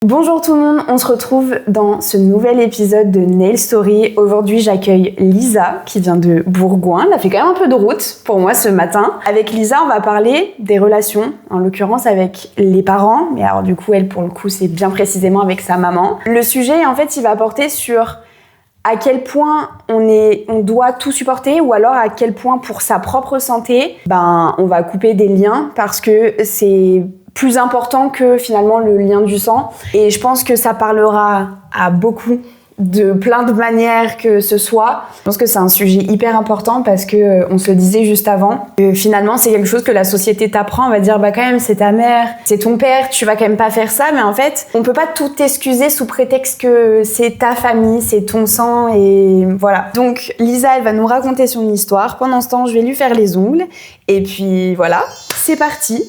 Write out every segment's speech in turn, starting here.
Bonjour tout le monde, on se retrouve dans ce nouvel épisode de Nail Story. Aujourd'hui, j'accueille Lisa qui vient de Bourgoin. Elle a fait quand même un peu de route pour moi ce matin. Avec Lisa, on va parler des relations, en l'occurrence avec les parents. Mais alors du coup, elle pour le coup, c'est bien précisément avec sa maman. Le sujet, en fait, il va porter sur à quel point on doit tout supporter ou alors à quel point pour sa propre santé, on va couper des liens parce que c'est plus important que finalement le lien du sang. Et je pense que ça parlera à beaucoup de plein de manières que ce soit. Je pense que c'est un sujet hyper important parce que on se le disait juste avant, que finalement c'est quelque chose que la société t'apprend. On va dire quand même c'est ta mère, c'est ton père, tu vas quand même pas faire ça. Mais en fait, on peut pas tout excuser sous prétexte que c'est ta famille, c'est ton sang et voilà. Donc Lisa, elle va nous raconter son histoire. Pendant ce temps, je vais lui faire les ongles et puis voilà, c'est parti.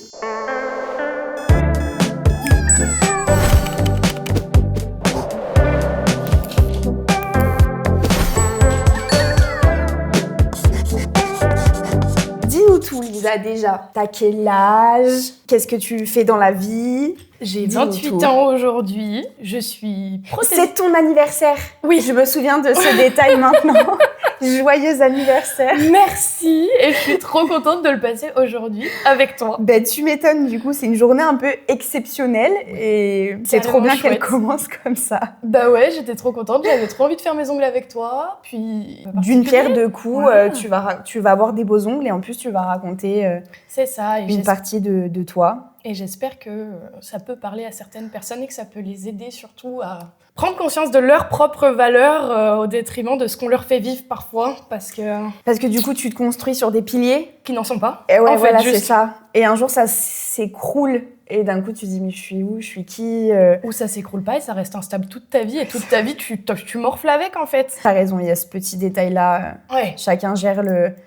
Lisa, déjà, t'as quel âge? Qu'est-ce que tu fais dans la vie? J'ai 28 ans aujourd'hui, je suis protégée. C'est ton anniversaire? Oui. Je me souviens de ce détail maintenant. Joyeux anniversaire. Merci, et je suis trop contente de le passer aujourd'hui avec toi. Tu m'étonnes, du coup, c'est une journée un peu exceptionnelle et c'est trop bien qu'elle commence comme ça. Bah ouais, j'étais trop contente, j'avais trop envie de faire mes ongles avec toi, puis... D'une pierre deux coups, tu vas avoir des beaux ongles et en plus tu vas raconter c'est ça, et une partie de toi. Et j'espère que ça peut parler à certaines personnes et que ça peut les aider surtout à prendre conscience de leurs propres valeurs au détriment de ce qu'on leur fait vivre parfois. Parce que du coup, tu te construis sur des piliers qui n'en sont pas. Et ouais, voilà, c'est ça. Et un jour, ça s'écroule. Et d'un coup, tu te dis, mais je suis où? Je suis qui? Ou ça s'écroule pas et ça reste instable toute ta vie. Et toute ta vie, tu morfles avec, en fait. T'as raison, il y a ce petit détail-là. Ouais. Chacun gère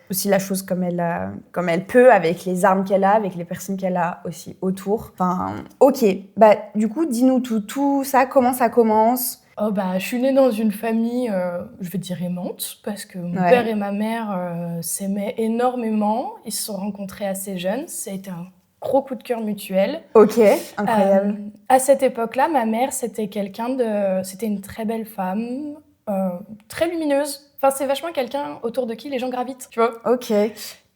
aussi la chose comme elle peut, avec les armes qu'elle a, avec les personnes qu'elle a aussi autour. Enfin, ok. Du coup, dis-nous tout ça, comment ça commence? Je suis née dans une famille, je vais dire aimante, parce que mon père et ma mère s'aimaient énormement. Ils se sont rencontrés assez jeunes. Ça a été un gros coup de cœur mutuel. Ok, incroyable. À cette époque-là, ma mère, c'était une très belle femme, très lumineuse. Enfin, c'est vachement quelqu'un autour de qui les gens gravitent, tu vois. Ok.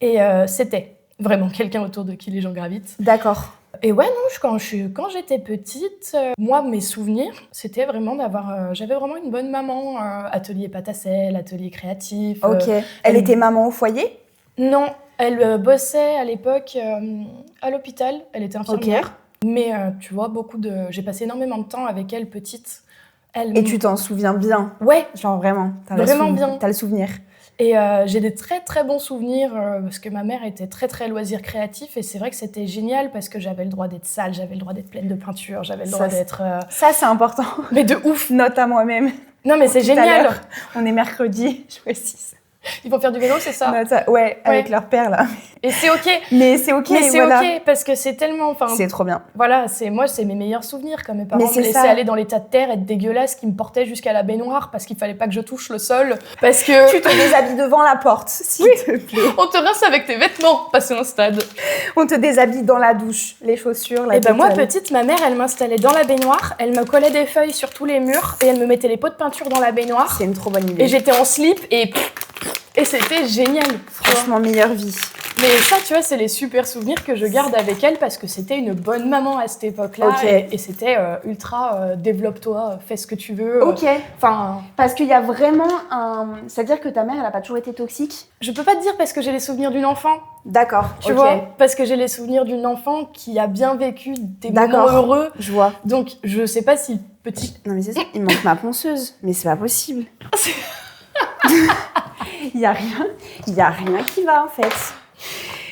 Et c'était vraiment quelqu'un autour de qui les gens gravitent. D'accord. Et ouais, non, quand j'étais petite, moi, mes souvenirs, c'était vraiment j'avais vraiment une bonne maman, atelier pâte à sel, atelier créatif. Ok. Elle était maman au foyer? Non, elle bossait à l'époque à l'hôpital, elle était infirmière. Okay. Mais tu vois, j'ai passé énormément de temps avec elle, petite. Et tu t'en souviens bien? Ouais. Genre vraiment? Vraiment bien. T'as le souvenir? Et j'ai des très très bons souvenirs parce que ma mère était très très loisir créatif et c'est vrai que c'était génial parce que j'avais le droit d'être sale, j'avais le droit d'être pleine de peinture, j'avais le droit d'être... Ça c'est important. Mais de ouf. Note à moi-même. Non mais c'est génial. On est mercredi, je précise. Ils vont faire du vélo, c'est ça? Ouais, avec leur père là. Et c'est ok. Mais c'est ok, ok parce que c'est tellement... C'est trop bien. Voilà, c'est mes meilleurs souvenirs quand mes parents me laissaient aller dans les tas de terre, être dégueulasse, qui me portaient jusqu'à la baignoire parce qu'il fallait pas que je touche le sol. Parce que... Tu te déshabilles devant la porte, s'il te plaît. On te rince avec tes vêtements, passer un stade. On te déshabille dans la douche, les chaussures, la totale. Et moi, petite, ma mère, elle m'installait dans la baignoire, elle me collait des feuilles sur tous les murs et elle me mettait les pots de peinture dans la baignoire. C'est une trop bonne idée. Et j'étais en slip et c'était génial. Franchement, meilleure vie. Mais ça, tu vois, c'est les super souvenirs que je garde avec elle parce que c'était une bonne maman à cette époque-là. Okay. Et c'était ultra développe-toi, fais ce que tu veux. Ok. Parce qu'il y a vraiment c'est-à-dire que ta mère, elle a pas toujours été toxique? Je peux pas te dire parce que j'ai les souvenirs d'une enfant. D'accord. Tu vois, parce que j'ai les souvenirs d'une enfant qui a bien vécu des moments heureux. Je vois. Donc, je sais pas si petit... Non mais c'est ça, il manque ma ponceuse. Mais c'est pas possible. Il y a rien qui va en fait.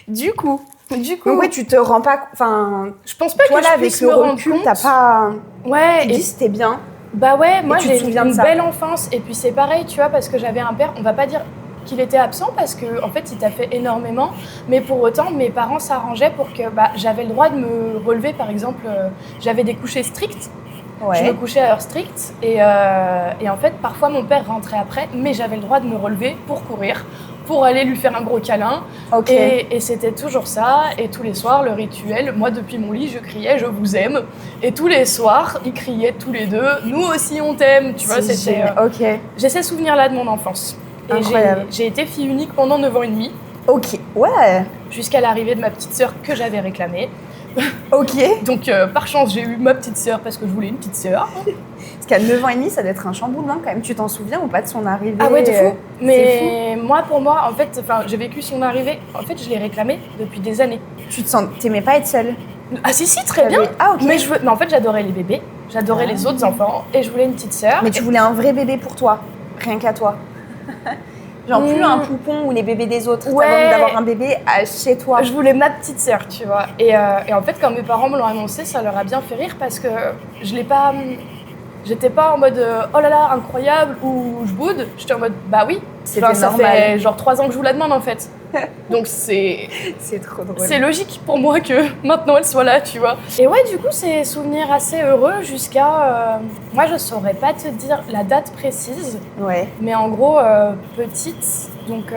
Du coup, ouais, tu te rends pas... Enfin, je pense pas toi, que là, je puisse avec le me recul, rendre compte. t'as pas... Ouais. Tu dis c'était bien. Bah ouais, moi j'ai une belle enfance. Et puis c'est pareil, tu vois, parce que j'avais un père, on va pas dire qu'il était absent parce que en fait il t'a fait énormément, mais pour autant mes parents s'arrangeaient pour que j'avais le droit de me relever. Par exemple, j'avais des couchers stricts. Ouais. Je me couchais à heure stricte et en fait parfois mon père rentrait après, mais j'avais le droit de me relever pour courir, pour aller lui faire un gros câlin. Ok. Et c'était toujours ça. Et tous les soirs, le rituel, moi depuis mon lit, je criais « je vous aime ». Et tous les soirs, ils criaient tous les deux « nous aussi on t'aime ». Tu vois, c'était... Ok. J'ai ces souvenirs-là de mon enfance. Et Incroyable. j'ai été fille unique pendant 9 ans et demi. Ok. Ouais. Jusqu'à l'arrivée de ma petite sœur que j'avais réclamée. Ok. Donc par chance, j'ai eu ma petite sœur parce que je voulais une petite sœur. Parce qu'à 9 ans et demi, ça doit être un chamboulement quand même. Tu t'en souviens ou pas de son arrivée? Ah ouais, de fou. C'est Mais pour moi, en fait, j'ai vécu son arrivée. En fait, je l'ai réclamée depuis des années. Tu t'aimais pas être seule? Ah si, très bien. Ah ok. Mais en fait, j'adorais les bébés. J'adorais les autres enfants. Et je voulais une petite sœur. Mais tu voulais un vrai bébé pour toi? Rien qu'à toi? Genre plus un poupon ou les bébés des autres. Ouais. T'avais envie d'avoir un bébé chez toi. Je voulais ma petite sœur, tu vois. Et en fait, quand mes parents me l'ont annoncé, ça leur a bien fait rire parce que je l'ai pas... J'étais pas en mode oh là là, incroyable ou je boude. J'étais en mode bah oui. C'était ça normal. fait genre 3 ans que je vous la demande en fait. Donc c'est trop drôle. C'est logique pour moi que maintenant elle soit là, tu vois. Et ouais, du coup, c'est souvenirs assez heureux jusqu'à... moi, je saurais pas te dire la date précise. Ouais. Mais en gros, petite, donc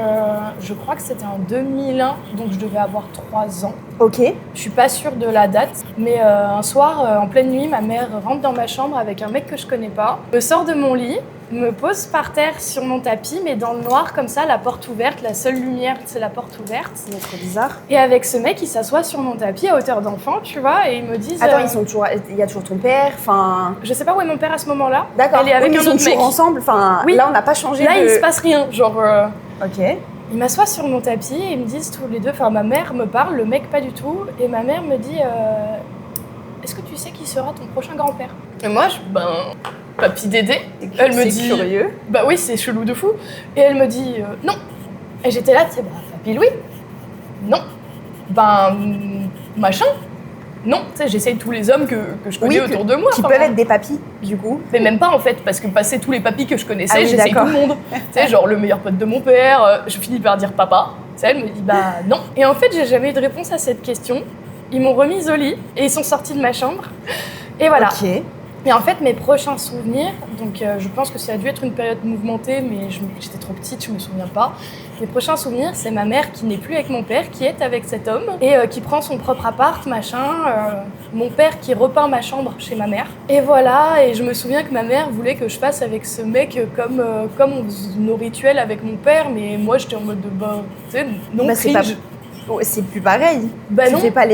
je crois que c'était en 2001, donc je devais avoir 3 ans. Ok. Je suis pas sûre de la date, mais un soir, en pleine nuit, ma mère rentre dans ma chambre avec un mec que je connais pas, me sort de mon lit, me pose par terre sur mon tapis, mais dans le noir comme ça, la porte ouverte, la seule lumière, c'est la porte ouverte. C'est trop bizarre. Et avec ce mec, il s'assoit sur mon tapis à hauteur d'enfant, tu vois, et ils me disent... Attends, il y a toujours ton père, enfin... Je sais pas où est mon père à ce moment-là. D'accord. Elle est avec oui, un ils sont autre mec. toujours ensemble, enfin... Oui. Là, on n'a pas changé Là, de... il se passe rien, genre... Ok. Ils m'assoient sur mon tapis et ils me disent tous les deux, enfin ma mère me parle, le mec pas du tout, et ma mère me dit est-ce que tu sais qui sera ton prochain grand-père? Et moi, papy Dédé, elle me dit... curieux. Bah oui, c'est chelou de fou. Et elle me dit non. Et j'étais là, tu sais, papy Louis? Non. Machin? Non, tu sais, j'essaye tous les hommes que je connais autour de moi. Qui peuvent être des papis, du coup. Mais même pas en fait, parce que passer tous les papis que je connaissais, Ah oui, j'essaye tout d'accord. le monde. Tu sais, genre le meilleur pote de mon père, je finis par dire papa. Tu sais, elle me dit bah non. Et en fait, j'ai jamais eu de réponse à cette question. Ils m'ont remise au lit et ils sont sortis de ma chambre. Et voilà. Ok. Et en fait, mes prochains souvenirs, donc je pense que ça a dû être une période mouvementée, mais j'étais trop petite, je me souviens pas. Mes prochains souvenirs, c'est ma mère qui n'est plus avec mon père, qui est avec cet homme, et qui prend son propre appart, machin. Mon père qui repeint ma chambre chez ma mère. Et voilà, et je me souviens que ma mère voulait que je fasse avec ce mec comme on faisait nos rituels avec mon père, mais moi j'étais en mode de tu sais, non cringe. C'est plus pareil. Bah tu non. fais pas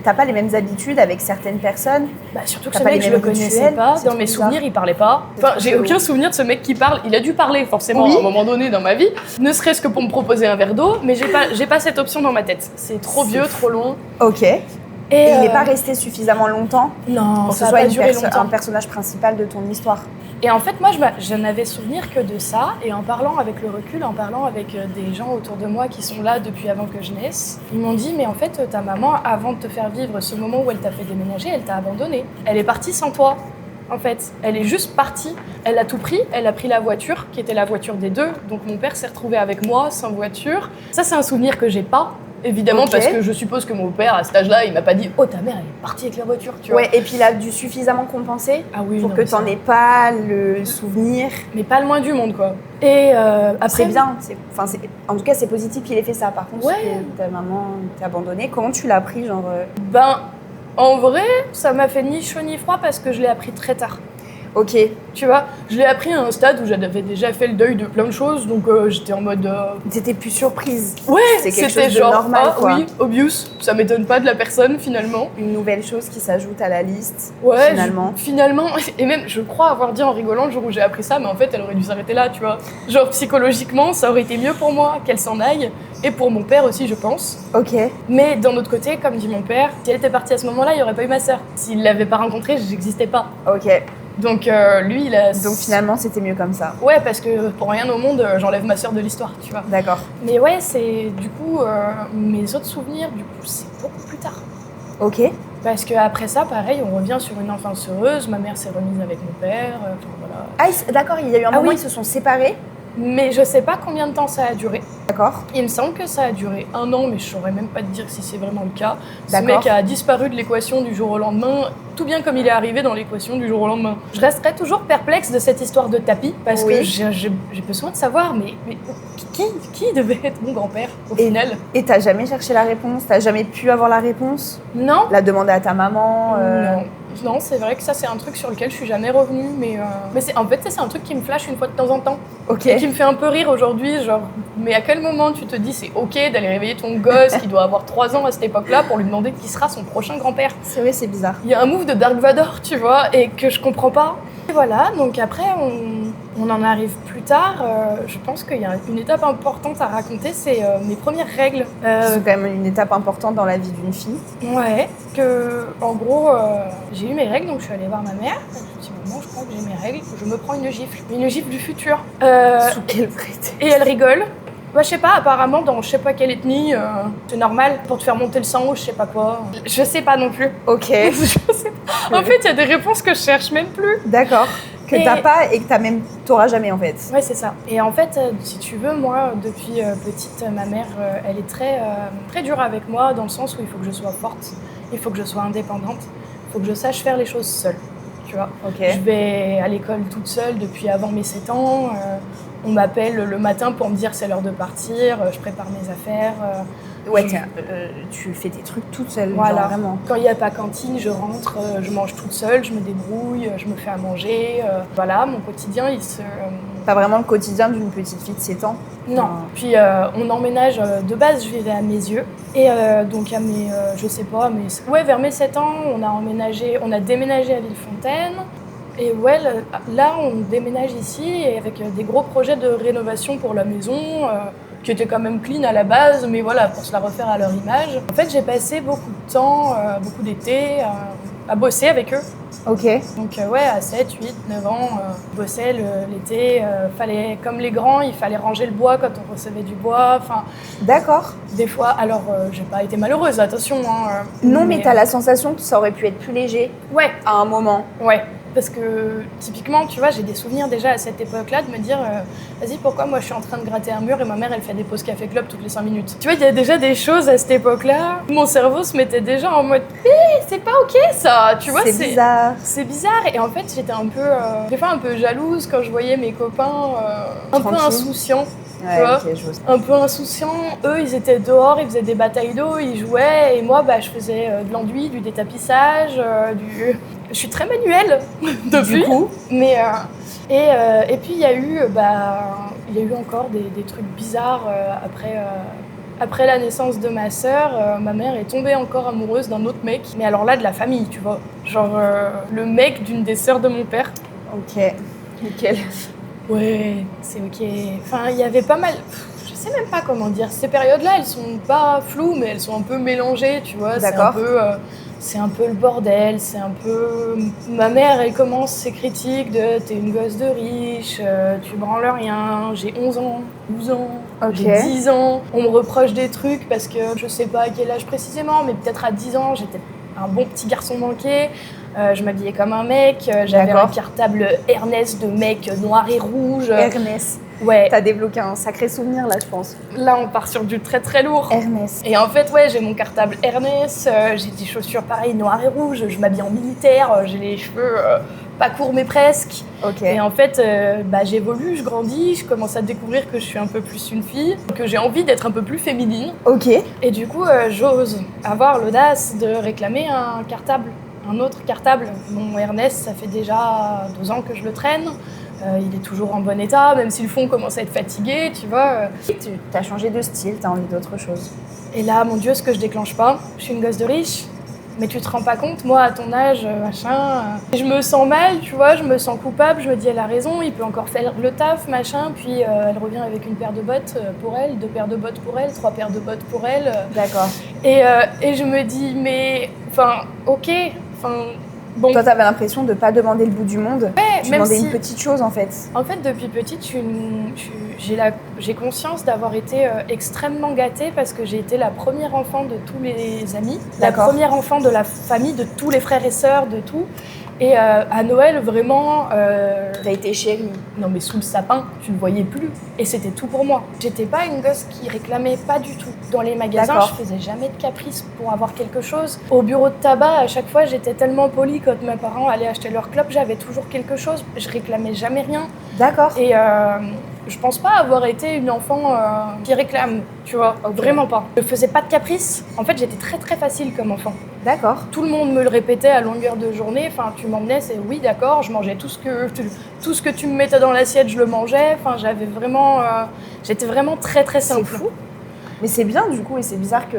t'as pas les mêmes habitudes avec certaines personnes. Bah surtout que T'as ce pas mec, les je le mêmes connaissais rituels, pas. c'est Dans trop mes bizarre. souvenirs, il parlait pas. Enfin, j'ai trop aucun souvenir de ce mec qui parle. Il a dû parler forcément Oui. à un moment donné dans ma vie, ne serait-ce que pour me proposer un verre d'eau, mais j'ai pas cette option dans ma tête. C'est trop vieux, trop long. Ok. Et il n'est pas resté suffisamment longtemps non, pour que ça ce a soit pas duré longtemps. un personnage principal de ton histoire. Et en fait, moi, je n'avais souvenir que de ça. Et en parlant avec le recul, en parlant avec des gens autour de moi qui sont là depuis avant que je naisse, ils m'ont dit, mais en fait, ta maman, avant de te faire vivre ce moment où elle t'a fait déménager, elle t'a abandonné. Elle est partie sans toi, en fait. Elle est juste partie. Elle a tout pris. Elle a pris la voiture, qui était la voiture des deux. Donc mon père s'est retrouvé avec moi, sans voiture. Ça, c'est un souvenir que j'ai pas. Évidemment, Ok. parce que je suppose que mon père, à cet âge-là, il m'a pas dit « Oh, ta mère, elle est partie avec la voiture, tu vois. » Ouais, et puis il a dû suffisamment compenser Ah oui, pour non, que mais ça- t'en aies pas le souvenir. Mais pas le moins du monde, quoi. Et après... C'est bien. En tout cas, c'est positif qu'il ait fait ça. Par contre, Ouais. que ta maman t'a abandonné, comment tu l'as pris, genre En vrai, ça m'a fait ni chaud ni froid parce que je l'ai appris très tard. Ok. Tu vois, je l'ai appris à un stade où j'avais déjà fait le deuil de plein de choses, donc j'étais en mode... T'étais plus surprise. Ouais, C'est quelque c'était chose de genre, normal, ah quoi. oui, obvious, ça m'étonne pas de la personne finalement. Une nouvelle chose qui s'ajoute à la liste. Ouais, Finalement. et même je crois avoir dit en rigolant le jour où j'ai appris ça, mais en fait elle aurait dû s'arrêter là, tu vois. Genre psychologiquement, ça aurait été mieux pour moi qu'elle s'en aille, et pour mon père aussi, je pense. Ok. Mais d'un autre côté, comme dit mon père, si elle était partie à ce moment-là, il n'y aurait pas eu ma sœur. S'il l'avait pas rencontrée, j'existais pas. Ok. Donc lui, il a... Donc finalement, c'était mieux comme ça. Ouais, parce que pour rien au monde, j'enlève ma sœur de l'histoire, tu vois. D'accord. Mais ouais, c'est du coup, mes autres souvenirs, du coup, c'est beaucoup plus tard. Ok. Parce qu'après ça, pareil, on revient sur une enfance heureuse, ma mère s'est remise avec mon père, enfin voilà. Ah, d'accord, il y a eu un moment où oui. ils se sont séparés. Mais je sais pas combien de temps ça a duré. D'accord. Il me semble que ça a duré 1 an, mais je saurais même pas te dire si c'est vraiment le cas. Ce D'accord. mec a disparu de l'équation du jour au lendemain, tout bien comme il est arrivé dans l'équation du jour au lendemain. Je resterai toujours perplexe de cette histoire de tapis, parce Oui. que j'ai besoin de savoir, mais qui devait être mon grand-père au final. Et t'as jamais cherché la réponse? T'as jamais pu avoir la réponse? Non. La demander à ta maman? Non, c'est vrai que ça, c'est un truc sur lequel je suis jamais revenue, mais en fait, c'est un truc qui me flash une fois de temps en temps. Ok. Et qui me fait un peu rire aujourd'hui, genre, mais à quel moment tu te dis c'est ok d'aller réveiller ton gosse qui doit avoir 3 ans à cette époque-là pour lui demander qui sera son prochain grand-père? C'est vrai, c'est bizarre. Il y a un move de Dark Vador, tu vois, et que je comprends pas. Et voilà, donc après, on en arrive plus tard. Je pense qu'il y a une étape importante à raconter, c'est mes premières règles. C'est quand même une étape importante dans la vie d'une fille. Ouais, en gros, j'ai eu mes règles, donc je suis allée voir ma mère. Je me suis dit, maman, je crois que j'ai mes règles, je me prends une gifle du futur. Sous quel prétexte? Et elle rigole. Bah, je sais pas, apparemment, dans je sais pas quelle ethnie, c'est normal pour te faire monter le sang ou je sais pas quoi. Je sais pas non plus. Ok. Je sais pas. En fait, il y a des réponses que je cherche même plus. D'accord. Que t'as pas et que t'auras jamais en fait. Ouais, c'est ça. Et en fait, si tu veux, moi, depuis petite, ma mère, elle est très dure avec moi dans le sens où il faut que je sois forte, il faut que je sois indépendante, il faut que je sache faire les choses seule. Tu vois. Okay. Je vais à l'école toute seule depuis avant mes 7 ans. On m'appelle le matin pour me dire c'est l'heure de partir. Je prépare mes affaires. Ouais, tu fais tes trucs toute seule, voilà. Genre, vraiment. Quand il n'y a pas cantine, je rentre, je mange toute seule, je me débrouille, je me fais à manger. Voilà, mon quotidien, il se... Pas vraiment le quotidien d'une petite fille de 7 ans. Non. Puis on emménage, de base, je vivais à Mézieux. Et donc à mes, je sais pas, mais ouais, vers mes 7 ans, on a déménagé à Villefontaine. Et ouais, là, on déménage ici et avec des gros projets de rénovation pour la maison, qui étaient quand même clean à la base, mais voilà, pour se la refaire à leur image. En fait, j'ai passé beaucoup de temps, beaucoup d'été, à bosser avec eux. Ok. Donc ouais, à 7, 8, 9 ans, je bossais l'été. Fallait, comme les grands, il fallait ranger le bois quand on recevait du bois. D'accord. Des fois, alors j'ai pas été malheureuse, attention. Non, mais t'as la sensation que ça aurait pu être plus léger. Ouais. À un moment. Ouais. Parce que typiquement, tu vois, j'ai des souvenirs déjà à cette époque-là de me dire vas-y, pourquoi moi je suis en train de gratter un mur et ma mère elle fait des pauses café club toutes les 5 minutes. Tu vois, il y a déjà des choses à cette époque-là. Mon cerveau se mettait déjà en mode c'est pas ok ça, tu vois. C'est bizarre. C'est bizarre et en fait j'étais un peu, des fois un peu jalouse quand je voyais mes copains un peu insouciants. Ouais, tu vois, okay, un peu insouciants. Eux, ils étaient dehors, ils faisaient des batailles d'eau, ils jouaient et moi, je faisais de l'enduit, du détapissage, Je suis très manuelle depuis, du coup. Mais et puis il y a eu encore des trucs bizarres après la naissance de ma sœur. Ma mère est tombée encore amoureuse d'un autre mec, mais alors là de la famille, tu vois, genre le mec d'une des sœurs de mon père. Ok, nickel. Ouais, c'est ok. Enfin, il y avait pas mal. Je sais même pas comment dire. Ces périodes-là, elles sont pas floues, mais elles sont un peu mélangées, tu vois. D'accord. C'est un peu le bordel, c'est un peu... Ma mère, elle commence ses critiques de « t'es une gosse de riche, tu branles rien, j'ai 11 ans, 12 ans, j'ai 10 ans ». On me reproche des trucs parce que je sais pas à quel âge précisément, mais peut-être à 10 ans, j'étais un bon petit garçon manqué. Je m'habillais comme un mec, j'avais un cartable Ernest de mec noir et rouge. Ernest. Ouais. T'as débloqué un sacré souvenir là, je pense. Là, on part sur du très très lourd. Ernest. Et en fait, ouais, j'ai mon cartable Ernest, j'ai des chaussures pareilles noires et rouges, je m'habille en militaire, j'ai les cheveux pas courts mais presque. Ok. Et en fait, j'évolue, je grandis, je commence à découvrir que je suis un peu plus une fille, que j'ai envie d'être un peu plus féminine. Ok. Et du coup, j'ose avoir l'audace de réclamer un cartable. Un autre cartable. Mon Ernest, ça fait déjà 2 ans que je le traîne. Il est toujours en bon état, même si le fond commence à être fatigué, tu vois. Tu as changé de style, t'as envie d'autre chose. Et là, mon Dieu, ce que je déclenche pas, je suis une gosse de riche. Mais tu te rends pas compte, moi, à ton âge, machin... je me sens mal, tu vois, je me sens coupable, je me dis, elle a raison, il peut encore faire le taf, machin. Puis elle revient avec une paire de bottes pour elle, 2 paires de bottes pour elle, 3 paires de bottes pour elle. D'accord. Et je me dis, mais... Enfin, ok, enfin... Bon. Toi, t'avais l'impression de pas demander le bout du monde. Ouais, tu demandais une petite chose, en fait. En fait, depuis petite, j'ai conscience d'avoir été extrêmement gâtée parce que j'ai été la première enfant de tous les amis, la première enfant de la famille, de tous les frères et sœurs, de tout. Et à Noël, vraiment... T'as été chérie. Non, mais sous le sapin, tu ne voyais plus. Et c'était tout pour moi. J'étais pas une gosse qui réclamait pas du tout. Dans les magasins, je faisais jamais de caprice pour avoir quelque chose. Au bureau de tabac, à chaque fois, j'étais tellement polie quand mes parents allaient acheter leur clope, j'avais toujours quelque chose. Je réclamais jamais rien. D'accord. Et je pense pas avoir été une enfant qui réclame, tu vois, vraiment pas. Je faisais pas de caprices. En fait, j'étais très très facile comme enfant. D'accord. Tout le monde me le répétait à longueur de journée. Enfin, tu m'emmenais, c'est oui, d'accord, je mangeais tout ce que tu me mettais dans l'assiette, je le mangeais. Enfin, j'étais vraiment très très simple. C'est fou. Mais c'est bien du coup, et c'est bizarre que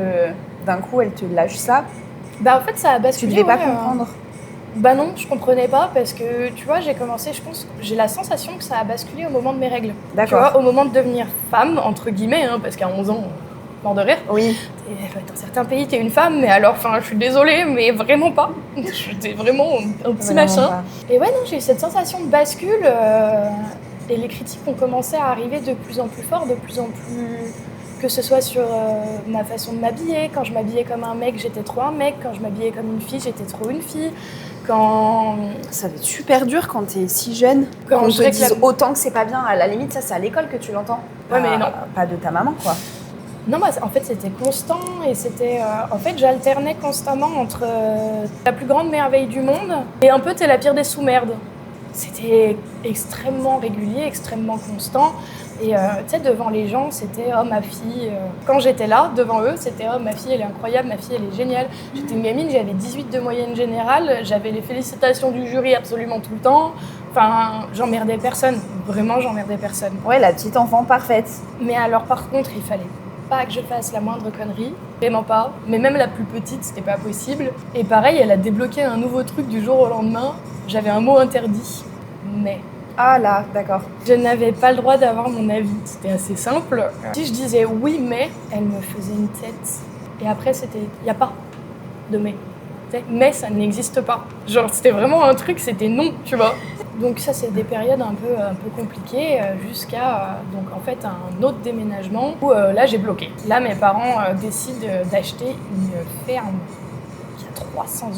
d'un coup elle te lâche ça. Bah en fait, ça a basculé. Tu devais pas comprendre. Bah non, je comprenais pas parce que tu vois, j'ai commencé, je pense, j'ai la sensation que ça a basculé au moment de mes règles. D'accord. Tu vois, au moment de devenir femme, entre guillemets, hein, parce qu'à 11 ans, mort de rire. Oui. Dans certains pays, t'es une femme, mais alors, enfin, je suis désolée, mais vraiment pas. J'étais vraiment un petit machin. Pas. Et ouais, non, j'ai eu cette sensation de bascule et les critiques ont commencé à arriver de plus en plus fort, de plus en plus... Que ce soit sur ma façon de m'habiller. Quand je m'habillais comme un mec, j'étais trop un mec. Quand je m'habillais comme une fille, j'étais trop une fille. Ça va être super dur quand t'es si jeune. Quand on te dise autant que c'est pas bien. À la limite, ça c'est à l'école que tu l'entends. Ouais, mais non. Pas de ta maman, quoi. Non, bah, en fait, c'était constant et c'était... en fait, j'alternais constamment entre la plus grande merveille du monde et un peu t'es la pire des sous-merdes. C'était extrêmement régulier, extrêmement constant. Et tu sais, devant les gens, c'était « Oh, ma fille... Quand j'étais là, devant eux, c'était « Oh, ma fille, elle est incroyable, ma fille, elle est géniale. » J'étais une gamine, j'avais 18 de moyenne générale, j'avais les félicitations du jury absolument tout le temps. Enfin, j'emmerdais personne. Vraiment, j'emmerdais personne. Ouais, la petite enfant parfaite. Mais alors, par contre, il fallait pas que je fasse la moindre connerie. Vraiment pas. Mais même la plus petite, c'était pas possible. Et pareil, elle a débloqué un nouveau truc du jour au lendemain. J'avais un mot interdit. Mais... Ah là, d'accord. Je n'avais pas le droit d'avoir mon avis. C'était assez simple. Si je disais oui, mais, elle me faisait une tête. Et après, c'était, il n'y a pas de mais. Mais ça n'existe pas. Genre, c'était vraiment un truc, c'était non, tu vois. Donc ça, c'est des périodes un peu compliquées jusqu'à donc en fait un autre déménagement où là, j'ai bloqué. Là, mes parents décident d'acheter une ferme qui a 300 ans,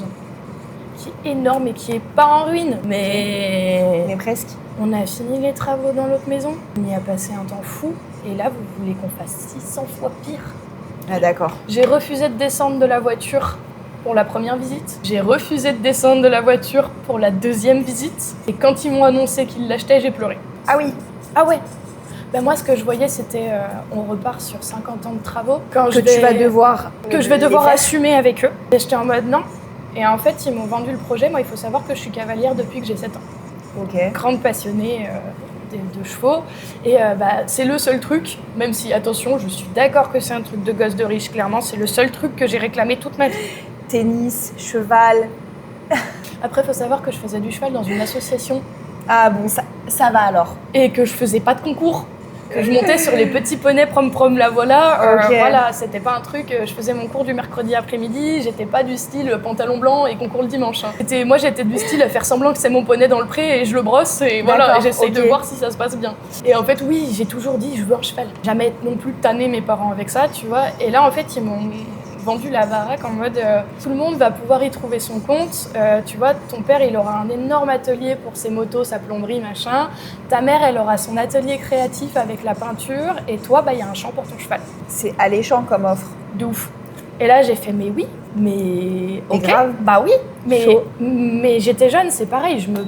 qui est énorme et qui est pas en ruine, mais presque. On a fini les travaux dans l'autre maison, on y a passé un temps fou, et là, vous voulez qu'on fasse 600 fois pire. Ah d'accord. J'ai refusé de descendre de la voiture pour la première visite. J'ai refusé de descendre de la voiture pour la deuxième visite. Et quand ils m'ont annoncé qu'ils l'achetaient, j'ai pleuré. Ah oui. Ah ouais. Ben moi, ce que je voyais, c'était on repart sur 50 ans de travaux. Que je vais devoir assumer avec eux. Et j'étais en mode non. Et en fait, ils m'ont vendu le projet. Moi, il faut savoir que je suis cavalière depuis que j'ai 7 ans. Ok. Grande passionnée de chevaux. Et c'est le seul truc, même si, attention, je suis d'accord que c'est un truc de gosse de riche, clairement, c'est le seul truc que j'ai réclamé toute ma vie. Tennis, cheval. Après, il faut savoir que je faisais du cheval dans une association. Ah bon, ça va alors. Et que je faisais pas de concours. Que je montais sur les petits poneys prom la voilà. Okay. Voilà, c'était pas un truc. Je faisais mon cours du mercredi après-midi. J'étais pas du style pantalon blanc et concours le dimanche. Hein. Moi, j'étais du style à faire semblant que c'est mon poney dans le pré et je le brosse et voilà. Et j'essaye de voir si ça se passe bien. Et en fait, oui, j'ai toujours dit je veux un cheval. Jamais non plus tanner mes parents avec ça, tu vois. Et là, en fait, ils m'ont vendu la baraque en mode tout le monde va pouvoir y trouver son compte. Tu vois, ton père, il aura un énorme atelier pour ses motos, sa plomberie, machin. Ta mère, elle aura son atelier créatif avec la peinture. Et toi, il y a un champ pour ton cheval. C'est alléchant comme offre. De ouf. Et là, j'ai fait, mais oui, mais... Ok, grave. Bah oui, mais j'étais jeune, c'est pareil, je me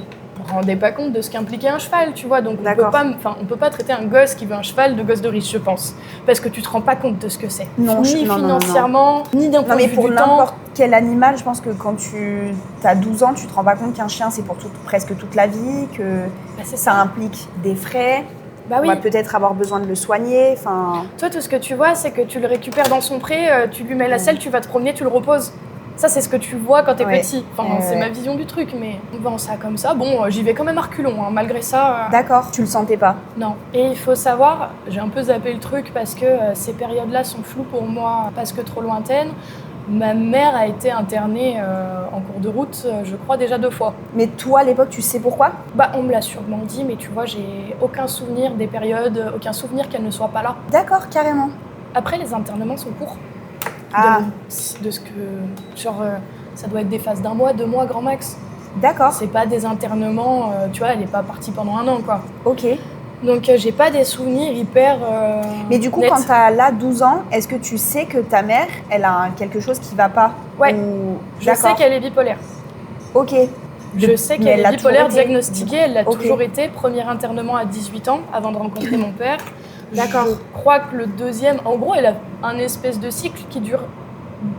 rendais pas compte de ce qu'impliquait un cheval, tu vois. Donc on peut pas traiter un gosse qui veut un cheval de gosse de riche, je pense. Parce que tu te rends pas compte de ce que c'est. Non, ni financièrement, ni d'un point de vue du temps. Mais pour n'importe quel animal, je pense que quand tu as 12 ans, tu te rends pas compte qu'un chien, c'est pour presque toute la vie, que ça implique des frais. Bah oui. On va peut-être avoir besoin de le soigner. Toi, tout ce que tu vois, c'est que tu le récupères dans son pré, tu lui mets la selle, tu vas te promener, tu le reposes. Ça, c'est ce que tu vois quand t'es petit. C'est ma vision du truc, mais on vend ça comme ça. Bon, j'y vais quand même à reculons, hein, malgré ça. D'accord, tu le sentais pas? Non. Et il faut savoir, j'ai un peu zappé le truc parce que ces périodes-là sont floues pour moi, parce que trop lointaines. Ma mère a été internée en cours de route, je crois, déjà 2 fois. Mais toi, à l'époque, tu sais pourquoi? On me l'a sûrement dit, mais tu vois, j'ai aucun souvenir des périodes, aucun souvenir qu'elle ne soit pas là. D'accord, carrément. Après, les internements sont courts. De ce que... Genre, ça doit être des phases d'1 mois, 2 mois, grand max. D'accord. C'est pas des internements, tu vois, elle n'est pas partie pendant 1 an, quoi. Ok. Donc, j'ai pas des souvenirs hyper Mais du coup, nets. quand t'as là 12 ans, est-ce que tu sais que ta mère, elle a quelque chose qui va pas? Ouais, je sais qu'elle est bipolaire. Ok. Je sais Mais qu'elle elle l'a est bipolaire toujours été. diagnostiquée, elle l'a Ok. toujours été. Premier internement à 18 ans, avant de rencontrer mon père. D'accord. Je crois que le deuxième, en gros, elle a un espèce de cycle qui dure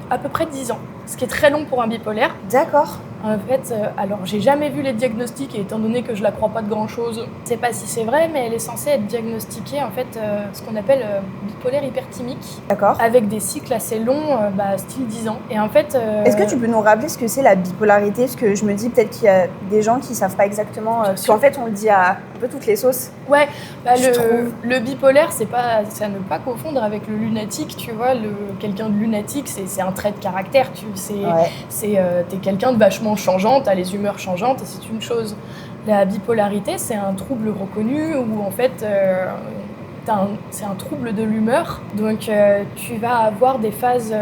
à peu près 10 ans, ce qui est très long pour un bipolaire. D'accord. En fait, alors j'ai jamais vu les diagnostics et étant donné que je la crois pas de grand chose, je sais pas si c'est vrai, mais elle est censée être diagnostiquée en fait ce qu'on appelle bipolaire hyperthymique, D'accord. avec des cycles assez longs, style 10 ans. Et en fait, Est-ce que tu peux nous rappeler ce que c'est la bipolarité? Parce que je me dis peut-être qu'il y a des gens qui savent pas exactement. Parce qu'en fait, on le dit à un peu toutes les sauces. ouais, Je trouve. le bipolaire, c'est à ne pas confondre avec le lunatique, tu vois. Quelqu'un de lunatique, c'est un trait de caractère, Ouais. t'es quelqu'un de vachement changeant, t'as les humeurs changeantes et c'est une chose. La bipolarité, c'est un trouble reconnu où en fait, c'est un trouble de l'humeur. Donc tu vas avoir des phases,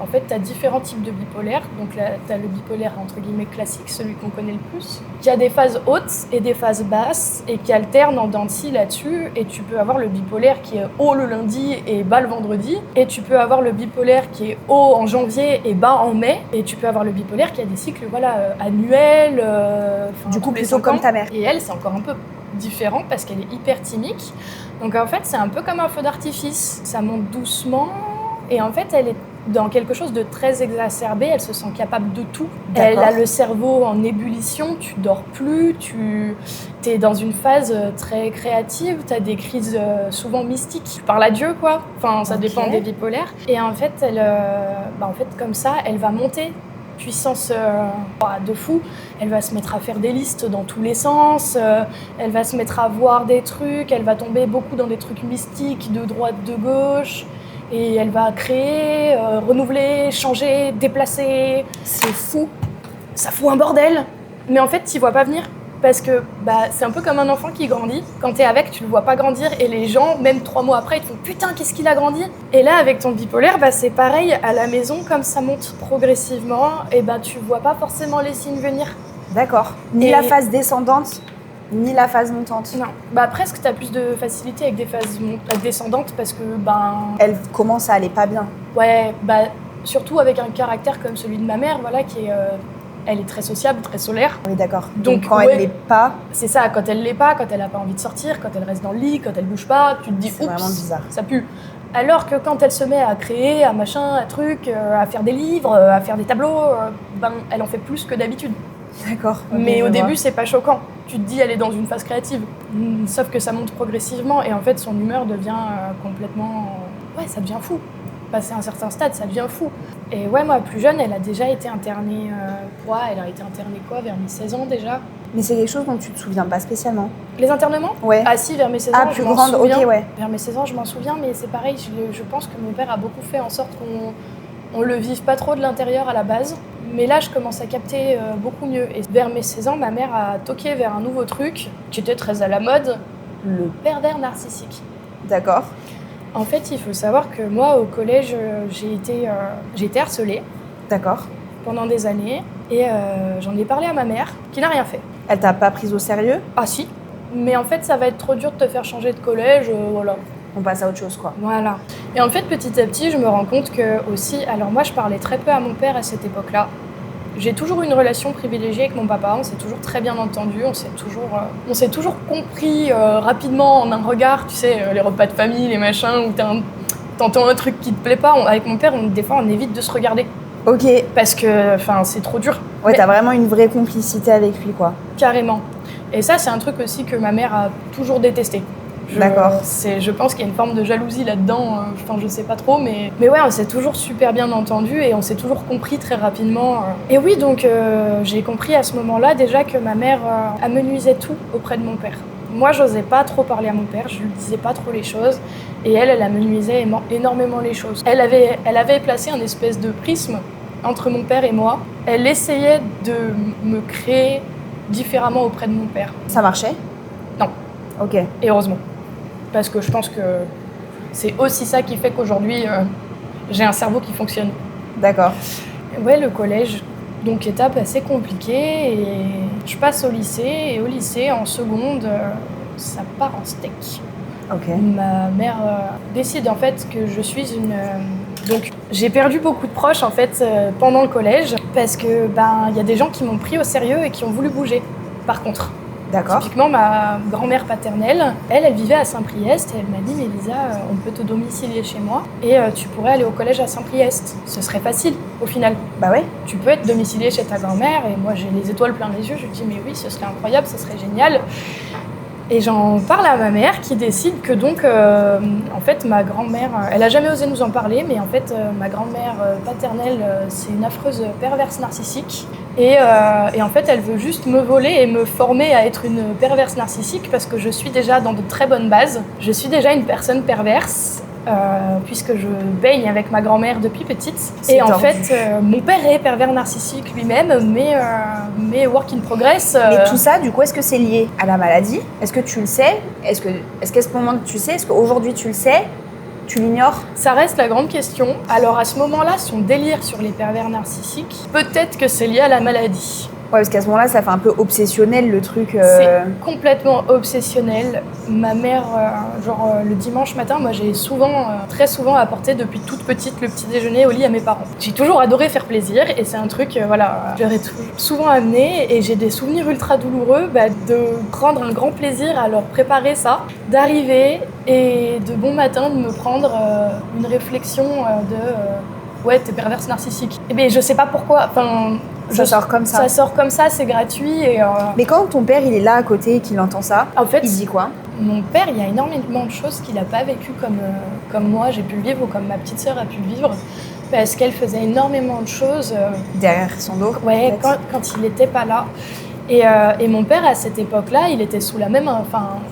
en fait, t'as différents types de bipolaire. Donc là, t'as le bipolaire entre guillemets classique, celui qu'on connaît le plus, qui a des phases hautes et des phases basses et qui alterne en dents de scie là-dessus. Et tu peux avoir le bipolaire qui est haut le lundi et bas le vendredi. Et tu peux avoir le bipolaire qui est haut en janvier et bas en mai. Et tu peux avoir le bipolaire qui a des cycles annuels. Du coup, tous les plutôt 5 comme ans. ta mère. Et elle, c'est encore un peu différent parce qu'elle est hyperthymique. Donc en fait, c'est un peu comme un feu d'artifice. Ça monte doucement et en fait, elle est dans quelque chose de très exacerbé. Elle se sent capable de tout. Elle a le cerveau en ébullition, tu dors plus, tu es dans une phase très créative, tu as des crises souvent mystiques. Tu parles à Dieu, quoi. Enfin, ça dépend des bipolaires. Et en fait, comme ça, elle va monter. Puissance de fou, elle va se mettre à faire des listes dans tous les sens, elle va se mettre à voir des trucs, elle va tomber beaucoup dans des trucs mystiques de droite, de gauche, et elle va créer, renouveler, changer, déplacer. C'est fou, ça fout un bordel, mais en fait t'y vois pas venir. Parce que c'est un peu comme un enfant qui grandit. Quand t'es avec, tu le vois pas grandir et les gens, même 3 mois après, ils te font « Putain, qu'est-ce qu'il a grandi ?» Et là, avec ton bipolaire, c'est pareil. À la maison, comme ça monte progressivement, et tu vois pas forcément les signes venir. D'accord. Ni la phase descendante, ni la phase montante. Non. Presque, t'as plus de facilité avec des phases descendantes parce que, Elle commence à aller pas bien. Ouais, surtout avec un caractère comme celui de ma mère, voilà, qui est... elle est très sociable, très solaire. Oui, d'accord. Donc quand elle l'est pas... C'est ça, quand elle l'est pas, quand elle a pas envie de sortir, quand elle reste dans le lit, quand elle bouge pas, tu te dis « C'est vraiment bizarre. Ça pue ». Alors que quand elle se met à créer, à machin, à truc, à faire des livres, à faire des tableaux, elle en fait plus que d'habitude. D'accord. Mais au début, c'est pas choquant. Tu te dis, elle est dans une phase créative. Sauf que ça monte progressivement et en fait, son humeur devient complètement... Ouais, ça devient fou. Passer un certain stade, ça devient fou. Et ouais, moi, plus jeune, elle a déjà été internée... elle a été internée vers mes 16 ans déjà. Mais c'est quelque chose dont tu te souviens pas spécialement? Les internements? Ouais. Ah si, vers mes 16 ans, je m'en souviens. Ok, ouais. Vers mes 16 ans, je m'en souviens, mais c'est pareil, je pense que mon père a beaucoup fait en sorte qu'on le vive pas trop de l'intérieur à la base. Mais là, je commence à capter beaucoup mieux. Et vers mes 16 ans, ma mère a toqué vers un nouveau truc qui était très à la mode, le pervers narcissique. D'accord. En fait, il faut savoir que moi, au collège, j'ai été harcelée. D'accord. Pendant des années. Et j'en ai parlé à ma mère, qui n'a rien fait. Elle t'a pas prise au sérieux? Ah si. Mais en fait, ça va être trop dur de te faire changer de collège, voilà. On passe à autre chose, quoi. Voilà. Et en fait, petit à petit, je me rends compte que aussi... Alors moi, je parlais très peu à mon père à cette époque-là. J'ai toujours eu une relation privilégiée avec mon papa, on s'est toujours très bien entendu, on s'est toujours compris rapidement en un regard, tu sais, les repas de famille, les machins, où t'entends un truc qui te plaît pas. Avec mon père, des fois, on évite de se regarder. Ok. Parce que, c'est trop dur. Ouais, t'as vraiment une vraie complicité avec lui, quoi. Carrément. Et ça, c'est un truc aussi que ma mère a toujours détesté. D'accord. Je pense qu'il y a une forme de jalousie là-dedans, je sais pas trop, mais ouais, on s'est toujours super bien entendu et on s'est toujours compris très rapidement. Et oui, donc j'ai compris à ce moment-là déjà que ma mère amenuisait tout auprès de mon père. Moi, j'osais pas trop parler à mon père, je lui disais pas trop les choses, et elle amenuisait énormément les choses. Elle avait placé un espèce de prisme entre mon père et moi. Elle essayait de me créer différemment auprès de mon père. Ça marchait? Non. Ok. Et heureusement. Parce que je pense que c'est aussi ça qui fait qu'aujourd'hui, j'ai un cerveau qui fonctionne. D'accord. Ouais, le collège, donc étape assez compliquée. Et je passe au lycée. Et au lycée, en seconde, ça part en steak. Ok. Ma mère décide en fait que je suis Donc j'ai perdu beaucoup de proches en fait pendant le collège parce que y a des gens qui m'ont pris au sérieux et qui ont voulu bouger. Par contre, D'accord. typiquement ma grand-mère paternelle, elle vivait à Saint-Priest et elle m'a dit mais Lisa, on peut te domicilier chez moi et tu pourrais aller au collège à Saint-Priest. Ce serait facile au final. Bah ouais. Tu peux être domiciliée chez ta grand-mère et moi j'ai les étoiles plein les yeux. Je lui dis mais oui, ce serait incroyable, ce serait génial. Et j'en parle à ma mère qui décide que donc, en fait, ma grand-mère, elle a jamais osé nous en parler, mais en fait, ma grand-mère paternelle, c'est une affreuse perverse narcissique. Et en fait, elle veut juste me voler et me former à être une perverse narcissique parce que je suis déjà dans de très bonnes bases. Je suis déjà une personne perverse. Puisque je baigne avec ma grand-mère depuis petite. C'est et en tordu. fait, mon père est pervers narcissique lui-même, mais work in progress. Mais tout ça, du coup, est-ce que c'est lié à la maladie? Est-ce que tu le sais? Est-ce qu'à ce moment que tu sais? Est-ce qu'aujourd'hui tu le sais? Tu l'ignores? Ça reste la grande question. Alors à ce moment-là, son délire sur les pervers narcissiques, peut-être que c'est lié à la maladie. Ouais, parce qu'à ce moment-là, ça fait un peu obsessionnel le truc. C'est complètement obsessionnel. Ma mère, le dimanche matin, moi j'ai très souvent apporté depuis toute petite le petit déjeuner au lit à mes parents. J'ai toujours adoré faire plaisir et c'est un truc, je leur ai souvent amené et j'ai des souvenirs ultra douloureux de prendre un grand plaisir à leur préparer ça, d'arriver et de bon matin de me prendre une réflexion ouais, t'es perverse narcissique. Et bien je sais pas pourquoi, Ça sort comme ça. Ça sort comme ça, c'est gratuit. Mais quand ton père il est là à côté et qu'il entend ça, en fait, il dit quoi? Mon père, il y a énormément de choses qu'il n'a pas vécues comme moi j'ai pu le vivre ou comme ma petite sœur a pu le vivre. Parce qu'elle faisait énormément de choses. Derrière son dos? Ouais, quand il n'était pas là. Et mon père, à cette époque-là, il était sous la même...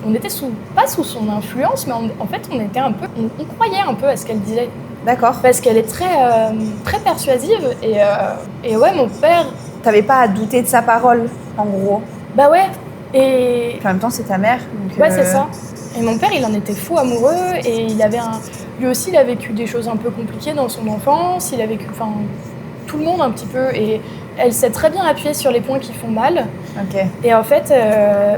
on était pas sous son influence, mais en fait, on était un peu... On croyait un peu à ce qu'elle disait. D'accord. Parce qu'elle est très persuasive. Et ouais, mon père... T'avais pas à douter de sa parole, en gros? Bah ouais. Et En même temps, c'est ta mère. Donc ouais, c'est ça. Et mon père, il en était fou amoureux. Et lui aussi, il a vécu des choses un peu compliquées dans son enfance. Il a vécu... tout le monde un petit peu. Et elle s'est très bien appuyée sur les points qui font mal. Ok. Et en fait,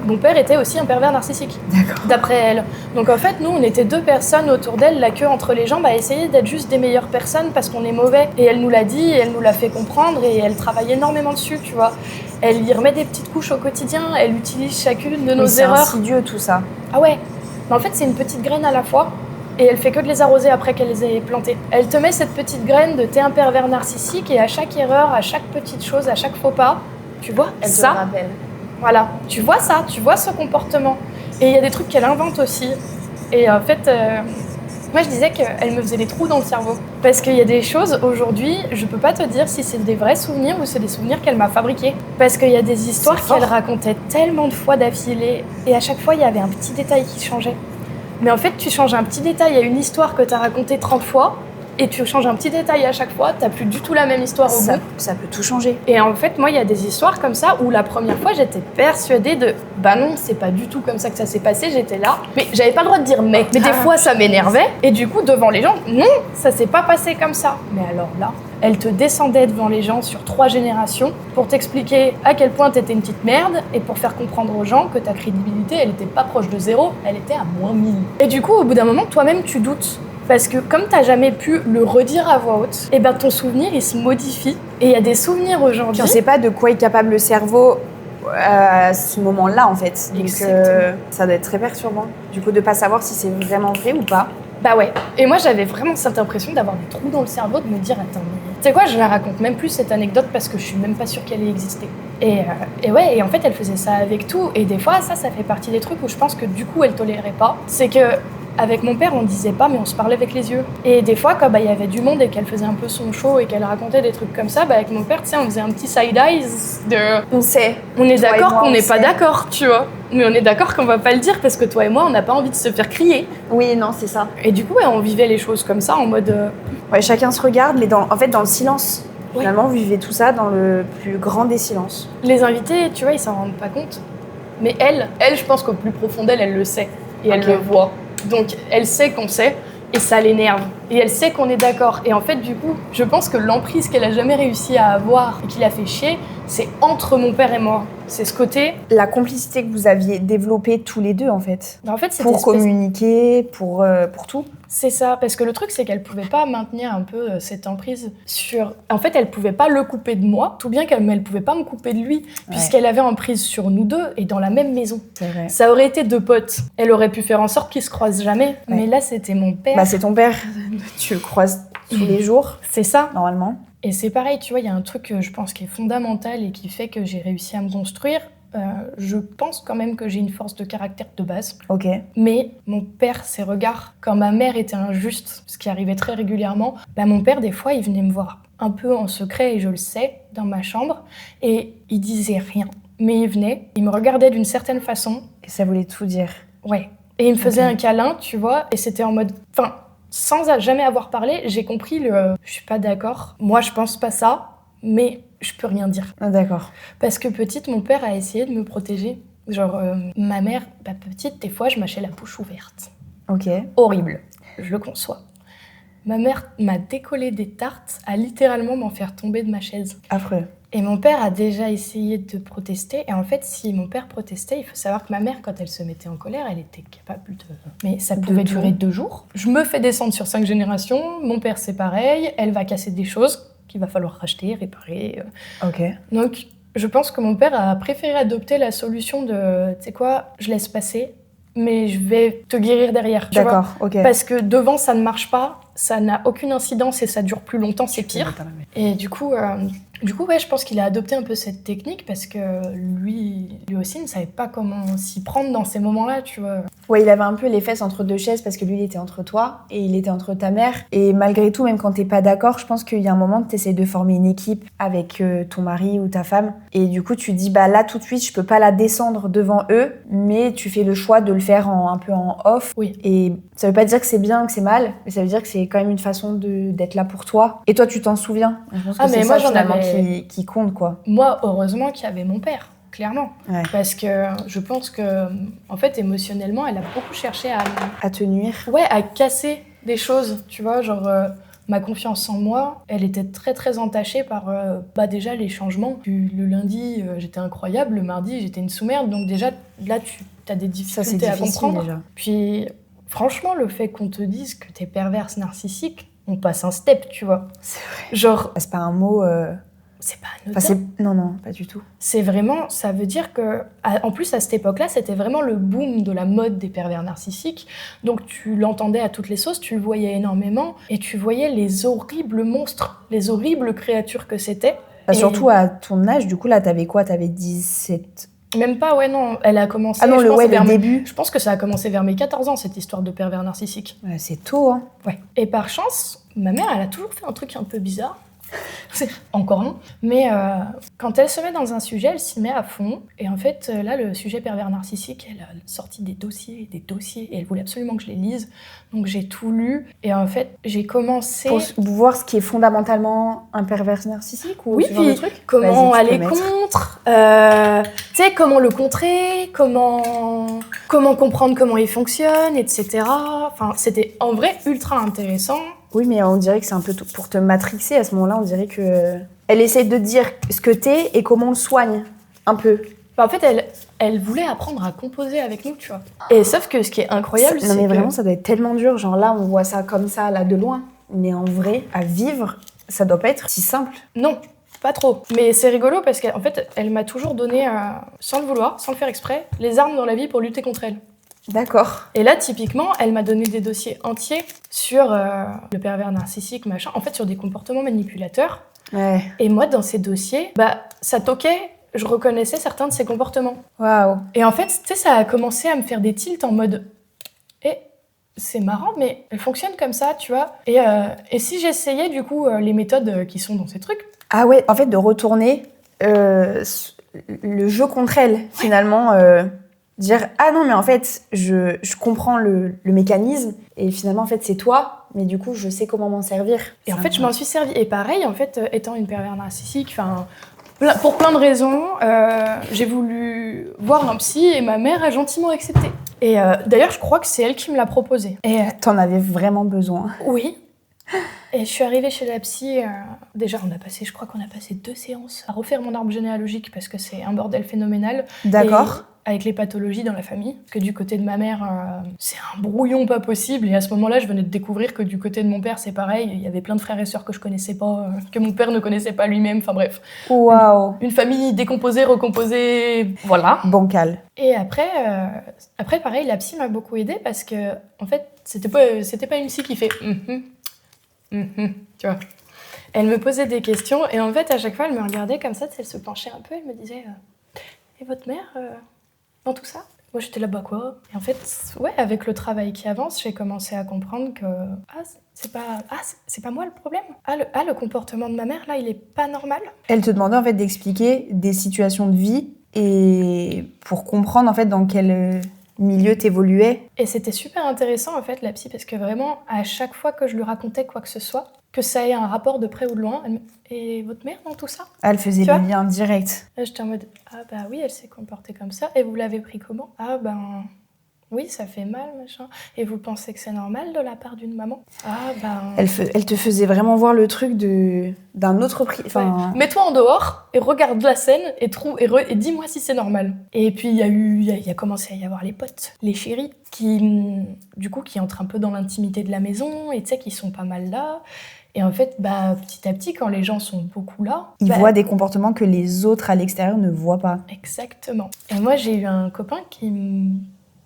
mon père était aussi un pervers narcissique. D'accord. D'après elle. Donc en fait, nous, on était deux personnes autour d'elle, la queue entre les jambes, à essayer d'être juste des meilleures personnes parce qu'on est mauvais. Et elle nous l'a dit, et elle nous l'a fait comprendre, et elle travaille énormément dessus, tu vois. Elle y remet des petites couches au quotidien, elle utilise chacune de nos erreurs. C'est insidieux tout ça. Ah ouais. Mais en fait, c'est une petite graine à la fois. Et elle fait que de les arroser après qu'elle les ait plantées. Elle te met cette petite graine de t'es un pervers narcissique et à chaque erreur, à chaque petite chose, à chaque faux pas, tu vois, Elle te ça, le rappelle. voilà, tu vois ça, tu vois ce comportement. Et il y a des trucs qu'elle invente aussi. Et en fait, moi je disais qu'elle me faisait des trous dans le cerveau. Parce qu'il y a des choses aujourd'hui, je peux pas te dire si c'est des vrais souvenirs ou c'est des souvenirs qu'elle m'a fabriqués. Parce qu'il y a des histoires qu'elle racontait tellement de fois d'affilée. Et à chaque fois, il y avait un petit détail qui changeait. Mais en fait, tu changes un petit détail à une histoire que tu as racontée 30 fois et tu changes un petit détail à chaque fois, tu n'as plus du tout la même histoire au bout. Ça peut tout changer. Et en fait, moi, il y a des histoires comme ça où la première fois, j'étais persuadée de « bah non, c'est pas du tout comme ça que ça s'est passé, j'étais là ». Mais j'avais pas le droit de dire « mais ». Mais des fois, ça m'énervait. Et du coup, devant les gens, non, ça s'est pas passé comme ça. Mais alors là, elle te descendait devant les gens sur 3 générations pour t'expliquer à quel point t'étais une petite merde et pour faire comprendre aux gens que ta crédibilité, elle était pas proche de 0, elle était à -1000. Et du coup, au bout d'un moment, toi-même, tu doutes. Parce que comme t'as jamais pu le redire à voix haute, et ben ton souvenir, il se modifie. Et il y a des souvenirs aujourd'hui... On sait pas de quoi est capable le cerveau à ce moment-là, en fait. Donc ça doit être très perturbant. Du coup, de pas savoir si c'est vraiment vrai ou pas. Bah ouais. Et moi, j'avais vraiment cette impression d'avoir des trous dans le cerveau, de me dire, attends, mais... Tu sais quoi, je la raconte même plus cette anecdote parce que je suis même pas sûre qu'elle ait existé. Et ouais, et en fait, elle faisait ça avec tout. Et des fois, ça fait partie des trucs où je pense que du coup, elle tolérait pas. C'est que avec mon père, on disait pas, mais on se parlait avec les yeux. Et des fois, quand il y avait du monde et qu'elle faisait un peu son show et qu'elle racontait des trucs comme ça, avec mon père, tu sais, on faisait un petit side-eyes de... On sait. On est d'accord moi, qu'on on n'est sait. pas d'accord, tu vois. Mais on est d'accord qu'on va pas le dire parce que toi et moi, on n'a pas envie de se faire crier. Oui, non, c'est ça. Et du coup, ouais, on vivait les choses comme ça, en mode... Ouais, chacun se regarde, mais dans le silence. Ouais. Finalement, vous vivez tout ça dans le plus grand des silences. Les invités, tu vois, ils s'en rendent pas compte. Mais elle, je pense qu'au plus profond d'elle, elle le sait. Et elle Ok. le voit. Donc, elle sait qu'on sait, et ça l'énerve. Et elle sait qu'on est d'accord. Et en fait, du coup, je pense que l'emprise qu'elle a jamais réussi à avoir et qui l'a fait chier, c'est entre mon père et moi. C'est ce côté... La complicité que vous aviez développée tous les deux, en fait. En fait, pour communiquer, pour tout. C'est ça, parce que le truc, c'est qu'elle pouvait pas maintenir un peu cette emprise sur... En fait, elle pouvait pas le couper de moi, tout bien qu'elle pouvait pas me couper de lui, puisqu'elle avait emprise sur nous deux et dans la même maison. C'est vrai. Ça aurait été deux potes. Elle aurait pu faire en sorte qu'ils se croisent jamais, mais là, c'était mon père. Bah, c'est ton père. Tu le croises tous les jours. C'est ça. Normalement. Et c'est pareil, tu vois, il y a un truc, je pense, qui est fondamental et qui fait que j'ai réussi à me construire. Je pense quand même que j'ai une force de caractère de base. Ok. Mais mon père, ses regards, quand ma mère était injuste, ce qui arrivait très régulièrement, bah mon père, des fois, il venait me voir un peu en secret, et je le sais, dans ma chambre, et il disait rien. Mais il venait, il me regardait d'une certaine façon. Et ça voulait tout dire. Ouais. Et il me faisait un câlin, tu vois, et c'était en mode... Enfin, sans jamais avoir parlé, j'ai compris le... Je suis pas d'accord, moi je pense pas ça, mais je peux rien dire. Ah, d'accord. Parce que petite, mon père a essayé de me protéger. Genre, ma mère, petite, des fois, je mâchais la bouche ouverte. Ok. Horrible, je le conçois. Ma mère m'a décollé des tartes à littéralement m'en faire tomber de ma chaise. Affreux. Et mon père a déjà essayé de protester. Et en fait, si mon père protestait, il faut savoir que ma mère, quand elle se mettait en colère, elle était capable de... Mais ça pouvait durer 2 jours. Je me fais descendre sur 5 générations. Mon père, c'est pareil. Elle va casser des choses qu'il va falloir racheter, réparer. Ok. Donc, je pense que mon père a préféré adopter la solution de... Tu sais quoi, je laisse passer, mais je vais te guérir derrière. D'accord, ok. Parce que devant, ça ne marche pas. Ça n'a aucune incidence et ça dure plus longtemps, c'est pire. Et du coup, ouais, je pense qu'il a adopté un peu cette technique parce que lui aussi ne savait pas comment s'y prendre dans ces moments-là, tu vois. Ouais, il avait un peu les fesses entre deux chaises parce que lui, il était entre toi et il était entre ta mère. Et malgré tout, même quand t'es pas d'accord, je pense qu'il y a un moment que t'essaies de former une équipe avec ton mari ou ta femme. Et du coup, tu dis, bah là, tout de suite, je peux pas la descendre devant eux, mais tu fais le choix de le faire un peu en off. Oui. Et ça veut pas dire que c'est bien, que c'est mal, mais ça veut dire que c'est quand même une façon d'être là pour toi. Et toi, tu t'en souviens. Je pense que c'est moi, ça finalement qui compte, quoi. Moi, heureusement qu'il y avait mon père. Clairement. Ouais. Parce que je pense que, en fait, émotionnellement, elle a beaucoup cherché à te nuire. Ouais, à casser des choses, tu vois, genre ma confiance en moi, elle était très très entachée par déjà les changements. Le lundi, j'étais incroyable, le mardi, j'étais une sous-merde, donc déjà là, tu as des difficultés à comprendre. Déjà. Puis franchement, le fait qu'on te dise que t'es perverse narcissique, on passe un step, tu vois. C'est vrai. Genre, c'est pas un mot... C'est pas anodin. Non, pas du tout. C'est vraiment, ça veut dire que, en plus à cette époque-là, c'était vraiment le boom de la mode des pervers narcissiques. Donc tu l'entendais à toutes les sauces, tu le voyais énormément, et tu voyais les horribles monstres, les horribles créatures que c'était. Surtout à ton âge, du coup là, t'avais quoi ? T'avais 17... Même pas, ouais, non, elle a commencé... Ah non, le début. Je pense que ça a commencé vers mes 14 ans, cette histoire de pervers narcissique. Ouais, c'est tôt, hein. Ouais. Et par chance, ma mère, elle a toujours fait un truc un peu bizarre. Encore non. Mais quand elle se met dans un sujet, elle s'y met à fond. Et en fait, là, le sujet pervers narcissique, elle a sorti des dossiers, et elle voulait absolument que je les lise. Donc j'ai tout lu. Et en fait, j'ai commencé... Pour voir ce qui est fondamentalement un pervers narcissique ou oui, ce genre de truc. Comment aller contre, tu sais, comment le contrer, comment comprendre comment il fonctionne, etc. Enfin, c'était en vrai ultra intéressant. Oui, mais on dirait que c'est un peu pour te matrixer à ce moment-là. On dirait que elle essaie de dire ce que t'es et comment on le soigne, un peu. En fait, elle voulait apprendre à composer avec nous, tu vois. Et sauf que ce qui est incroyable, c'est que... Non mais vraiment, ça doit être tellement dur. Genre là, on voit ça comme ça, là, de loin. Mais en vrai, à vivre, ça doit pas être si simple. Non, pas trop. Mais c'est rigolo parce qu'en fait, elle m'a toujours donné, sans le vouloir, sans le faire exprès, les armes dans la vie pour lutter contre elle. D'accord. Et là, typiquement, elle m'a donné des dossiers entiers sur le pervers narcissique, machin, en fait, sur des comportements manipulateurs. Ouais. Et moi, dans ces dossiers, ça toquait, je reconnaissais certains de ces comportements. Waouh. Et en fait, tu sais, ça a commencé à me faire des tilts en mode... c'est marrant, mais elle fonctionne comme ça, tu vois. Et si j'essayais, du coup, les méthodes qui sont dans ces trucs... Ah ouais, en fait, de retourner le jeu contre elle, finalement... Dire « Ah non, mais en fait, je comprends le mécanisme et finalement, en fait, c'est toi, mais du coup, je sais comment m'en servir. » Et en fait, je m'en suis servie. Et pareil, en fait, étant une pervers narcissique, pour plein de raisons, j'ai voulu voir un psy et ma mère a gentiment accepté. Et d'ailleurs, je crois que c'est elle qui me l'a proposé. Et t'en avais vraiment besoin. Oui. Et je suis arrivée chez la psy, déjà je crois qu'on a passé 2 séances à refaire mon arbre généalogique parce que c'est un bordel phénoménal. D'accord. Et avec les pathologies dans la famille. Parce que du côté de ma mère, c'est un brouillon pas possible. Et à ce moment-là, je venais de découvrir que du côté de mon père, c'est pareil. Il y avait plein de frères et sœurs que je connaissais pas, que mon père ne connaissait pas lui-même. Enfin bref. Waouh. Une famille décomposée, recomposée, voilà. Bancal. Et après, pareil, la psy m'a beaucoup aidée parce que, en fait, c'était pas une psy qui fait tu vois. Elle me posait des questions et en fait, à chaque fois, elle me regardait comme ça, elle se penchait un peu, elle me disait et votre mère dans tout ça? Moi, j'étais là, bah quoi? Et en fait, ouais, avec le travail qui avance, j'ai commencé à comprendre que c'est pas moi le problème. Le comportement de ma mère, là, il est pas normal. Elle te demandait en fait d'expliquer des situations de vie et pour comprendre en fait dans quel milieu t'évoluais. Et c'était super intéressant en fait la psy parce que vraiment à chaque fois que je lui racontais quoi que ce soit, que ça ait un rapport de près ou de loin, et votre mère dans tout ça? Elle faisait le lien direct. Là, j'étais en mode bah oui, elle s'est comportée comme ça et vous l'avez pris comment? Oui, ça fait mal, machin. Et vous pensez que c'est normal de la part d'une maman? Elle te faisait vraiment voir le truc d'un autre prix. Enfin... Ouais. Mets-toi en dehors et regarde la scène et dis-moi si c'est normal. Et puis il y a commencé à y avoir les potes, les chéris, qui entrent un peu dans l'intimité de la maison et tu sais, qui sont pas mal là. Et en fait, petit à petit, quand les gens sont beaucoup là... Ils voient des comportements que les autres à l'extérieur ne voient pas. Exactement. Et moi, j'ai eu un copain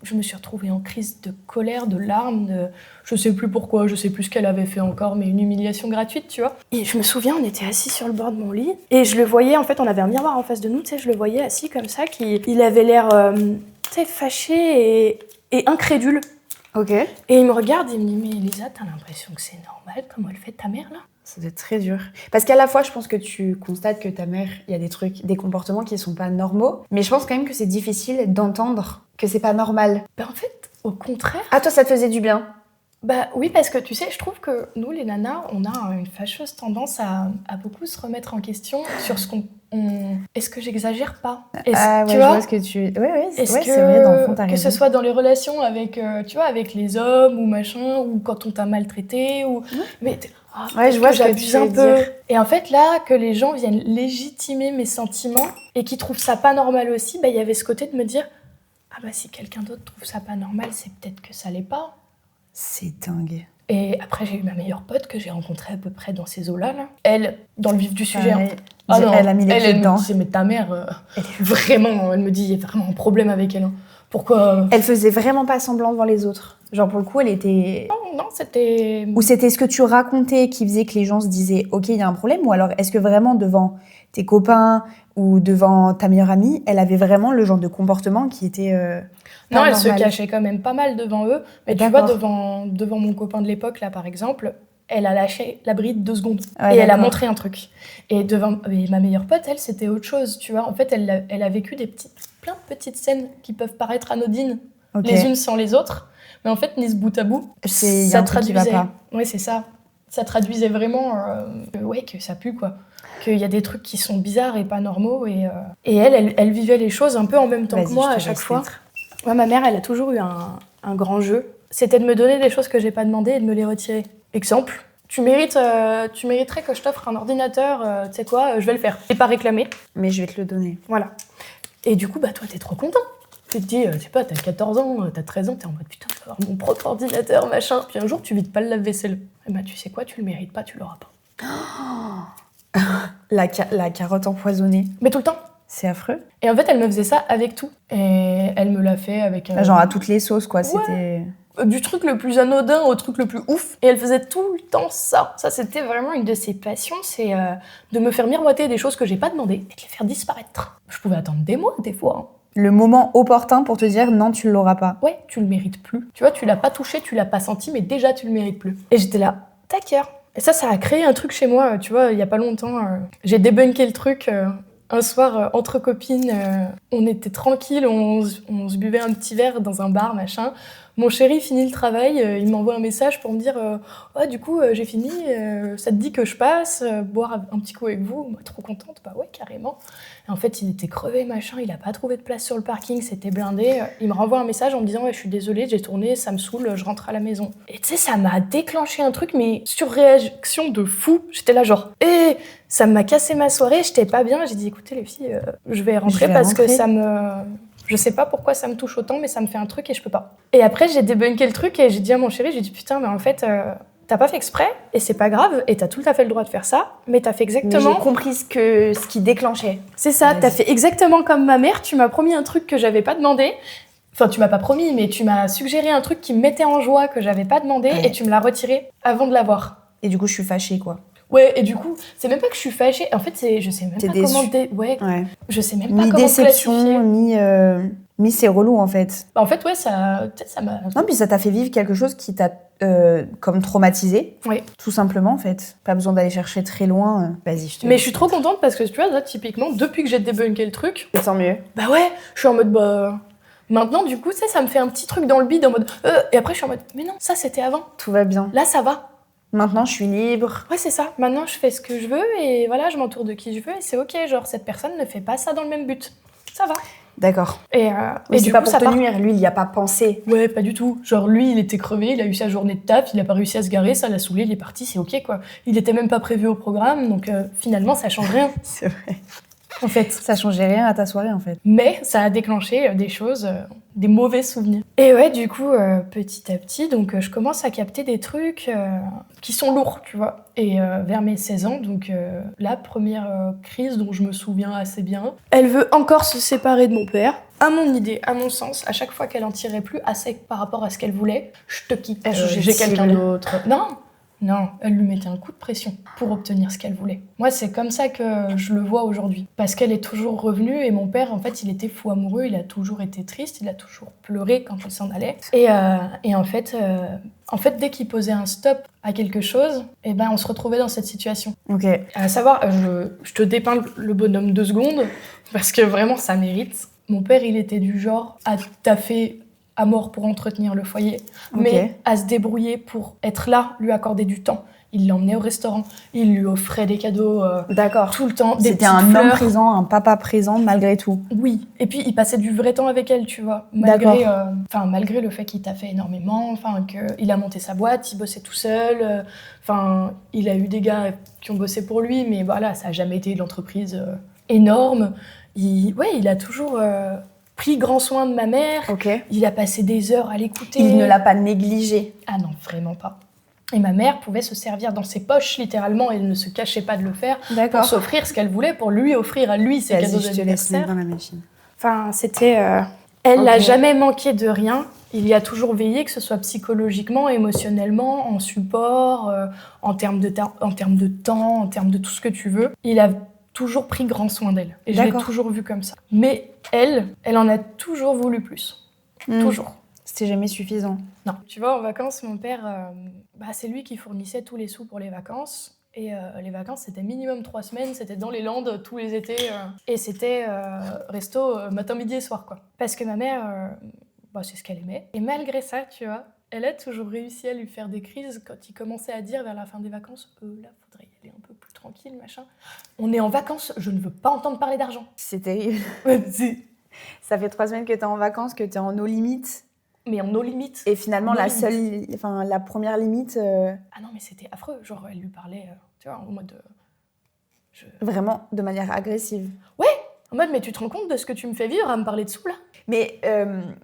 je me suis retrouvée en crise de colère, de larmes, je sais plus pourquoi, je sais plus ce qu'elle avait fait encore, mais une humiliation gratuite, tu vois. Et je me souviens, on était assis sur le bord de mon lit, et je le voyais, en fait, on avait un miroir en face de nous, tu sais, je le voyais assis comme ça, il avait l'air, tu sais, fâché et incrédule. Ok. Et il me regarde, il me dit, mais Elisa, t'as l'impression que c'est normal, comment elle fait ta mère, là? Ça doit être très dur. Parce qu'à la fois, je pense que tu constates que ta mère, il y a des comportements qui sont pas normaux, mais je pense quand même que c'est difficile d'entendre que c'est pas normal. En fait, au contraire. Ah, toi, ça te faisait du bien? Oui, parce que tu sais, je trouve que nous, les nanas, on a une fâcheuse tendance à beaucoup se remettre en question sur ce qu'on... Est-ce que j'exagère pas? Tu je vois ce que tu... Oui, c'est vrai, dans le fond, t'as raison. Que ce soit dans les relations avec, avec les hommes ou machin, ou quand on t'a maltraité, ou... Mais je vois ce que j'abuse un peu. Et en fait, là, que les gens viennent légitimer mes sentiments et qu'ils trouvent ça pas normal aussi, il y avait ce côté de me dire si quelqu'un d'autre trouve ça pas normal, c'est peut-être que ça l'est pas. C'est dingue. Et après, j'ai eu ma meilleure pote que j'ai rencontrée à peu près dans ces eaux-là. Là. Elle, dans le vif du sujet. Elle a mis les pieds dedans. Elle me disait, mais ta mère, vraiment, elle me dit, il y a vraiment un problème avec elle. Hein. Pourquoi Elle faisait vraiment pas semblant devant les autres. Genre, pour le coup, elle était... Non, c'était... Ou c'était ce que tu racontais qui faisait que les gens se disaient « Ok, il y a un problème » ou alors est-ce que vraiment devant tes copains ou devant ta meilleure amie, elle avait vraiment le genre de comportement qui était non, elle normal. se cachait quand même pas mal devant eux. Mais tu vois, devant mon copain de l'époque, là, par exemple, elle a lâché la bride 2 secondes. Et elle a montré un truc. Et ma meilleure pote, elle, c'était autre chose, tu vois. En fait, elle a vécu plein de petites scènes qui peuvent paraître anodines, les unes sans les autres. Mais en fait, mis bout à bout, ça traduisait... Oui, c'est ça. Ça traduisait vraiment que ça pue, quoi. Qu'il y a des trucs qui sont bizarres et pas normaux. Et elle vivait les choses un peu en même temps que moi à chaque fois. Ouais, ma mère, elle a toujours eu un grand jeu. C'était de me donner des choses que j'ai pas demandées et de me les retirer. Exemple, tu mériterais que je t'offre un ordinateur, tu sais quoi, je vais le faire. Et pas réclamer. Mais je vais te le donner. Voilà. Et du coup, toi, t'es trop content. Tu te dis, je sais pas, t'as 14 ans, t'as 13 ans, t'es en mode putain, je vais avoir mon propre ordinateur, machin. Puis un jour, tu vides pas le lave-vaisselle. Et tu sais quoi, tu le mérites pas, tu l'auras pas. La carotte empoisonnée. Mais tout le temps. C'est affreux. Et en fait, elle me faisait ça avec tout. Et elle me l'a fait avec... Genre à toutes les sauces, quoi. Ouais. C'était... Du truc le plus anodin au truc le plus ouf. Et elle faisait tout le temps ça. Ça, c'était vraiment une de ses passions, c'est de me faire miroiter des choses que j'ai pas demandées et de les faire disparaître. Je pouvais attendre des mois, des fois. Hein. Le moment opportun pour te dire non, tu l'auras pas. Ouais, tu le mérites plus. Tu vois, tu l'as pas touché, tu l'as pas senti, mais déjà tu le mérites plus. Et j'étais là, d'accord. Et ça a créé un truc chez moi, tu vois, il y a pas longtemps. J'ai débunké le truc. Un soir, entre copines, on était tranquilles, on se buvait un petit verre dans un bar, machin. mon chéri finit le travail, il m'envoie un message pour me dire oh, du coup, j'ai fini, ça te dit que je passe boire un petit coup avec vous? Moi, trop contente, bah ouais, carrément. Et en fait, il était crevé, machin, il a pas trouvé de place sur le parking, c'était blindé. Il me renvoie un message en me disant ouais, je suis désolée, j'ai tourné, ça me saoule, je rentre à la maison. Et tu sais, ça m'a déclenché un truc, mais surréaction de fou. J'étais là genre, ça m'a cassé ma soirée, j'étais pas bien. J'ai dit écoutez les filles, je vais rentrer parce que ça me... Je sais pas pourquoi ça me touche autant, mais ça me fait un truc et je peux pas. Et après, j'ai débunké le truc et j'ai dit à mon chéri, j'ai dit putain, mais en fait, t'as pas fait exprès et c'est pas grave et t'as tout à fait le droit de faire ça, mais t'as fait exactement... Mais j'ai compris ce qui déclenchait. C'est ça, t'as fait exactement comme ma mère, tu m'as promis un truc que j'avais pas demandé. Enfin, tu m'as pas promis, mais tu m'as suggéré un truc qui me mettait en joie que j'avais pas demandé et tu me l'as retiré avant de l'avoir. Et du coup, je suis fâchée, quoi. Ouais, et du coup, c'est même pas que je suis fâchée. En fait, je sais même pas comment... Ouais. Je sais même pas comment déception, mi c'est relou, en fait. En fait, ouais, ça m'a... Non, puis ça t'a fait vivre quelque chose qui t'a comme traumatisé. Oui. Tout simplement, en fait. Pas besoin d'aller chercher très loin. Vas-y, je te... Mais je suis trop contente parce que, tu vois, là, typiquement, depuis que j'ai débunké le truc... Tant mieux. Bah ouais, je suis en mode, Maintenant, du coup, tu sais, ça me fait un petit truc dans le bide en mode... Et après, je suis en mode, mais non, ça, c'était avant. Tout va bien. Là, ça va. Maintenant, je suis libre. Ouais, c'est ça. Maintenant, je fais ce que je veux et voilà, je m'entoure de qui je veux et c'est ok. Genre, cette personne ne fait pas ça dans le même but. Ça va. D'accord. Et c'est du pas coup, pour te nuire. Lui, il y a pas pensé. Ouais, pas du tout. Genre, lui, il était crevé, il a eu sa journée de taf, il a pas réussi à se garer, ça l'a saoulé, il est parti, c'est ok, quoi. Il était même pas prévu au programme, donc finalement, ça change rien. C'est vrai. En fait. Ça changeait rien à ta soirée, en fait. Mais ça a déclenché des choses, des mauvais souvenirs. Et ouais, du coup, petit à petit, donc je commence à capter des trucs qui sont lourds, tu vois. Et vers mes 16 ans, donc la première crise dont je me souviens assez bien, elle veut encore se séparer de mon père. À mon idée, à mon sens, à chaque fois qu'elle en tirait plus assez par rapport à ce qu'elle voulait, je te quitte, j'ai quelqu'un d'autre. Non, elle lui mettait un coup de pression pour obtenir ce qu'elle voulait. Moi, c'est comme ça que je le vois aujourd'hui. Parce qu'elle est toujours revenue et mon père, en fait, il était fou amoureux, il a toujours été triste, il a toujours pleuré quand il s'en allait. Et en fait, dès qu'il posait un stop à quelque chose, on se retrouvait dans cette situation. Ok. À savoir, je te dépeins le bonhomme 2 secondes, parce que vraiment, ça mérite. Mon père, il était du genre à taffer à mort pour entretenir le foyer, mais à se débrouiller pour être là, lui accorder du temps. Il l'emmenait au restaurant, il lui offrait des cadeaux tout le temps, des petites fleurs. C'était un homme présent, un papa présent malgré tout. Oui, et puis il passait du vrai temps avec elle, tu vois, malgré le fait qu'il t'a fait énormément, qu'il a monté sa boîte, il bossait tout seul, il a eu des gars qui ont bossé pour lui, mais voilà, ça n'a jamais été l'entreprise énorme. Il a toujours... pris grand soin de ma mère, il a passé des heures à l'écouter. Il ne l'a pas négligée. Ah non, vraiment pas. Et ma mère pouvait se servir dans ses poches, littéralement, et elle ne se cachait pas de le faire, pour s'offrir ce qu'elle voulait, pour lui offrir à lui ses cadeaux d'anniversaire. Je te laisse mettre dans la machine. C'était... Elle n'a jamais manqué de rien. Il y a toujours veillé, que ce soit psychologiquement, émotionnellement, en support, en termes de temps, en termes de tout ce que tu veux. Il a toujours pris grand soin d'elle. Et je l'ai toujours vue comme ça. Mais elle en a toujours voulu plus. Toujours. C'était jamais suffisant. Non. Tu vois, en vacances, mon père, c'est lui qui fournissait tous les sous pour les vacances. Et les vacances, c'était minimum 3 semaines. C'était dans les Landes, tous les étés. Et c'était resto matin, midi et soir, quoi. Parce que ma mère, c'est ce qu'elle aimait. Et malgré ça, tu vois, elle a toujours réussi à lui faire des crises quand il commençait à dire vers la fin des vacances « là, faudrait y aller un peu plus tranquille, machin. On est en vacances, je ne veux pas entendre parler d'argent. » C'est terrible. Ça fait 3 semaines que t'es en vacances, que t'es en no limite. Mais en no limite. Et finalement, la première limite... Ah non, mais c'était affreux. Genre, elle lui parlait, tu vois, en mode... Vraiment, de manière agressive. Ouais, en mode, mais tu te rends compte de ce que tu me fais vivre à me parler de sous, là ? Mais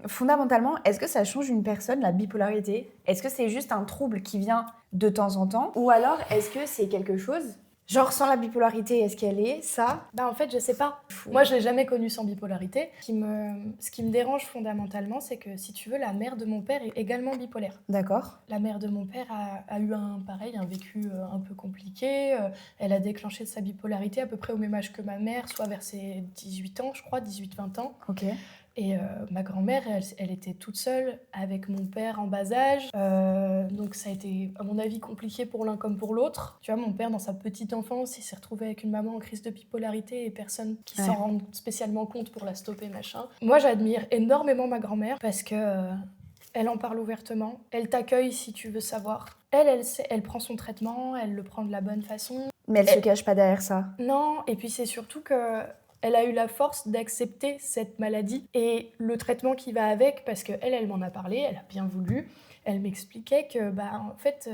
fondamentalement, est-ce que ça change une personne, la bipolarité ? Est-ce que c'est juste un trouble qui vient de temps en temps ? Ou alors, est-ce que c'est quelque chose... Genre, sans la bipolarité, est-ce qu'elle est ça ? En fait, je sais pas. Moi, je l'ai jamais connue sans bipolarité. Ce qui me dérange fondamentalement, c'est que, si tu veux, la mère de mon père est également bipolaire. D'accord. La mère de mon père a eu un vécu un peu compliqué. Elle a déclenché sa bipolarité à peu près au même âge que ma mère, soit vers ses 18 ans, je crois, 18-20 ans. Ok. Et ma grand-mère, elle était toute seule avec mon père en bas âge. Donc ça a été, à mon avis, compliqué pour l'un comme pour l'autre. Tu vois, mon père, dans sa petite enfance, il s'est retrouvé avec une maman en crise de bipolarité et personne qui s'en rende spécialement compte pour la stopper, machin. Moi, j'admire énormément ma grand-mère parce que Elle en parle ouvertement. Elle t'accueille si tu veux savoir. Elle prend son traitement, elle le prend de la bonne façon. Mais elle se cache pas derrière ça. Non, et puis c'est surtout que elle a eu la force d'accepter cette maladie et le traitement qui va avec, parce qu'elle m'en a parlé, elle a bien voulu. Elle m'expliquait que, en fait,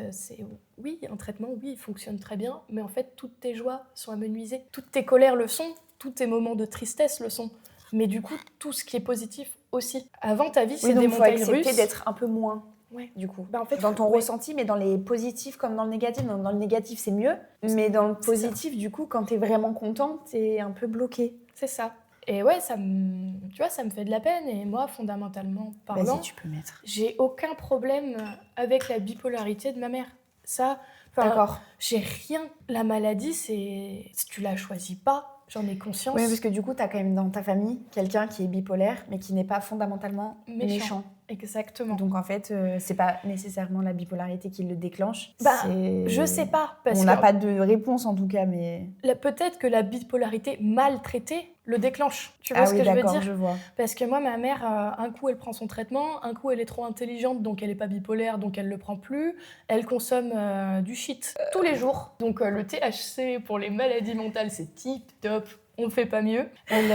oui, un traitement, oui, il fonctionne très bien, mais en fait, toutes tes joies sont amenuisées. Toutes tes colères le sont, tous tes moments de tristesse le sont. Mais du coup, tout ce qui est positif aussi. Avant, ta vie, c'est des montagnes russes. Oui, donc il faut accepter d'être un peu moins. Ouais. Du coup, en fait, dans ton ressenti, mais dans les positifs comme dans le négatif. Donc, dans le négatif, c'est mieux. Mais dans le positif, du coup, quand t'es vraiment content, t'es un peu bloqué. C'est ça. Et ouais, tu vois, ça me fait de la peine. Et moi, fondamentalement parlant, vas-y, tu peux mettre. J'ai aucun problème avec la bipolarité de ma mère. Ça, d'accord. J'ai rien. La maladie, si tu la choisis pas, j'en ai conscience. Oui, parce que du coup, t'as quand même dans ta famille quelqu'un qui est bipolaire, mais qui n'est pas fondamentalement méchant. Exactement. Donc en fait, c'est pas nécessairement la bipolarité qui le déclenche. Je sais pas. On n'a pas de réponse en tout cas, mais... Peut-être que la bipolarité maltraitée le déclenche. Tu vois ce que je veux dire ? Je vois. Parce que moi, ma mère, un coup, elle prend son traitement, un coup, elle est trop intelligente, donc elle est pas bipolaire, donc elle le prend plus. Elle consomme du shit tous les jours. Donc le THC pour les maladies mentales, c'est tip top. On ne fait pas mieux. Elle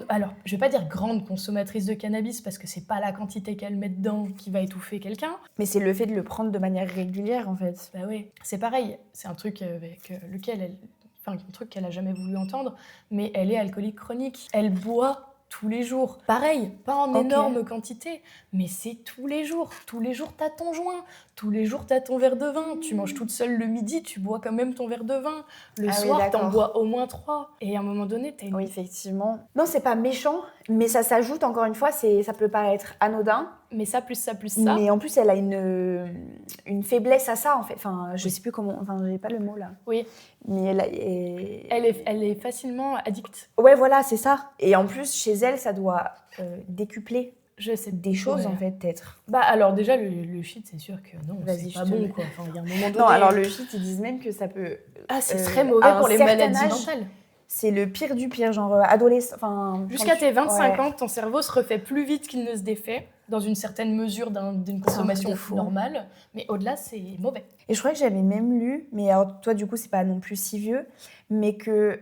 alors, je vais pas dire grande consommatrice de cannabis parce que c'est pas la quantité qu'elle met dedans qui va étouffer quelqu'un. Mais c'est le fait de le prendre de manière régulière en fait. Bah oui, c'est pareil. C'est un truc avec lequel un truc qu'elle a jamais voulu entendre, mais elle est alcoolique chronique. Elle boit tous les jours. Pareil, pas en énorme quantité, mais c'est tous les jours. Tous les jours, t'as ton joint. Tous les jours, t'as ton verre de vin. Tu manges toute seule le midi, tu bois quand même ton verre de vin. Le soir, t'en bois au moins 3. Et à un moment donné, t'as une... Oui, effectivement. Non, c'est pas méchant, mais ça s'ajoute, encore une fois, ça peut paraître anodin. Mais ça, plus ça, plus ça. Mais en plus, elle a une faiblesse à ça, en fait. Enfin, je sais plus comment... Enfin, j'ai pas le mot, là. Oui. Mais elle est facilement addicte. Ouais, voilà, c'est ça. Et en plus, chez elle, ça doit décupler des choses, en fait, peut-être. Alors déjà, le shit, c'est sûr que non, c'est pas bon, quoi. Enfin, il y a un moment donné... Non, alors le shit, ils disent même que ça peut... c'est très mauvais pour les maladies mentales. C'est le pire du pire, genre adolescent... Jusqu'à tes 25 ans, ton cerveau se refait plus vite qu'il ne se défait, dans une certaine mesure d'une consommation normale, mais au-delà, c'est mauvais. Et je crois que j'avais même lu, mais alors toi, du coup, c'est pas non plus si vieux, mais que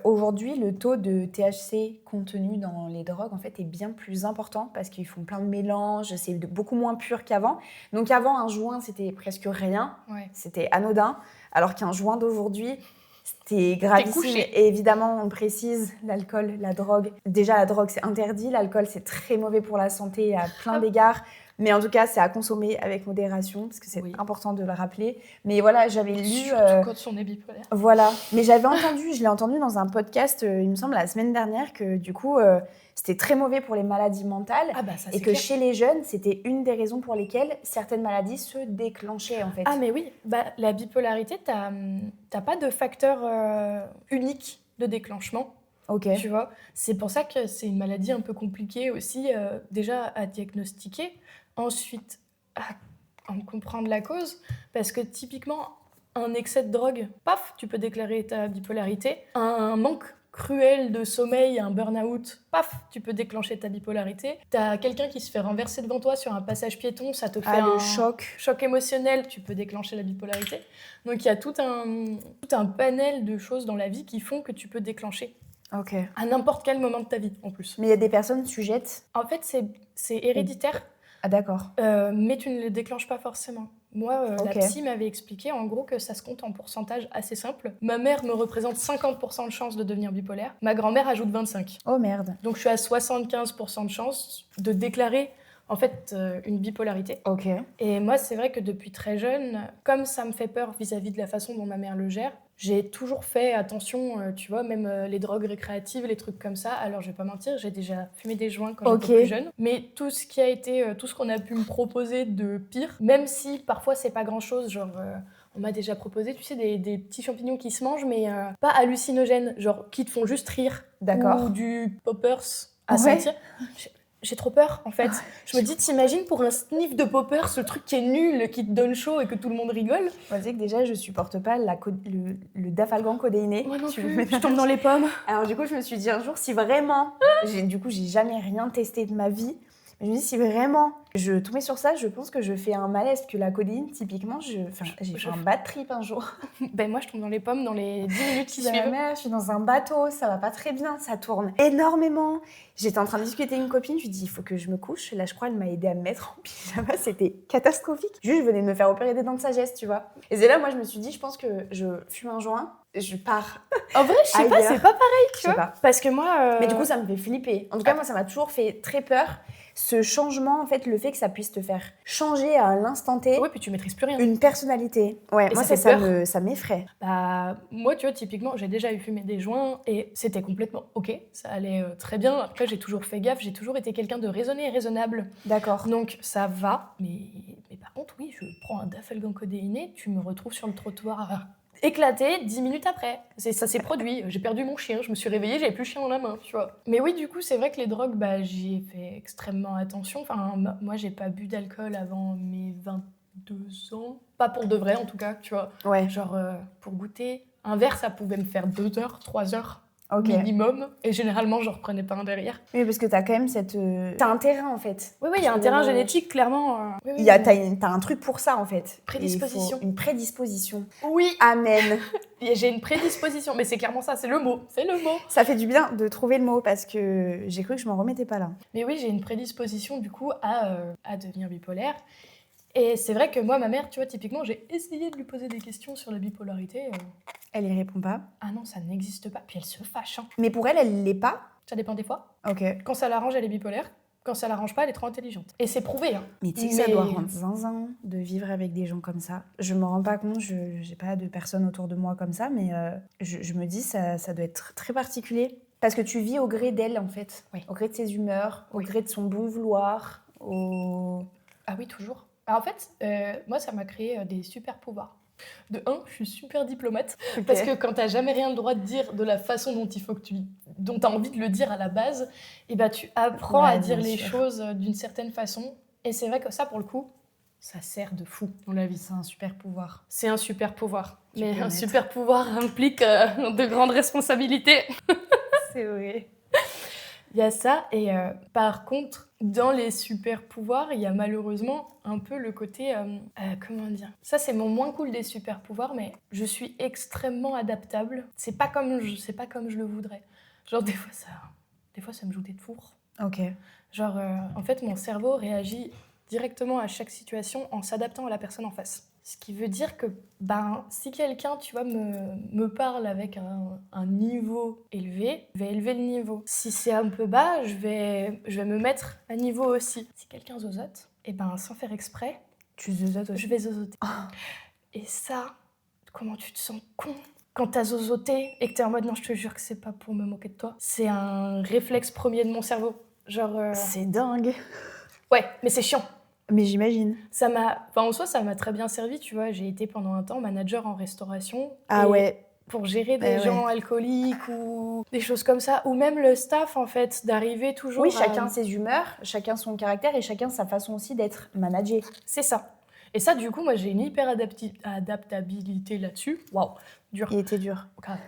aujourd'hui, le taux de THC contenu dans les drogues, en fait, est bien plus important parce qu'ils font plein de mélanges, c'est beaucoup moins pur qu'avant. Donc avant, un joint, c'était presque rien, c'était anodin, alors qu'un joint d'aujourd'hui... C'était gravissime. Et évidemment, on précise, l'alcool, la drogue. Déjà, la drogue, c'est interdit. L'alcool, c'est très mauvais pour la santé à plein d'égards. Mais en tout cas, c'est à consommer avec modération, parce que c'est important de le rappeler. Mais voilà, j'avais lu... Surtout quand on est bipolaire. Voilà. Mais je l'ai entendu dans un podcast, il me semble, la semaine dernière, que du coup, c'était très mauvais pour les maladies mentales. Ça, et que chez les jeunes, c'était une des raisons pour lesquelles certaines maladies se déclenchaient, en fait. Ah, mais oui. La bipolarité, t'as pas de facteur unique de déclenchement. Okay. Tu vois, c'est pour ça que c'est une maladie un peu compliquée aussi, déjà à diagnostiquer, ensuite à en comprendre la cause, parce que typiquement, un excès de drogue, paf, tu peux déclarer ta bipolarité. Un manque cruel de sommeil, un burn-out, paf, tu peux déclencher ta bipolarité. T'as quelqu'un qui se fait renverser devant toi sur un passage piéton, ça te fait un choc émotionnel, tu peux déclencher la bipolarité. Donc il y a tout un panel de choses dans la vie qui font que tu peux déclencher. À n'importe quel moment de ta vie, en plus. Mais il y a des personnes sujettes. En fait, c'est héréditaire. Ah, d'accord. Mais tu ne le déclenches pas forcément. Moi, la psy m'avait expliqué, en gros, que ça se compte en pourcentage assez simple. Ma mère me représente 50% de chance de devenir bipolaire. Ma grand-mère ajoute 25. Oh, merde. Donc, je suis à 75% de chance de déclarer, en fait, une bipolarité. Et moi, c'est vrai que depuis très jeune, comme ça me fait peur vis-à-vis de la façon dont ma mère le gère, j'ai toujours fait attention, tu vois, même les drogues récréatives, les trucs comme ça. Alors, je vais pas mentir, j'ai déjà fumé des joints quand j'étais plus jeune. Mais tout ce qui a été, tout ce qu'on a pu me proposer de pire, même si parfois c'est pas grand-chose, genre... on m'a déjà proposé, tu sais, des petits champignons qui se mangent, mais pas hallucinogènes, genre qui te font juste rire. Ou du poppers à sentir. J'ai trop peur, en fait. Je me dis, t'imagines pour un sniff de popper, ce truc qui est nul, qui te donne chaud et que tout le monde rigole. Moi, tu sais que déjà, je supporte pas le dafalgan codéiné. Moi non plus, je tombe dans les pommes. Alors du coup, je me suis dit un jour, si vraiment... j'ai jamais rien testé de ma vie, Je me dis, si vraiment je tombais sur ça, je pense que je fais un malaise, que la codéine, typiquement, j'ai fait un bad trip un jour. Ben moi, je tombe dans les pommes dans les 10 minutes qui Je suis à la suivent. mer, je suis dans un bateau, ça va pas très bien, ça tourne énormément. J'étais en train de discuter avec une copine, je lui dis, il faut que je me couche. Là, je crois, elle m'a aidée à me mettre en pyjama, c'était catastrophique. Juste, je venais de me faire opérer des dents de sagesse, tu vois. Et c'est là, moi, je me suis dit, je pense que je fume un joint, je pars. En vrai, je sais pas, Ailleurs. c'est pas pareil, Je tu sais vois. pas. Parce que moi. Mais du coup, ça me fait flipper. En tout cas, moi, ça m'a toujours fait très peur. Ce changement, en fait, le fait que ça puisse te faire changer à l'instant T Oui, puis tu maîtrises plus rien. une personnalité. Ouais, Et moi, ça fait peur. ça m'effraie. Bah, moi, tu vois, typiquement, j'ai déjà eu fumé des joints et c'était complètement ok, ça allait très bien. Après, j'ai toujours fait gaffe, j'ai toujours été quelqu'un de raisonné et raisonnable. D'accord. Donc, ça va. Mais par contre, oui, je prends un Dafalgan codéiné, tu me retrouves sur le trottoir éclaté 10 minutes après. Ça s'est produit. J'ai perdu mon chien, je me suis réveillée, j'avais plus le chien dans la main, tu vois. Mais oui, du coup, c'est vrai que les drogues, bah, j'y ai fait extrêmement attention. Enfin, moi, j'ai pas bu d'alcool avant mes 22 ans. Pas pour de vrai, en tout cas, tu vois. Ouais. Genre, pour goûter, un verre, ça pouvait me faire 2 heures, 3 heures Ok. minimum. Et généralement, je reprenais pas un derrière. Oui, parce que t'as quand même cette... T'as un terrain, en fait. Oui, il y a un terrain génétique, clairement. Oui, oui, T'as un truc pour ça, en fait. Prédisposition. Une prédisposition. Oui, Amen. j'ai une prédisposition. Mais c'est clairement ça, c'est le mot. C'est le mot. Ça fait du bien de trouver le mot, parce que j'ai cru que je m'en remettais pas là. Mais oui, j'ai une prédisposition, du coup, à devenir bipolaire. Et c'est vrai que moi, ma mère, tu vois, typiquement, j'ai essayé de lui poser des questions sur la bipolarité. Elle y répond pas. Ah non, ça n'existe pas. Puis elle se fâche. Hein. Mais pour elle l'est pas. Ça dépend des fois. Ok. Quand ça l'arrange, elle est bipolaire. Quand ça l'arrange pas, elle est trop intelligente. Et c'est prouvé. Hein. Mais tu sais que ça doit rendre zinzin de vivre avec des gens comme ça. Je me rends pas compte, j'ai pas de personnes autour de moi comme ça, mais je me dis ça doit être très particulier. Parce que tu vis au gré d'elle, en fait. Oui. Au gré de ses humeurs, au gré de son bon vouloir. Ah oui, toujours. En fait, moi, ça m'a créé des super pouvoirs. De un, je suis super diplomate. Okay. Parce que quand t'as jamais rien le droit de dire de la façon dont t'as envie de le dire à la base, et bah tu apprends à dire les choses d'une certaine façon. Et c'est vrai que ça, pour le coup, ça sert de fou dans la vie. C'est un super pouvoir. C'est un super pouvoir. Mais un super pouvoir implique de grandes responsabilités. C'est vrai. Il y a ça, et par contre, dans les super pouvoirs, il y a malheureusement un peu le côté, comment dire, ça c'est mon moins cool des super pouvoirs, mais je suis extrêmement adaptable. C'est pas comme je le voudrais. Genre des fois ça me joue des tours. Ok. Genre en fait mon cerveau réagit directement à chaque situation en s'adaptant à la personne en face. Ce qui veut dire que si quelqu'un, tu vois, me parle avec un niveau élevé, je vais élever le niveau. Si c'est un peu bas, je vais me mettre à niveau aussi. Si quelqu'un zozote, et sans faire exprès, tu zozotes aussi. Je vais zozoter. Oh. Et ça, comment tu te sens con quand t'as zozoté et que t'es en mode non, je te jure que c'est pas pour me moquer de toi. C'est un réflexe premier de mon cerveau. Genre. C'est dingue. Ouais, mais c'est chiant. Mais j'imagine. En soi, ça m'a très bien servi, tu vois. J'ai été pendant un temps manager en restauration. Ah ouais. Pour gérer des gens alcooliques ou des choses comme ça. Ou même le staff, en fait, d'arriver toujours Oui, chacun ses humeurs, chacun son caractère et chacun sa façon aussi d'être managé. C'est ça. Et ça, du coup, moi, j'ai une hyper adaptabilité là-dessus. Waouh, dur. Il était dur. Grave.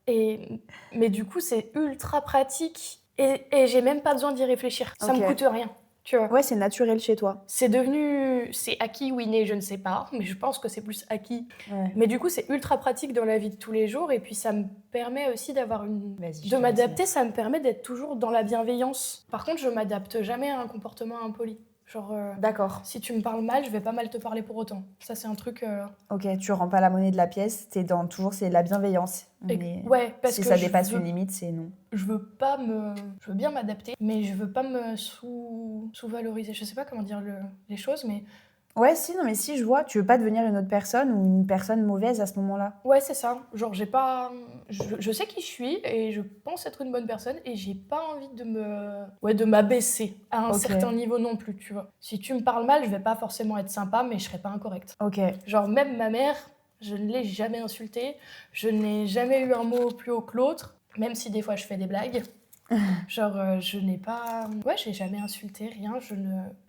Mais du coup, c'est ultra pratique. Et j'ai même pas besoin d'y réfléchir. Ça me coûte rien. Tu vois. Ouais, c'est naturel chez toi. C'est acquis ou inné, je ne sais pas, mais je pense que c'est plus acquis. Ouais. Mais du coup, c'est ultra pratique dans la vie de tous les jours, et puis ça me permet aussi de m'adapter, ça me permet d'être toujours dans la bienveillance. Par contre, je m'adapte jamais à un comportement impoli. Genre, d'accord. Si tu me parles mal, je vais pas mal te parler pour autant. Ça, c'est un truc... Ok, tu rends pas la monnaie de la pièce, c'est la bienveillance. Ouais, parce si que ça dépasse une limite, c'est non. Je veux bien m'adapter, mais je veux pas me sous-valoriser. Je sais pas comment dire les choses, mais... Ouais, si, je vois. Tu veux pas devenir une autre personne ou une personne mauvaise à ce moment-là. Ouais, c'est ça. Genre, j'ai pas... Je sais qui je suis et je pense être une bonne personne et j'ai pas envie de m'abaisser à un certain niveau non plus, tu vois. Si tu me parles mal, je vais pas forcément être sympa, mais je serai pas incorrecte. Ok. Genre, même ma mère, je ne l'ai jamais insultée, je n'ai jamais eu un mot plus haut que l'autre, même si des fois je fais des blagues. Genre, je n'ai pas... Ouais, j'ai jamais insulté, rien,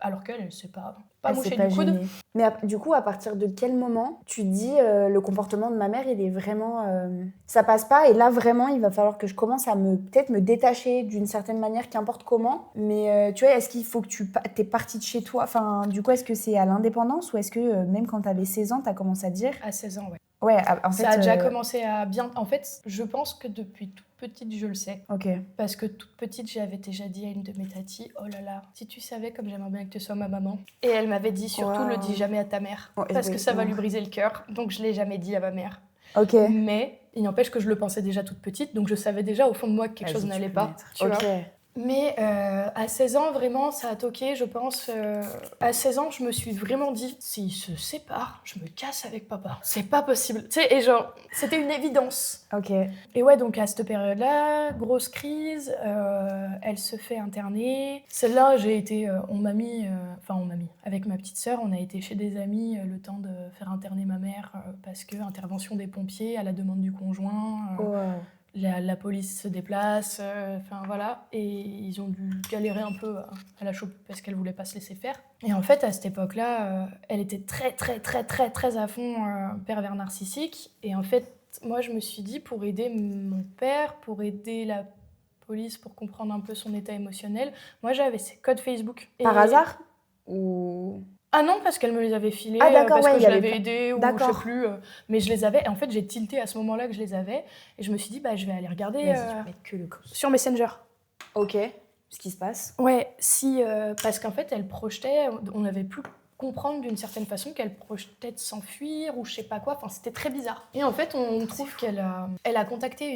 alors qu'elle, elle s'est pas Elle mouchée s'est pas du coude. gênée. Mais du coup, à partir de quel moment tu te dis le comportement de ma mère, il est vraiment... ça passe pas, et là, vraiment, il va falloir que je commence à peut-être me détacher d'une certaine manière, qu'importe comment. Mais tu vois, est-ce qu'il faut que t'es partie de chez toi? Enfin, du coup, est-ce que c'est à l'indépendance ou est-ce que même quand t'avais 16 ans, t'as commencé à dire... À 16 ans, ouais. Ouais, en fait... Ça a déjà commencé à bien... En fait, je pense que depuis toute petite, je le sais. Ok. Parce que toute petite, j'avais déjà dit à une de mes tatis, oh là là, si tu savais comme j'aimerais bien que tu sois ma maman. Et elle m'avait dit, surtout, le dis jamais à ta mère. Parce que ça va lui briser le cœur. Donc, je l'ai jamais dit à ma mère. Ok. Mais il n'empêche que je le pensais déjà toute petite. Donc, je savais déjà au fond de moi que quelque chose n'allait pas. Tu vois. Mais à 16 ans, vraiment, ça a toqué, je pense. À 16 ans, je me suis vraiment dit, s'ils se séparent, je me casse avec papa. C'est pas possible. Tu sais, et genre, c'était une évidence. Ok. Et ouais, donc à cette période-là, grosse crise, elle se fait interner. Celle-là, j'ai été, on m'a mis, avec ma petite sœur, on a été chez des amis le temps de faire interner ma mère parce que intervention des pompiers à la demande du conjoint. La police se déplace, voilà, et ils ont dû galérer un peu à la choper parce qu'elle voulait pas se laisser faire. Et en fait, à cette époque-là, elle était très, très, très, très, très à fond pervers narcissique. Et en fait, moi, je me suis dit, pour aider mon père, pour aider la police, pour comprendre un peu son état émotionnel, moi, j'avais ses codes Facebook. Par hasard ou... Ah non, parce qu'elle me les avait filés, d'accord, parce que je l'avais aidée, ou je sais plus. Mais je les avais, et en fait, j'ai tilté à ce moment-là que je les avais, et je me suis dit, bah, je vais aller regarder sur Messenger. Ok, ce qui se passe. Ouais, parce qu'en fait, elle projetait, on avait pu comprendre d'une certaine façon qu'elle projetait de s'enfuir, ou je sais pas quoi, enfin, c'était très bizarre. Et en fait, on trouve qu'elle a contacté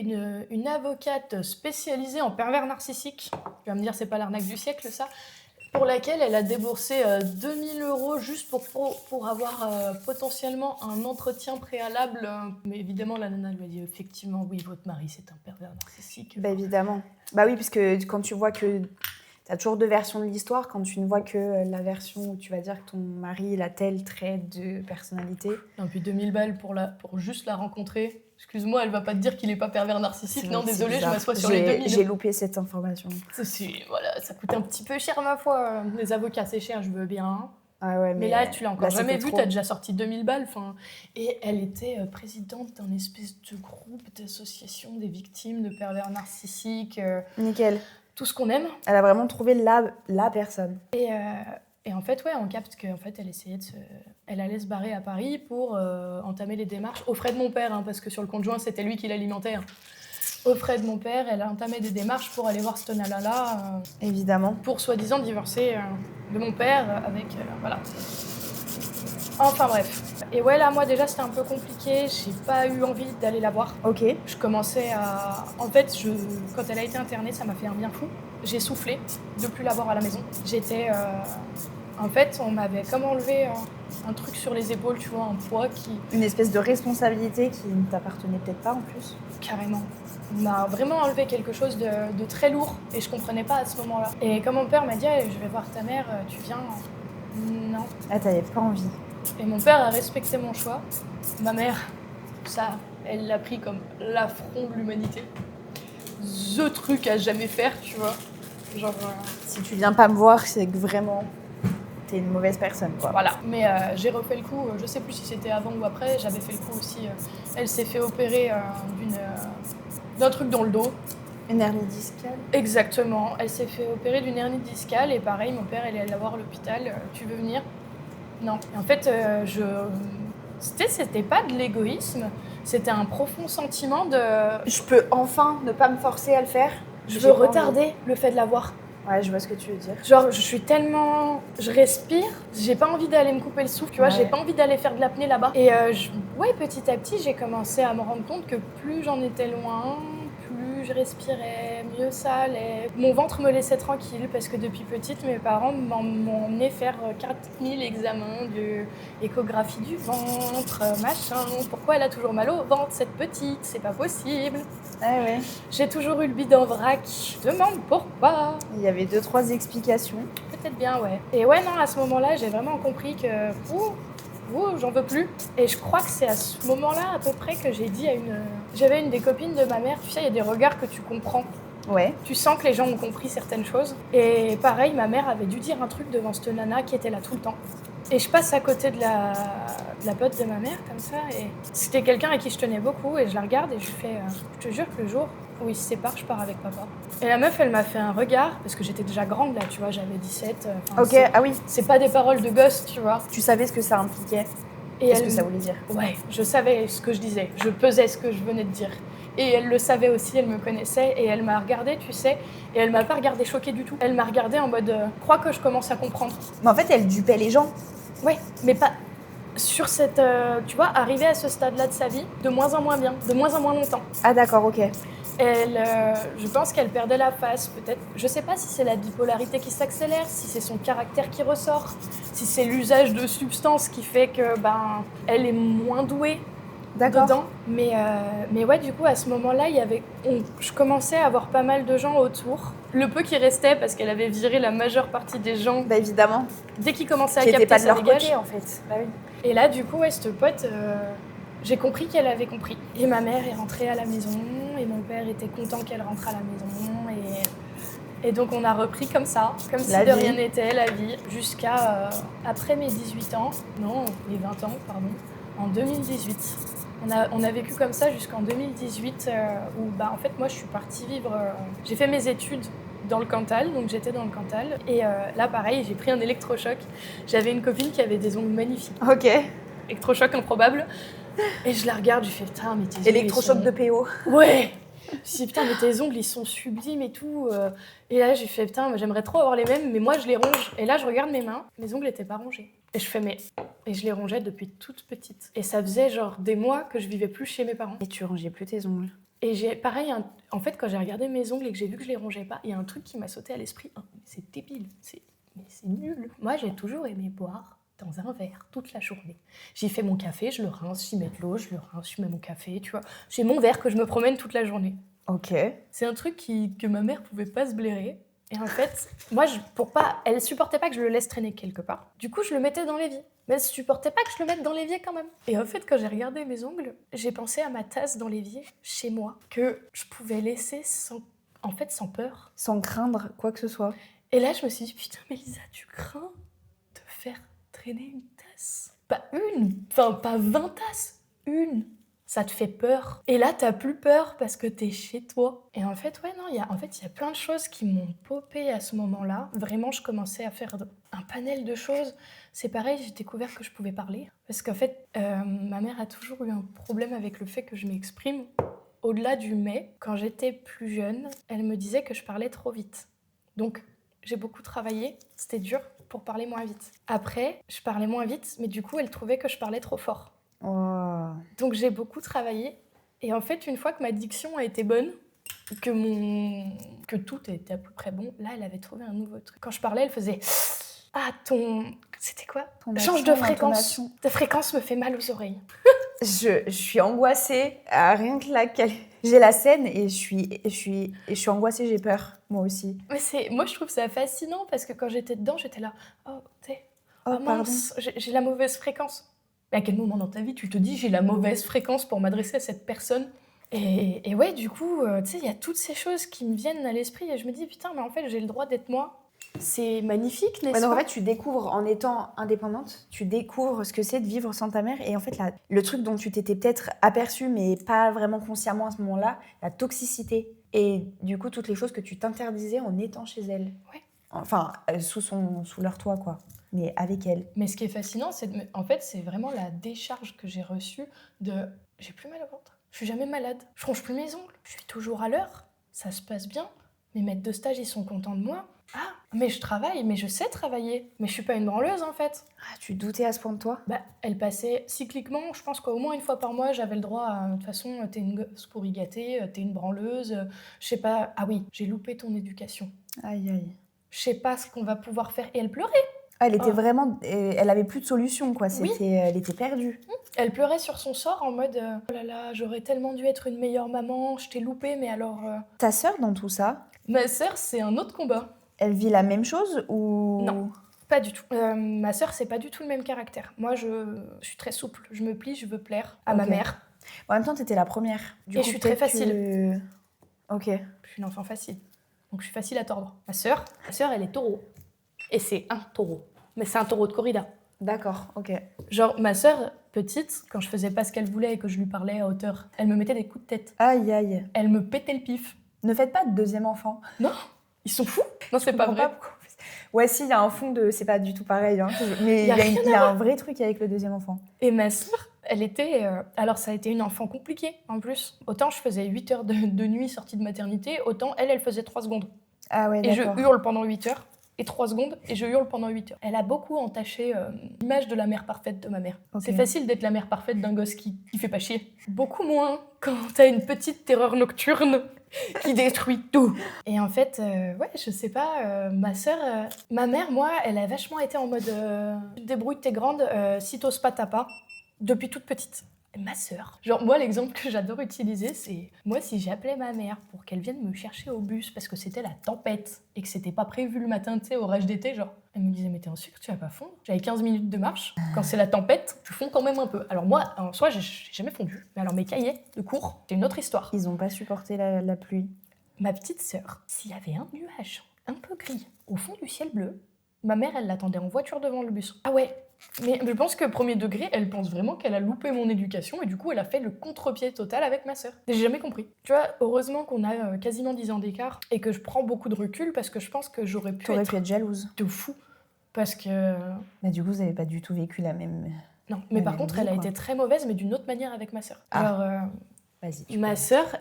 une avocate spécialisée en pervers narcissique. Tu vas me dire, c'est pas l'arnaque du siècle, ça, pour laquelle elle a déboursé 2000 € juste pour avoir potentiellement un entretien préalable. Mais évidemment, la nana lui a dit effectivement, oui, votre mari, c'est un pervers narcissique. Bah évidemment. Bah oui, parce que quand tu vois que... T'as toujours deux versions de l'histoire. Quand tu ne vois que la version où tu vas dire que ton mari, il a tel trait de personnalité. Non, puis 2000 balles pour juste la rencontrer. Excuse-moi, elle va pas te dire qu'il est pas pervers narcissique. Non, désolé, je m'assois sur les 2000. J'ai loupé cette information. Voilà, ça coûte un petit peu cher, ma foi. Les avocats, c'est cher, je veux bien. Ah ouais, mais là, tu l'as encore jamais vu, t'as déjà sorti 2000 balles. Et elle était présidente d'un espèce de groupe d'association des victimes de pervers narcissiques. Nickel. Tout ce qu'on aime. Elle a vraiment trouvé la personne. Et en fait, ouais, on capte qu'en fait, elle allait se barrer à Paris pour entamer les démarches, aux frais de mon père, parce que sur le compte joint, c'était lui qui l'alimentait. Aux frais de mon père, elle a entamé des démarches pour aller voir cette nana-là. Évidemment. Pour soi-disant divorcer de mon père avec... voilà. Enfin bref. Et ouais, là, moi, déjà, c'était un peu compliqué. J'ai pas eu envie d'aller la voir. Ok. Je commençais à... En fait, quand elle a été internée, ça m'a fait un bien fou. J'ai soufflé de plus la voir à la maison. J'étais... En fait, on m'avait comme enlevé un truc sur les épaules, tu vois, un poids qui... Une espèce de responsabilité qui ne t'appartenait peut-être pas en plus. Carrément. On m'a vraiment enlevé quelque chose de très lourd et je comprenais pas à ce moment-là. Et comme mon père m'a dit, je vais voir ta mère, tu viens? Non. Ah, t'avais pas envie. Et mon père a respecté mon choix. Ma mère, ça, elle l'a pris comme l'affront de l'humanité. The truc à jamais faire, tu vois. Genre... Si tu viens pas me voir, c'est que vraiment... t'es une mauvaise personne, quoi. Voilà. Mais j'ai refait le coup, je sais plus si c'était avant ou après, j'avais fait le coup aussi. Elle s'est fait opérer d'un truc dans le dos. Une hernie discale? Exactement. Elle s'est fait opérer d'une hernie discale et pareil, mon père, il est allé la voir à l'hôpital. Tu veux venir? Non. Et en fait, c'était pas de l'égoïsme, c'était un profond sentiment de... Je peux enfin ne pas me forcer à le faire. Je veux retarder le fait de la voir. Ouais, je vois ce que tu veux dire. Genre, je suis tellement... Je respire, j'ai pas envie d'aller me couper le souffle, tu vois, j'ai pas envie d'aller faire de l'apnée là-bas. Et petit à petit, j'ai commencé à me rendre compte que plus j'en étais loin, plus je respirais, mieux ça allait. Mon ventre me laissait tranquille parce que depuis petite, mes parents m'ont emmené faire 4000 examens d'échographie du ventre, machin. Pourquoi elle a toujours mal au ventre, cette petite? C'est pas possible. Ah ouais. J'ai toujours eu le bide en vrac. Je demande pourquoi. Il y avait 2-3 explications. Peut-être bien, ouais. Et ouais, non, à ce moment-là, j'ai vraiment compris que... j'en veux plus. Et je crois que c'est à ce moment-là, à peu près, que j'ai dit à j'avais une des copines de ma mère, tu sais, il y a des regards que tu comprends. Ouais. Tu sens que les gens ont compris certaines choses. Et pareil, ma mère avait dû dire un truc devant cette nana qui était là tout le temps. Et je passe à côté de la pote de ma mère, comme ça, et c'était quelqu'un à qui je tenais beaucoup, et je la regarde et je fais je te jure que le jour où ils se séparent, je pars avec papa. Et la meuf, elle m'a fait un regard, parce que j'étais déjà grande là, tu vois, j'avais 17. Ok, ah oui. C'est pas des paroles de gosse, tu vois. Tu savais ce que ça impliquait. Et Qu'est-ce que ça voulait dire? Ouais, je savais ce que je disais, je pesais ce que je venais de dire. Et elle le savait aussi, elle me connaissait, et elle m'a regardée, tu sais, et elle m'a pas regardée choquée du tout. Elle m'a regardée en mode crois que je commence à comprendre. Mais en fait, elle dupait les gens. Ouais, mais pas sur cette, tu vois, arriver à ce stade-là de sa vie, de moins en moins bien, de moins en moins longtemps. Ah d'accord, ok. Elle, je pense qu'elle perdait la face, peut-être. Je sais pas si c'est la bipolarité qui s'accélère, si c'est son caractère qui ressort, si c'est l'usage de substances qui fait que, elle est moins douée dedans. Mais ouais, du coup, à ce moment-là, je commençais à avoir pas mal de gens autour. Le peu qui restait, parce qu'elle avait viré la majeure partie des gens. Bah évidemment. Dès qu'ils commençaient à Qui capter, étaient pas de ça leur dégage. côté en fait. Bah oui. Et là, du coup, ouais, cette pote, j'ai compris qu'elle avait compris. Et ma mère est rentrée à la maison, et mon père était content qu'elle rentre à la maison. Et donc, on a repris comme ça, comme si de rien n'était, la vie, jusqu'à après mes 18 ans, non, mes 20 ans, pardon, en 2018. On a vécu comme ça jusqu'en 2018, où, en fait, moi, je suis partie vivre... j'ai fait mes études dans le Cantal, donc j'étais dans le Cantal. Et là, pareil, j'ai pris un électrochoc. J'avais une copine qui avait des ongles magnifiques. Ok. Électrochoc improbable. Et je la regarde, je fais putain, mais tes ongles. Électrochoc de PO. Ouais! Je me suis dit putain, mais tes ongles ils sont sublimes et tout. Et là, j'ai fait putain, j'aimerais trop avoir les mêmes, mais moi je les ronge. Et là, je regarde mes mains, mes ongles n'étaient pas rongés. Et je fais mais. Et je les rongeais depuis toute petite. Et ça faisait genre des mois que je vivais plus chez mes parents. Et tu rongeais plus tes ongles. Et j'ai pareil, en fait, quand j'ai regardé mes ongles et que j'ai vu que je les rongeais pas, il y a un truc qui m'a sauté à l'esprit. Oh, c'est débile, mais c'est nul. Moi, j'ai toujours aimé boire dans un verre toute la journée. J'y fais mon café, je le rince, j'y mets de l'eau, je le rince, je mets mon café, tu vois. J'ai mon verre que je me promène toute la journée. Ok. C'est un truc que ma mère pouvait pas se blairer. Et en fait, moi, elle supportait pas que je le laisse traîner quelque part. Du coup, je le mettais dans l'évier. Mais elle supportait pas que je le mette dans l'évier quand même. Et en fait, quand j'ai regardé mes ongles, j'ai pensé à ma tasse dans l'évier, chez moi, que je pouvais laisser sans peur. Sans craindre quoi que ce soit. Et là, je me suis dit, putain, Mélisa, tu crains de faire traîner une tasse? Pas une, pas 20 tasses, une. Ça te fait peur. Et là, t'as plus peur parce que t'es chez toi. Et en fait, ouais, non, il y a plein de choses qui m'ont popé à ce moment-là. Vraiment, je commençais à faire un panel de choses. C'est pareil, j'ai découvert que je pouvais parler. Parce qu'en fait, ma mère a toujours eu un problème avec le fait que je m'exprime. Au-delà du mais, quand j'étais plus jeune, elle me disait que je parlais trop vite. Donc, j'ai beaucoup travaillé, c'était dur pour parler moins vite. Après, je parlais moins vite, mais du coup, elle trouvait que je parlais trop fort. Oh. Donc j'ai beaucoup travaillé. Et en fait, une fois que ma diction a été bonne, que tout était à peu près bon, là, elle avait trouvé un nouveau truc. Quand je parlais, elle faisait « Ah, c'était quoi ? Change de fréquence. Ta fréquence me fait mal aux oreilles. » Je suis angoissée. Rien que là, j'ai la scène et je suis angoissée, j'ai peur, moi aussi. Mais moi, je trouve ça fascinant parce que quand j'étais dedans, j'étais là « Oh, mince, j'ai la mauvaise fréquence. » Mais à quel moment dans ta vie tu te dis j'ai la mauvaise fréquence pour m'adresser à cette personne ? Et ouais, du coup, tu sais, il y a toutes ces choses qui me viennent à l'esprit et je me dis putain, mais en fait, j'ai le droit d'être moi. C'est magnifique, n'est-ce pas ? En fait, tu découvres, en étant indépendante, tu découvres ce que c'est de vivre sans ta mère. Et en fait, le truc dont tu t'étais peut-être aperçue, mais pas vraiment consciemment à ce moment-là, la toxicité. Et du coup, toutes les choses que tu t'interdisais en étant chez elle. Ouais. Enfin, sous leur toit, quoi. Mais avec elle. Mais ce qui est fascinant, en fait, c'est vraiment la décharge que j'ai reçue de « j'ai plus mal au ventre, je suis jamais malade, je ronge plus mes ongles, je suis toujours à l'heure, ça se passe bien, mes maîtres de stage, ils sont contents de moi. Ah, mais je travaille, mais je sais travailler, mais je suis pas une branleuse en fait. » Ah, tu doutais à ce point de toi ? Elle passait cycliquement, je pense qu'au moins une fois par mois, j'avais le droit à, de toute façon, t'es une gosse pourri gâtée, t'es une branleuse, je sais pas, ah oui, j'ai loupé ton éducation. Aïe, aïe. Je sais pas ce qu'on va pouvoir faire. Et elle pleurait. Elle était vraiment... Elle avait plus de solution, quoi. Elle était perdue. Elle pleurait sur son sort en mode « Oh là là, j'aurais tellement dû être une meilleure maman, je t'ai loupée, mais alors... » Ta sœur, dans tout ça ? Ma sœur, c'est un autre combat. Elle vit la même chose ou... Non, pas du tout. Ma sœur, c'est pas du tout le même caractère. Moi, je suis très souple. Je me plie, je veux plaire à ma mère. En même temps, t'étais la première. Et je suis très facile. Ok. Je suis une enfant facile. Donc je suis facile à tordre. Ma sœur, elle est taureau. Et c'est un taureau. Mais c'est un taureau de corrida. D'accord, ok. Genre, ma sœur, petite, quand je faisais pas ce qu'elle voulait et que je lui parlais à hauteur, elle me mettait des coups de tête. Aïe, aïe. Elle me pétait le pif. Ne faites pas de deuxième enfant. Non, ils sont fous. Non, c'est pas vrai. Ouais, si, il y a un fond de... C'est pas du tout pareil, hein. Mais il y a un vrai truc avec le deuxième enfant. Et ma sœur, elle était... alors, ça a été une enfant compliquée, en plus. Autant je faisais 8 heures de nuit sortie de maternité, autant elle faisait 3 secondes. Ah ouais, Et d'accord. je hurle pendant 8 heures. Et 3 secondes, et je hurle pendant 8 heures. Elle a beaucoup entaché l'image de la mère parfaite de ma mère. Ok. C'est facile d'être la mère parfaite d'un gosse qui fait pas chier. Beaucoup moins quand t'as une petite terreur nocturne qui détruit tout. Et en fait, ouais, je sais pas, ma sœur... ma mère, moi, elle a vachement été en mode tu te débrouilles, t'es grande, si t'oses pas, t'as pas. Depuis toute petite. Et ma sœur. Genre, moi, l'exemple que j'adore utiliser, c'est... Moi, si j'appelais ma mère pour qu'elle vienne me chercher au bus parce que c'était la tempête et que c'était pas prévu le matin, tu sais, orage d'été, genre... Elle me disait, mais t'es en sucre, tu vas pas fondre. J'avais 15 minutes de marche. Quand c'est la tempête, tu fonds quand même un peu. Alors moi, en soi, j'ai jamais fondu. Mais alors mes cahiers de cours, c'est une autre histoire. Ils ont pas supporté la pluie. Ma petite sœur, s'il y avait un nuage un peu gris au fond du ciel bleu, ma mère, elle l'attendait en voiture devant le bus. Ah ouais. Mais je pense que premier degré, elle pense vraiment qu'elle a loupé mon éducation et du coup, elle a fait le contre-pied total avec ma sœur. J'ai jamais compris. Tu vois, heureusement qu'on a quasiment 10 ans d'écart et que je prends beaucoup de recul parce que je pense que j'aurais pu T'aurais pu être jalouse. de fou. Parce que... Mais du coup, vous avez pas du tout vécu la même... Non, mais par même contre, vie, elle a quoi. été très mauvaise, mais d'une autre manière avec ma sœur. Ah. Alors, Vas-y. ma sœur...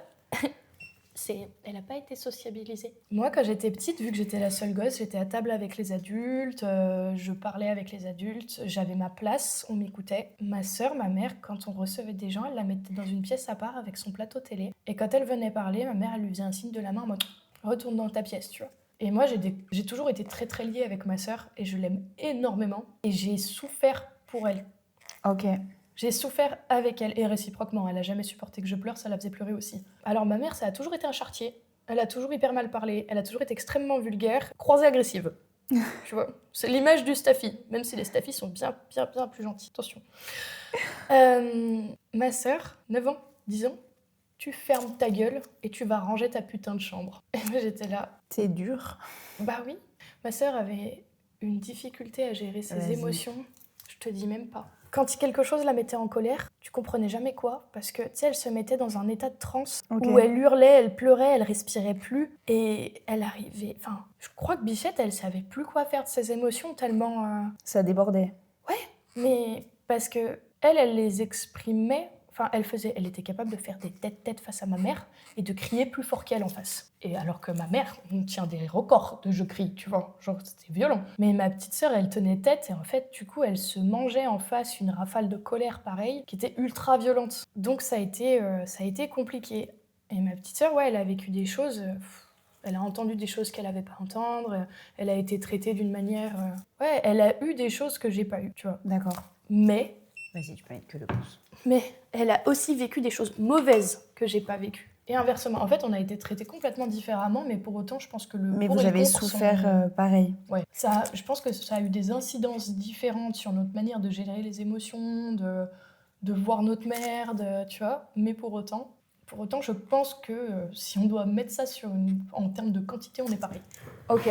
Elle n'a pas été sociabilisée. Moi, quand j'étais petite, vu que j'étais la seule gosse, j'étais à table avec les adultes, je parlais avec les adultes, j'avais ma place, on m'écoutait. Ma sœur, ma mère, quand on recevait des gens, elle la mettait dans une pièce à part avec son plateau télé. Et quand elle venait parler, ma mère, elle lui faisait un signe de la main en mode « retourne dans ta pièce », tu vois. Et moi, j'ai toujours été très très liée avec ma sœur et je l'aime énormément. Et j'ai souffert pour elle. Ok. J'ai souffert avec elle et réciproquement. Elle a jamais supporté que je pleure, ça la faisait pleurer aussi. Alors ma mère, ça a toujours été un charretier. Elle a toujours hyper mal parlé. Elle a toujours été extrêmement vulgaire, croisée agressive. Tu vois, c'est l'image du staffy, même si les staffys sont bien plus gentils. Attention. Ma sœur, 9 ans, 10 ans, tu fermes ta gueule et tu vas ranger ta putain de chambre. Et moi j'étais là. C'est dur. Bah oui. Ma sœur avait une difficulté à gérer ses émotions. Je te dis même pas. Quand quelque chose la mettait en colère, tu comprenais jamais quoi, parce que tu sais, elle se mettait dans un état de transe où elle hurlait, elle pleurait, elle respirait plus et elle arrivait. Enfin, je crois que Bichette, elle savait plus quoi faire de ses émotions tellement. Ça débordait. Ouais, mais parce que elle les exprimait. Enfin, elle était capable de faire des têtes face à ma mère et de crier plus fort qu'elle en face. Et alors que ma mère, on tient des records de je crie, tu vois, genre c'était violent. Mais ma petite sœur, elle tenait tête et en fait, du coup, elle se mangeait en face une rafale de colère pareille qui était ultra violente. Donc ça a été compliqué. Et ma petite sœur, ouais, elle a vécu des choses... elle a entendu des choses qu'elle avait pas à entendre. Elle a été traitée d'une manière... ouais, elle a eu des choses que j'ai pas eues, tu vois. D'accord. Mais... Vas-y, tu peux mettre que le pouce. Mais elle a aussi vécu des choses mauvaises que j'ai pas vécues. Et inversement. En fait, on a été traités complètement différemment, mais pour autant, je pense que le Mais pour vous et le avez contre souffert sont... pareil. Ouais. Je pense que ça a eu des incidences différentes sur notre manière de gérer les émotions, de voir notre merde, tu vois. Mais pour autant, je pense que si on doit mettre ça en termes de quantité, on est pareil. Ok.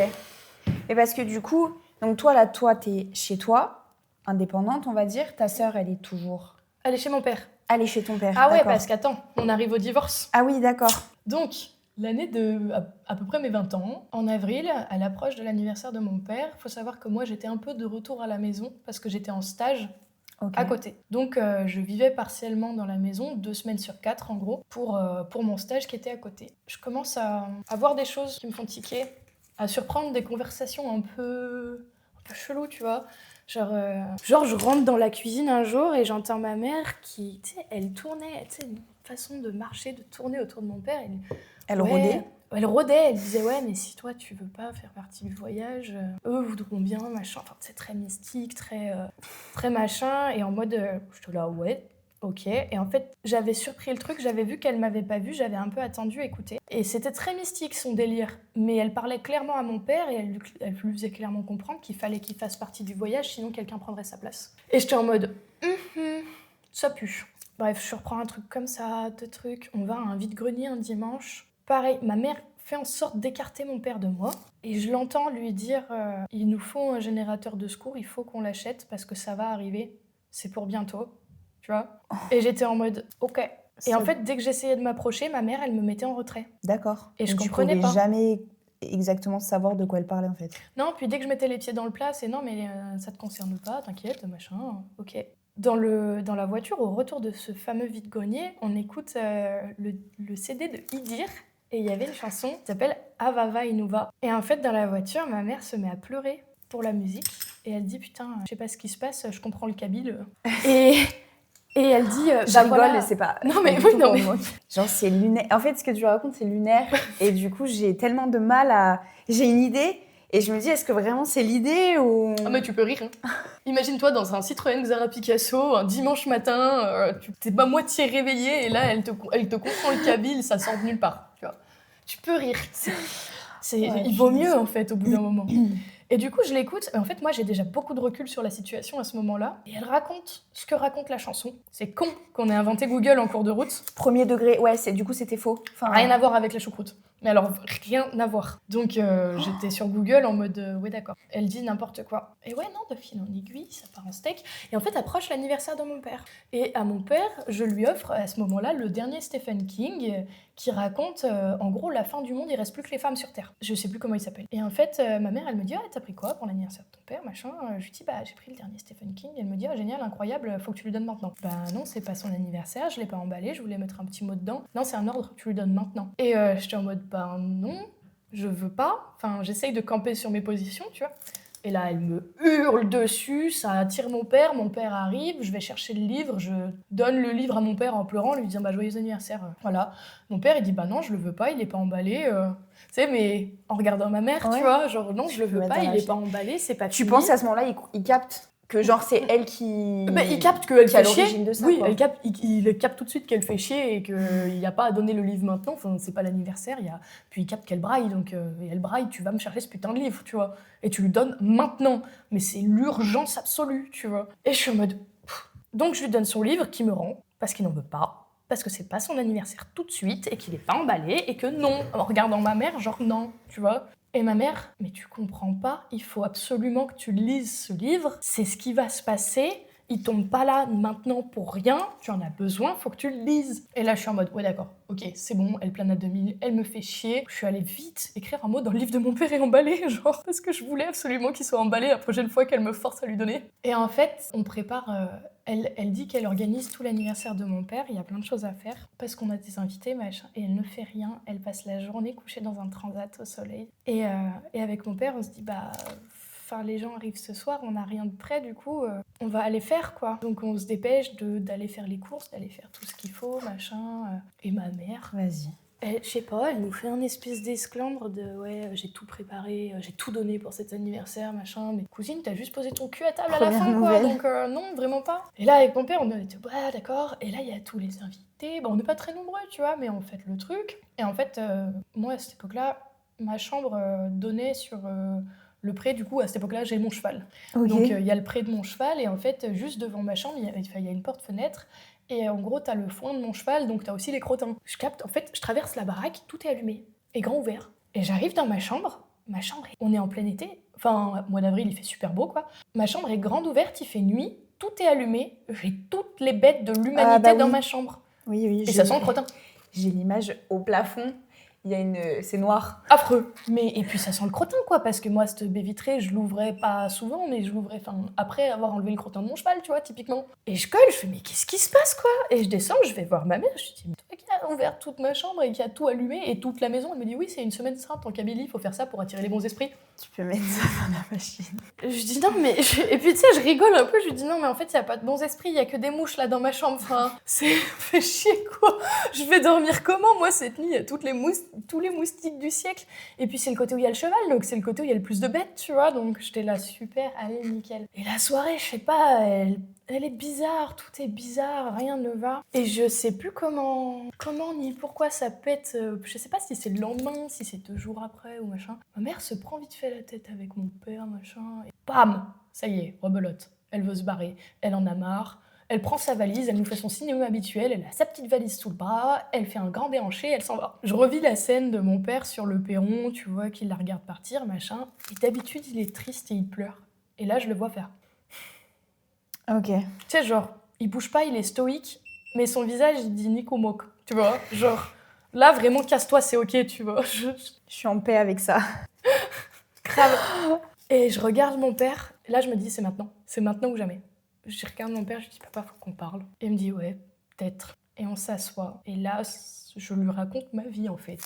Et parce que du coup, donc toi, t'es chez toi, indépendante, on va dire. Ta sœur, elle est toujours... Elle est chez mon père. Elle est chez ton père. Ah ouais, d'accord. parce qu'attends, on arrive au divorce. Ah oui, d'accord. Donc, l'année de à peu près mes 20 ans, en avril, à l'approche de l'anniversaire de mon père, il faut savoir que moi, j'étais un peu de retour à la maison parce que j'étais en stage à côté. Donc, je vivais partiellement dans la maison, 2 semaines sur 4 en gros, pour mon stage qui était à côté. Je commence à voir des choses qui me font tiquer, à surprendre des conversations un peu cheloues, tu vois. Genre, je rentre dans la cuisine un jour et j'entends ma mère qui, tu sais, elle tournait, tu sais, une façon de marcher, de tourner autour de mon père. Elle rôdait. Elle rôdait, elle disait, ouais, mais si toi, tu veux pas faire partie du voyage, eux voudront bien, machin. Enfin, c'est très mystique, très machin. Et en mode, je te là, ouais, ok. Et en fait, j'avais surpris le truc, j'avais vu qu'elle m'avait pas vu, j'avais un peu attendu, écouté. Et c'était très mystique, son délire. Mais elle parlait clairement à mon père et elle lui faisait clairement comprendre qu'il fallait qu'il fasse partie du voyage, sinon quelqu'un prendrait sa place. Et j'étais en mode, ça pue. Bref, je reprends un truc comme ça, 2 trucs. On va à un vide-grenier un dimanche, Pareil, ma mère fait en sorte d'écarter mon père de moi. Et je l'entends lui dire il nous faut un générateur de secours, il faut qu'on l'achète parce que ça va arriver. C'est pour bientôt. Tu vois. Et j'étais en mode ok. Et en fait, dès que j'essayais de m'approcher, ma mère, elle me mettait en retrait. D'accord. Et je Donc, comprenais tu pas. pouvais jamais exactement savoir de quoi elle parlait en fait. Non, puis dès que je mettais les pieds dans le plat, c'est non, mais ça te concerne pas, t'inquiète, machin, ok. Dans la voiture, au retour de ce fameux vide-grenier, on écoute le CD de Idir. Et il y avait une chanson qui s'appelle Avava Inuva. Et en fait, dans la voiture, ma mère se met à pleurer pour la musique. Et elle dit, putain, je sais pas ce qui se passe, je comprends le kabyle. Et elle dit, je rigole, voilà. mais c'est pas. Non, mais oui, non, mais. Genre, c'est lunaire. En fait, ce que tu racontes, c'est lunaire. Et du coup, j'ai tellement de mal à. J'ai une idée. Et je me dis, est-ce que vraiment c'est l'idée ou... Ah mais tu peux rire. Hein. Imagine-toi dans un Citroën Xara Picasso, un dimanche matin, tu t'es pas moitié réveillé et là, elle te comprend le kabyle, ça sort de nulle part. Tu vois. Tu peux rire. Ouais, il vaut mieux en fait au bout d'un moment. Et du coup, je l'écoute. Et en fait, moi, j'ai déjà beaucoup de recul sur la situation à ce moment-là. Et elle raconte ce que raconte la chanson. C'est con qu'on ait inventé Google en cours de route. Premier degré, ouais, du coup, c'était faux. Enfin, rien à voir avec la choucroute. Mais alors, rien à voir. Donc, j'étais sur Google en mode, ouais, d'accord. Elle dit n'importe quoi. Et ouais, non, de fil en aiguille, ça part en steak. Et en fait, approche l'anniversaire de mon père. Et à mon père, je lui offre à ce moment-là le dernier Stephen King qui raconte, en gros, la fin du monde, il reste plus que les femmes sur Terre. Je sais plus comment il s'appelle. Et en fait, ma mère, elle me dit, ah, t'as pris quoi pour l'anniversaire de ton père, machin. Je lui dis, bah, j'ai pris le dernier Stephen King. Elle me dit, ah, génial, incroyable, faut que tu lui donnes maintenant. Bah non, c'est pas son anniversaire, je l'ai pas emballé, je voulais mettre un petit mot dedans. Non, c'est un ordre, tu lui donnes maintenant. Et j'étais en mode, bah non, je veux pas. Enfin, j'essaye de camper sur mes positions, tu vois. Et là, elle me hurle dessus, ça attire mon père arrive, je vais chercher le livre, je donne le livre à mon père en pleurant, lui disant bah joyeux anniversaire. Voilà. Mon père, il dit bah non, je le veux pas, il est pas emballé. Tu sais, mais en regardant ma mère, tu vois, genre non, je le veux pas, il est pas emballé, c'est pas Tu fini. penses à ce moment-là, il capte que genre c'est elle qui... Bah, il capte qu'elle fait chier. De ça, oui, quoi. il capte tout de suite qu'elle fait chier et qu'il n'y a pas à donner le livre maintenant. Enfin, c'est pas l'anniversaire. Puis il capte qu'elle braille. Donc, et elle braille, tu vas me chercher ce putain de livre, tu vois. Et tu lui donnes maintenant. Mais c'est l'urgence absolue, tu vois. Et je suis en mode... Donc je lui donne son livre qui me rend parce qu'il n'en veut pas. Parce que c'est pas son anniversaire tout de suite et qu'il est pas emballé et que non. En regardant ma mère, genre non, tu vois. Et ma mère, mais tu comprends pas, il faut absolument que tu lises ce livre, c'est ce qui va se passer, il tombe pas là maintenant pour rien, tu en as besoin, faut que tu le lises. Et là je suis en mode, ouais d'accord, ok, c'est bon, elle plane à 2000, elle me fait chier, je suis allée vite écrire un mot dans le livre de mon père et emballé, genre, parce que je voulais absolument qu'il soit emballé la prochaine fois qu'elle me force à lui donner. Et en fait, on prépare... Elle dit qu'elle organise tout l'anniversaire de mon père, il y a plein de choses à faire, parce qu'on a des invités, machin, et elle ne fait rien, elle passe la journée couchée dans un transat au soleil. Et avec mon père, on se dit, bah, les gens arrivent ce soir, on n'a rien de prêt, du coup, on va aller faire, quoi. Donc on se dépêche d'aller faire les courses, d'aller faire tout ce qu'il faut, machin, et ma mère... Vas-y. Je sais pas, elle nous fait un espèce d'esclandre de ouais, j'ai tout préparé, j'ai tout donné pour cet anniversaire, machin. Mais cousine, t'as juste posé ton cul à table à la fin, quoi. Donc non, vraiment pas. Et là, avec mon père, on était bah d'accord. Et là, il y a tous les invités. Bon, on n'est pas très nombreux, tu vois, mais on fait le truc. Et en fait, moi, à cette époque-là, ma chambre donnait sur le pré. Du coup, à cette époque-là, j'ai mon cheval. Okay. Donc, il y a le pré de mon cheval. Et en fait, juste devant ma chambre, il y a une porte-fenêtre. Et en gros, t'as le foin de mon cheval, donc t'as aussi les crottins. Je capte, en fait, je traverse la baraque, tout est allumé, et grand ouvert. Et j'arrive dans ma chambre, on est en plein été, enfin, mois d'avril, il fait super beau, quoi. Ma chambre est grande ouverte, il fait nuit, tout est allumé, j'ai toutes les bêtes de l'humanité dans ma chambre. Oui, et ça sent le crottin. J'ai l'image au plafond. C'est noir. Affreux. Et puis ça sent le crottin, quoi, parce que moi, cette baie vitrée, je l'ouvrais pas souvent, mais je l'ouvrais après avoir enlevé le crottin de mon cheval, tu vois, typiquement. Et je colle, je fais, mais qu'est-ce qui se passe, quoi? Et je descends, je vais voir ma mère, je lui dis, mais toi qui as ouvert toute ma chambre et qui a tout allumé et toute la maison, elle me dit, oui, c'est une semaine sainte en Kabylie, il faut faire ça pour attirer les bons esprits. Tu peux mettre ça dans la machine. Je dis, non, mais... Et puis, tu sais, je rigole un peu, je lui dis, non, mais en fait, il n'y a pas de bons esprits, il n'y a que des mouches, là, dans ma chambre, enfin, c'est... fait chier, quoi. Je vais dormir comment, moi, cette nuit? Il y a tous les moustiques du siècle. Et puis c'est le côté où il y a le cheval, donc c'est le côté où il y a le plus de bêtes, tu vois. Donc j'étais là, super, allez, nickel. Et la soirée, je sais pas, elle est bizarre, tout est bizarre, rien ne va. Et je sais plus comment ni pourquoi ça pète. Je sais pas si c'est le lendemain, si c'est 2 jours après ou machin. Ma mère se prend vite fait la tête avec mon père, machin. Et bam, ça y est, rebelote. Elle veut se barrer, elle en a marre. Elle prend sa valise, elle nous fait son cinéma habituel, elle a sa petite valise sous le bras, elle fait un grand déhanché, elle s'en va. Je revis la scène de mon père sur le perron, tu vois, qu'il la regarde partir, machin. Et d'habitude, il est triste et il pleure. Et là, je le vois faire. Ok. Tu sais, genre, il bouge pas, il est stoïque, mais son visage, il dit Nico Mok, tu vois. Genre, là, vraiment, casse-toi, c'est ok, tu vois. Je suis en paix avec ça. Grave. Et je regarde mon père, et là, je me dis, c'est maintenant ou jamais. Je regarde mon père, je dis, papa, faut qu'on parle. Et il me dit, ouais, peut-être. Et on s'assoit. Et là, je lui raconte ma vie, en fait.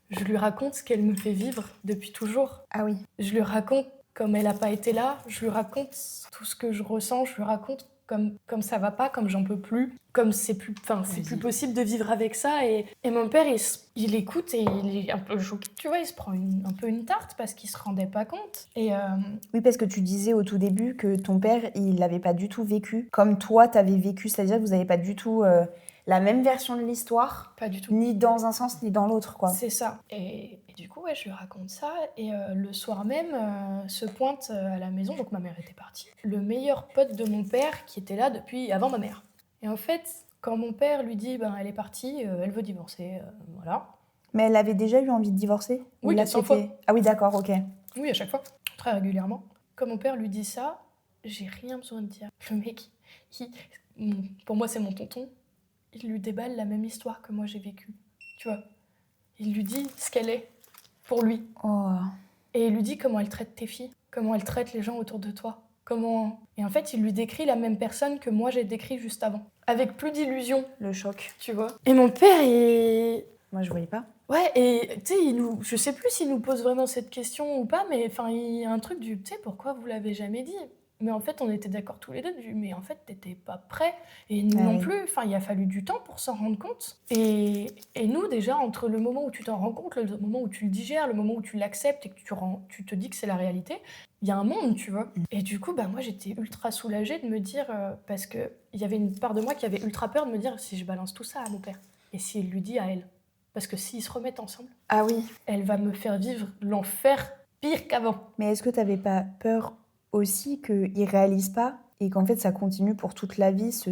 Je lui raconte ce qu'elle me fait vivre depuis toujours. Ah oui. Je lui raconte comme elle n'a pas été là. Je lui raconte tout ce que je ressens. Je lui raconte comme ça va pas, comme j'en peux plus, comme c'est plus possible de vivre avec ça. Et mon père, il écoute et il est un peu choqué. Tu vois, il se prend un peu une tarte parce qu'il se rendait pas compte. Et Oui, parce que tu disais au tout début que ton père, il l'avait pas du tout vécu comme toi, t'avais vécu. C'est-à-dire que vous n'avez pas du tout la même version de l'histoire, pas du tout. ni dans un sens, ni dans l'autre, quoi. C'est ça. Et du coup, ouais, je lui raconte ça. Et le soir même, se pointe à la maison. Donc ma mère était partie. Le meilleur pote de mon père qui était là depuis avant ma mère. Et en fait, quand mon père lui dit elle est partie, elle veut divorcer, voilà. Mais elle avait déjà eu envie de divorcer? Ou Oui, là, 100 fois. Ah oui, d'accord, ok. Oui, à chaque fois. Très régulièrement. Quand mon père lui dit ça, j'ai rien besoin de dire. Le mec, pour moi, c'est mon tonton. Il lui déballe la même histoire que moi j'ai vécue. Tu vois. Il lui dit ce qu'elle est, pour lui. Oh. Et il lui dit comment elle traite tes filles, comment elle traite les gens autour de toi. Et en fait, il lui décrit la même personne que moi j'ai décrit juste avant. Avec plus d'illusion. Le choc. Tu vois. Et mon père, Moi, je voyais pas. Ouais, et tu sais, je sais plus s'il nous pose vraiment cette question ou pas, mais enfin, il y a un truc tu sais, pourquoi vous l'avez jamais dit? Mais en fait, on était d'accord tous les deux, mais en fait, t'étais pas prêt, et nous non plus, enfin, il a fallu du temps pour s'en rendre compte. Et nous, déjà, entre le moment où tu t'en rends compte, le moment où tu le digères, le moment où tu l'acceptes et que tu te dis que c'est la réalité, il y a un monde, tu vois. Et du coup, moi, j'étais ultra soulagée de me dire, parce qu'il y avait une part de moi qui avait ultra peur de me dire, si je balance tout ça à mon père, et s'il lui dit à elle. Parce que s'ils se remettent ensemble, ah oui, elle va me faire vivre l'enfer pire qu'avant. Mais est-ce que t'avais pas peur aussi qu'ils réalisent pas et qu'en fait ça continue pour toute la vie, ce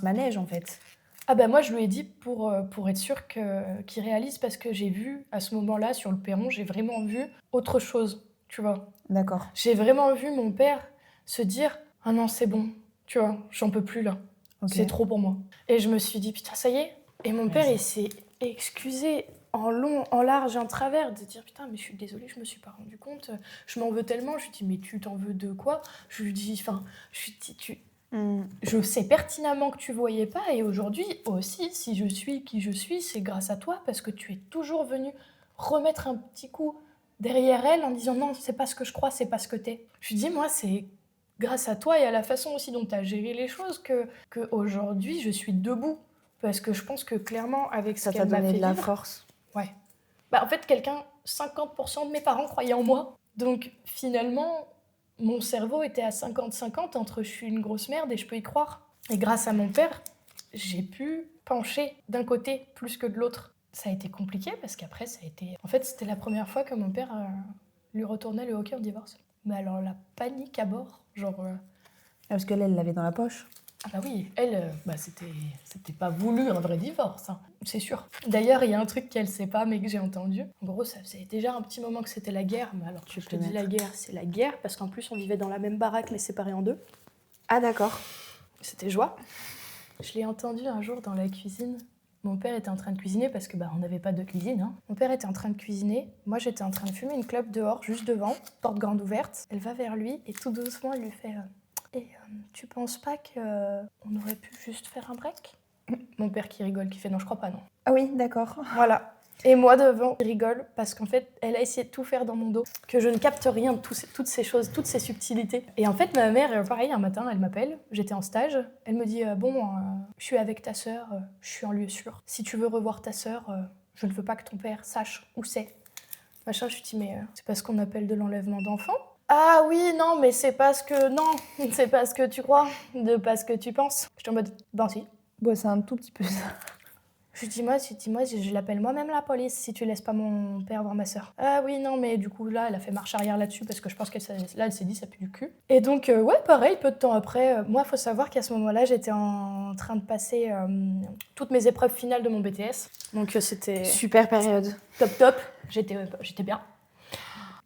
manège en fait? Ah moi je lui ai dit pour être sûre qu'il réalise, parce que j'ai vu à ce moment-là sur le perron, j'ai vraiment vu autre chose, tu vois. D'accord. J'ai vraiment vu mon père se dire « Ah non, c'est bon, tu vois, j'en peux plus là, c'est trop pour moi. » Et je me suis dit « Putain, ça y est !» Et mon père, il s'est excusé en long, en large et en travers, de dire « Putain, mais je suis désolée, je me suis pas rendu compte, je m'en veux tellement. » Je lui dis « Mais tu t'en veux de quoi ?» Je lui dis « Je sais pertinemment que tu voyais pas, et aujourd'hui aussi, si je suis qui je suis, c'est grâce à toi, parce que tu es toujours venu remettre un petit coup derrière elle en disant « Non, c'est pas ce que je crois, c'est pas ce que t'es. » Je lui dis « Moi, c'est grâce à toi et à la façon aussi dont tu as géré les choses que aujourd'hui je suis debout. » Parce que je pense que clairement, avec ça ce qu'elle m'a fait donné de la vivre, force. Ouais. En fait, 50% de mes parents croyaient en moi. Donc finalement, mon cerveau était à 50-50 entre je suis une grosse merde et je peux y croire. Et grâce à mon père, j'ai pu pencher d'un côté plus que de l'autre. Ça a été compliqué parce qu'après, En fait, c'était la première fois que mon père lui retournait le hockey en divorce. Mais alors, la panique à bord, genre... Parce qu'elle, elle l'avait dans la poche. Ah bah oui, elle, c'était pas voulu un vrai divorce, hein, c'est sûr. D'ailleurs, il y a un truc qu'elle sait pas, mais que j'ai entendu. En gros, ça faisait déjà un petit moment que c'était la guerre, mais alors je te dis la guerre, c'est la guerre, parce qu'en plus, on vivait dans la même baraque, mais séparés en deux. Ah d'accord. C'était joie. Je l'ai entendu un jour dans la cuisine. Mon père était en train de cuisiner, parce que on n'avait pas de cuisine. Hein. Mon père était en train de cuisiner, moi j'étais en train de fumer une clope dehors, juste devant, porte grande ouverte. Elle va vers lui, et tout doucement, elle lui fait... Et tu penses pas qu'on aurait pu juste faire un break? Mon père qui rigole, qui fait non, je crois pas, non. Ah oui, d'accord. Voilà. Et moi devant, je rigole parce qu'en fait, elle a essayé de tout faire dans mon dos, que je ne capte rien de toutes ces choses, toutes ces subtilités. Et en fait, ma mère, pareil, un matin, elle m'appelle, j'étais en stage, elle me dit je suis avec ta sœur, je suis en lieu sûr. Si tu veux revoir ta sœur, je ne veux pas que ton père sache où c'est. Machin, je lui dis mais c'est pas ce qu'on appelle de l'enlèvement d'enfants? Ah oui, non, mais c'est pas ce que tu crois, pas ce que tu penses. J'étais en mode, si. Bon, c'est un tout petit peu ça. Dis-moi, je l'appelle moi-même la police si tu laisses pas mon père voir ma sœur. Ah oui, non, mais du coup, là, elle a fait marche arrière là-dessus parce que je pense qu'elle elle s'est dit, ça pue du cul. Et donc, ouais, pareil, peu de temps après, moi, il faut savoir qu'à ce moment-là, j'étais en train de passer toutes mes épreuves finales de mon BTS. Donc, c'était Super période. top. J'étais bien.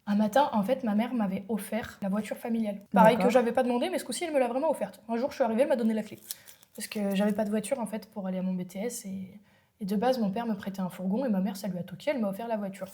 Un matin, en fait, ma mère m'avait offert la voiture familiale. Pareil que j'avais pas demandé, mais ce coup-ci, elle me l'a vraiment offerte. Un jour, je suis arrivée, elle m'a donné la clé. Parce que j'avais pas de voiture, en fait, pour aller à mon BTS. Et de base, mon père me prêtait un fourgon et ma mère, ça lui a toqué, elle m'a offert la voiture.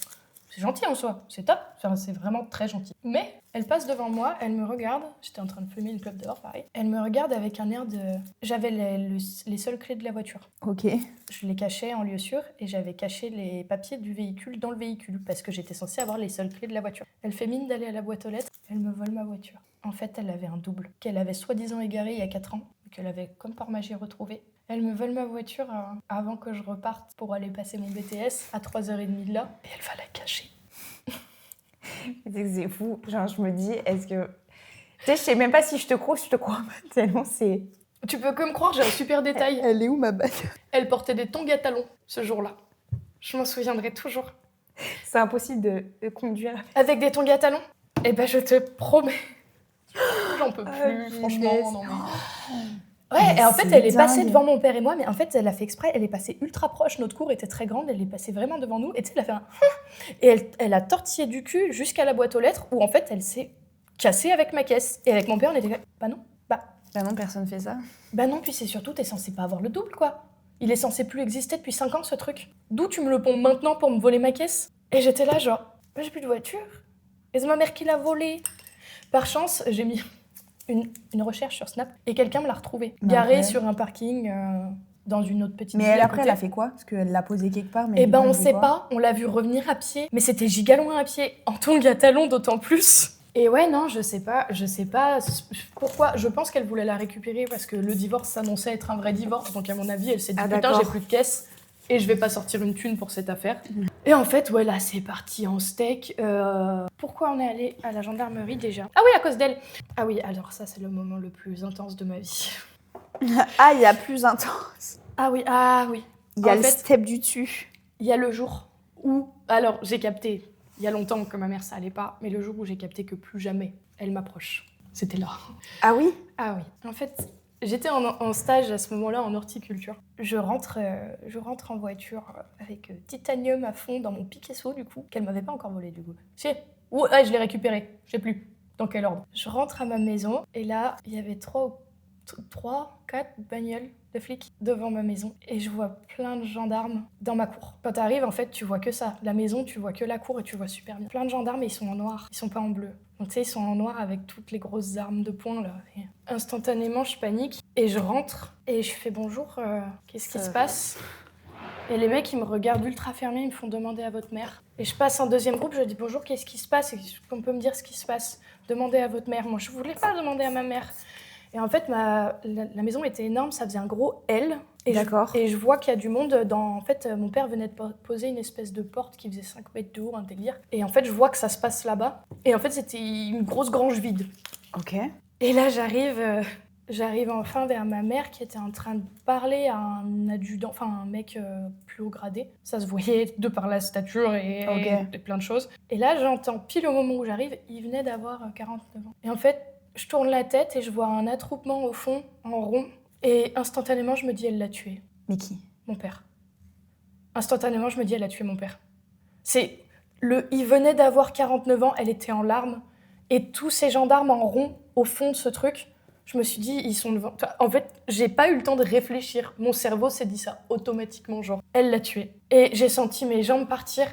C'est gentil en soi, c'est top, enfin, c'est vraiment très gentil. Mais elle passe devant moi, elle me regarde, j'étais en train de fumer une clope dehors, pareil. Elle me regarde avec un air de... J'avais les seules clés de la voiture. Ok. Je les cachais en lieu sûr et j'avais caché les papiers du véhicule dans le véhicule parce que j'étais censée avoir les seules clés de la voiture. Elle fait mine d'aller à la boîte aux lettres, elle me vole ma voiture. En fait, elle avait un double qu'elle avait soi-disant égaré il y a 4 ans, qu'elle avait comme par magie retrouvé. Elle me vole ma voiture avant que je reparte pour aller passer mon BTS à 3h30 de là et elle va la cacher. C'est fou. Genre, je me dis, est-ce que... Tu sais, je sais même pas si je te crois ou si je te crois pas tellement c'est... Tu peux que me croire, j'ai un super détail. Elle est où ma bague? Elle portait des tongs à talons ce jour-là. Je m'en souviendrai toujours. C'est impossible de conduire. Avec des tongs à talons? Eh ben, je te promets. J'en peux plus, franchement. Non, mais... Ouais, et en fait, elle est passée devant mon père et moi, mais en fait, elle a fait exprès, elle est passée ultra proche, notre cour était très grande, elle est passée vraiment devant nous, et tu sais, elle a fait un... Et elle a tortillé du cul jusqu'à la boîte aux lettres, où en fait, elle s'est cassée avec ma caisse. Et avec mon père, on était comme, bah non, Bah non, personne fait ça. Bah non, puis c'est surtout, t'es censé pas avoir le double, quoi. Il est censé plus exister depuis 5 ans, ce truc. D'où tu me le ponds maintenant pour me voler ma caisse? Et j'étais là, genre, bah, j'ai plus de voiture. Et c'est ma mère qui l'a volée. Par chance, j'ai mis une recherche sur Snap et quelqu'un me l'a retrouvée. Garée sur un parking dans une autre petite ville. Mais après, elle a fait quoi? Parce qu'elle l'a posée quelque part. Mais eh ben, on sait pas. On l'a vu revenir à pied. Mais c'était giga loin à pied. En tongs à talons, d'autant plus. Et ouais, non, je sais pas pourquoi. Je pense qu'elle voulait la récupérer parce que le divorce s'annonçait être un vrai divorce. Donc, à mon avis, elle s'est dit, putain, j'ai plus de caisse et je vais pas sortir une thune pour cette affaire. Et en fait, ouais, là, c'est parti en steak. Pourquoi on est allé à la gendarmerie déjà? Ah oui, à cause d'elle. Ah oui, alors ça, c'est le moment le plus intense de ma vie. Ah, il y a plus intense. Ah oui. Il y a le step du dessus. Il y a le jour où... Alors, j'ai capté, il y a longtemps que ma mère, ça allait pas, mais le jour où j'ai capté que plus jamais elle m'approche. C'était là. Ah oui? Ah oui. En fait, j'étais en stage à ce moment-là en horticulture. Je rentre en voiture avec titanium à fond dans mon Picasso, du coup, qu'elle m'avait pas encore volé, du coup. Si, ouais, je l'ai récupéré, je sais plus dans quel ordre. Je rentre à ma maison, et là, il y avait 4 bagnoles de flics devant ma maison. Et je vois plein de gendarmes dans ma cour. Quand t'arrives, en fait, tu vois que ça. La maison, tu vois que la cour et tu vois super bien. Plein de gendarmes, et ils sont en noir, ils sont pas en bleu. Donc tu sais, ils sont en noir avec toutes les grosses armes de poing là. Et instantanément, je panique et je rentre et je fais bonjour, qu'est-ce qui se passe? Et les mecs, ils me regardent ultra fermés, ils me font demander à votre mère. Et je passe en deuxième groupe, je dis bonjour, qu'est-ce qui se passe? Est-ce qu'on peut me dire ce qui se passe? Demandez à votre mère. Moi, je voulais pas demander à ma mère. Et en fait, la maison était énorme, ça faisait un gros L. Et je vois qu'il y a du monde En fait, mon père venait de poser une espèce de porte qui faisait 5 mètres de haut, un délire. Et en fait, je vois que ça se passe là-bas. Et en fait, c'était une grosse grange vide. Ok. Et là, j'arrive enfin vers ma mère qui était en train de parler à un adjudant, enfin un mec plus haut gradé. Ça se voyait de par la stature et plein de choses. Et là, j'entends pile au moment où j'arrive, il venait d'avoir 49 ans. Et en fait, je tourne la tête et je vois un attroupement au fond, en rond. Et instantanément, je me dis, elle l'a tué. Mais qui? Mon père. Instantanément, je me dis, elle a tué mon père. Il venait d'avoir 49 ans, elle était en larmes. Et tous ces gendarmes en rond, au fond de ce truc, je me suis dit, ils sont devant. En fait, j'ai pas eu le temps de réfléchir. Mon cerveau s'est dit ça automatiquement, genre, elle l'a tué. Et j'ai senti mes jambes partir.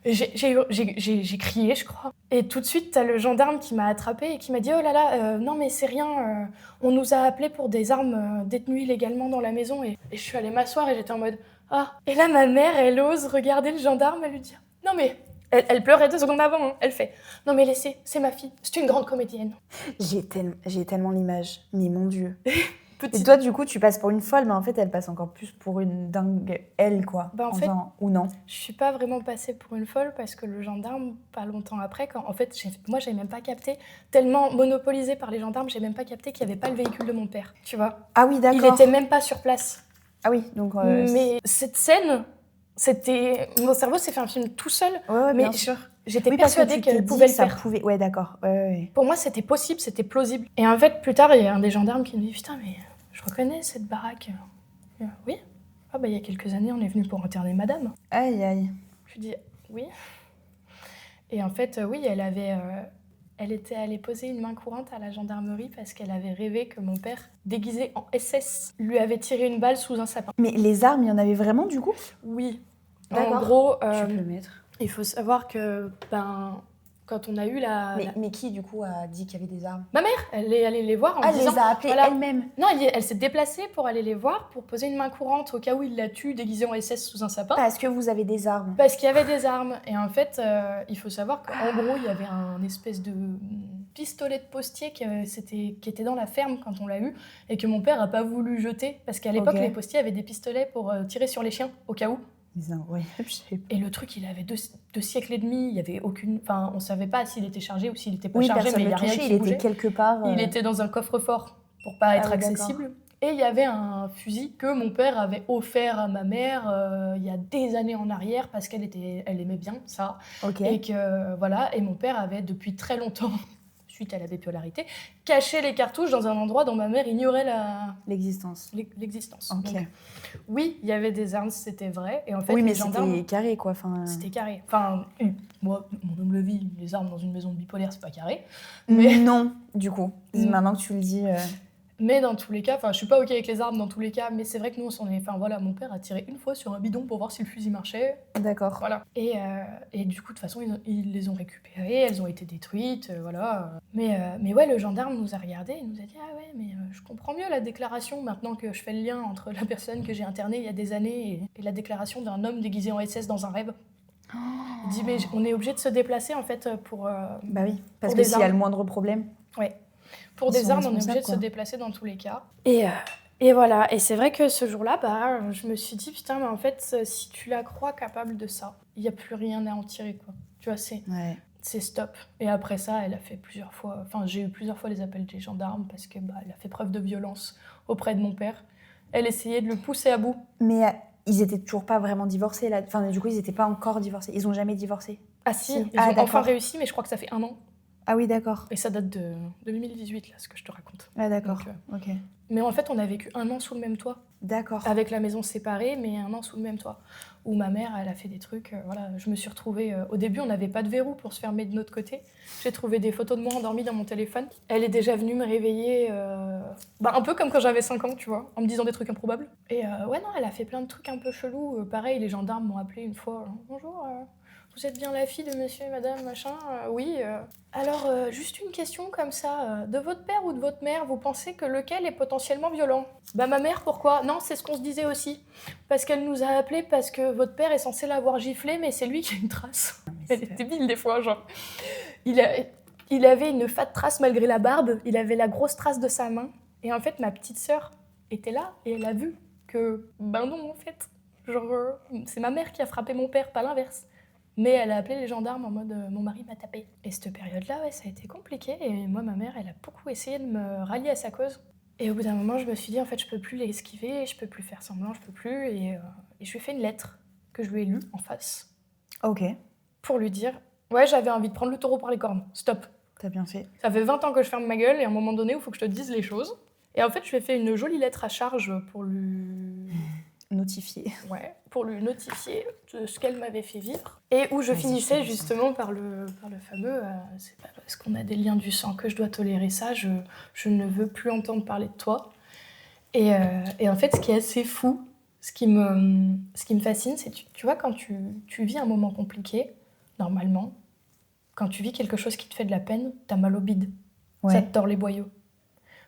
J'ai crié, je crois. Et tout de suite, t'as le gendarme qui m'a attrapée et qui m'a dit « Oh là là, non mais c'est rien, on nous a appelés pour des armes détenues illégalement dans la maison. » Et je suis allée m'asseoir et j'étais en mode « Ah !» Et là, ma mère, elle ose regarder le gendarme et lui dire « Non mais... » Elle pleurait 2 secondes avant, hein. Elle fait « Non mais laissez, c'est ma fille, c'est une grande comédienne. » J'ai tellement l'image, mais mon Dieu. Et toi, du coup, tu passes pour une folle, mais en fait, elle passe encore plus pour une dingue, elle, quoi. Bah, en fait, ou non? Je suis pas vraiment passée pour une folle parce que le gendarme, pas longtemps après, en fait, moi, j'avais même pas capté, tellement monopolisée par les gendarmes, j'ai même pas capté qu'il y avait pas le véhicule de mon père, tu vois. Ah oui, d'accord. Il était même pas sur place. Ah oui, donc... Mais cette scène, mon cerveau s'est fait un film tout seul. Ouais, mais bien sûr. J'étais Oui, parce que persuadée tu t'es qu'elle dit pouvait que le ça faire. pouvait... Ouais, d'accord. Ouais. Pour moi, c'était possible, c'était plausible. Et en fait, plus tard, il y a un des gendarmes qui me dit « Putain, mais je reconnais cette baraque. » Oui. Ah bah, il y a quelques années, on est venu pour interner madame. Aïe. Je lui dis « Oui. » Et en fait, oui, elle était allée poser une main courante à la gendarmerie parce qu'elle avait rêvé que mon père, déguisé en SS, lui avait tiré une balle sous un sapin. Mais les armes, il y en avait vraiment, du coup? Oui. D'accord. En gros, Tu peux le mettre. il faut savoir que quand on a eu Mais qui, du coup, a dit qu'il y avait des armes? Ma mère, elle est allée les voir en Elle disant... les a appelées voilà. elle-même? Non, elle s'est déplacée pour aller les voir, pour poser une main courante au cas où il la tue déguisée en SS sous un sapin. Parce que vous avez des armes. Parce qu'il y avait des armes. Et en fait, il faut savoir qu'en gros, il y avait un espèce de pistolet de postier qui était dans la ferme quand on l'a eu et que mon père n'a pas voulu jeter. Parce qu'à l'époque, les postiers avaient des pistolets pour tirer sur les chiens, au cas où. Ouais. Et le truc, il avait 2 siècles et demi, il y avait aucune... Enfin, on savait pas s'il était chargé ou s'il était pas chargé, mais il y a rien qui bougeait. Il était quelque part... Il était dans un coffre-fort pour pas être accessible. Et il y avait un fusil que mon père avait offert à ma mère il y a des années en arrière parce elle aimait bien ça. Et que voilà, et mon père avait depuis très longtemps, suite à la bipolarité, caché les cartouches dans un endroit dont ma mère ignorait l'existence. Donc, oui, il y avait des armes, c'était vrai. Et en fait, oui, mais les gendarmes, c'était carré, quoi. C'était carré. Enfin, moi, mon humble vie, les armes dans une maison de bipolaire, c'est pas carré. Mais non, du coup. Maintenant que tu le dis... Mais dans tous les cas, je suis pas OK avec les armes dans tous les cas, mais c'est vrai que nous, mon père a tiré une fois sur un bidon pour voir si le fusil marchait. D'accord. Voilà. Et du coup, de toute façon, ils les ont récupérées, elles ont été détruites, voilà. Mais ouais, le gendarme nous a regardés, il nous a dit « Ah ouais, mais je comprends mieux la déclaration maintenant que je fais le lien entre la personne que j'ai internée il y a des années et la déclaration d'un homme déguisé en SS dans un rêve. » Il dit « Mais on est obligé de se déplacer, en fait, pour... bah oui, parce que s'il y a le moindre problème... Ouais. Pour des armes, on est obligé de se déplacer dans tous les cas. Et voilà. Et c'est vrai que ce jour-là, je me suis dit, putain, mais en fait, si tu la crois capable de ça, il n'y a plus rien à en tirer, quoi. Tu vois, c'est stop. Et après ça, elle a fait plusieurs fois... Enfin, j'ai eu plusieurs fois les appels des gendarmes parce que elle a fait preuve de violence auprès de mon père. Elle essayait de le pousser à bout. Mais ils étaient toujours pas vraiment divorcés, là. Enfin, du coup, ils n'étaient pas encore divorcés. Ils ont jamais divorcé. Ah si, ils ont enfin réussi, mais je crois que ça fait 1 an. Ah oui, d'accord. Et ça date de 2018, là, ce que je te raconte. Ah d'accord, Donc, ok. Mais en fait, on a vécu 1 an sous le même toit. D'accord. Avec la maison séparée, mais 1 an sous le même toit. Où ma mère, elle a fait des trucs... voilà, je me suis retrouvée... au début, on n'avait pas de verrou pour se fermer de notre côté. J'ai trouvé des photos de moi endormie dans mon téléphone. Elle est déjà venue me réveiller... un peu comme quand j'avais 5 ans, tu vois, en me disant des trucs improbables. Et ouais, non, elle a fait plein de trucs un peu chelous. Pareil, les gendarmes m'ont appelé une fois. « Bonjour, vous êtes bien la fille de monsieur et madame, machin ?» Oui. Alors, juste une question comme ça. De votre père ou de votre mère, vous pensez que lequel est potentiellement violent ? Ma mère, pourquoi ? Non, c'est ce qu'on se disait aussi. Parce qu'elle nous a appelés parce que votre père est censé l'avoir giflé, mais c'est lui qui a une trace. Elle est débile des fois, genre. Il avait une fat trace malgré la barbe. Il avait la grosse trace de sa main. Et en fait, ma petite sœur était là et elle a vu que, non, en fait. Genre, c'est ma mère qui a frappé mon père, pas l'inverse. Mais elle a appelé les gendarmes en mode « mon mari m'a tapé ». Et cette période-là, ouais, ça a été compliqué. Et moi, ma mère, elle a beaucoup essayé de me rallier à sa cause. Et au bout d'un moment, je me suis dit, en fait, je peux plus l'esquiver, je peux plus faire semblant, je peux plus. Et je lui ai fait une lettre que je lui ai lue en face. Ok. Pour lui dire « Ouais, j'avais envie de prendre le taureau par les cornes. Stop. T'as bien fait. Ça fait 20 ans que je ferme ma gueule et à un moment donné, il faut que je te dise les choses. » Et en fait, je lui ai fait une jolie lettre à charge pour lui... notifier. Ouais, pour lui notifier de ce qu'elle m'avait fait vivre. Et où je finissais justement par le fameux c'est pas parce qu'on a des liens du sang que je dois tolérer ça, je ne veux plus entendre parler de toi. Et en fait, ce qui est assez fou, ce qui me fascine, c'est tu vois, quand tu vis un moment compliqué, normalement, quand tu vis quelque chose qui te fait de la peine, t'as mal au bide. Ouais. Ça te tord les boyaux.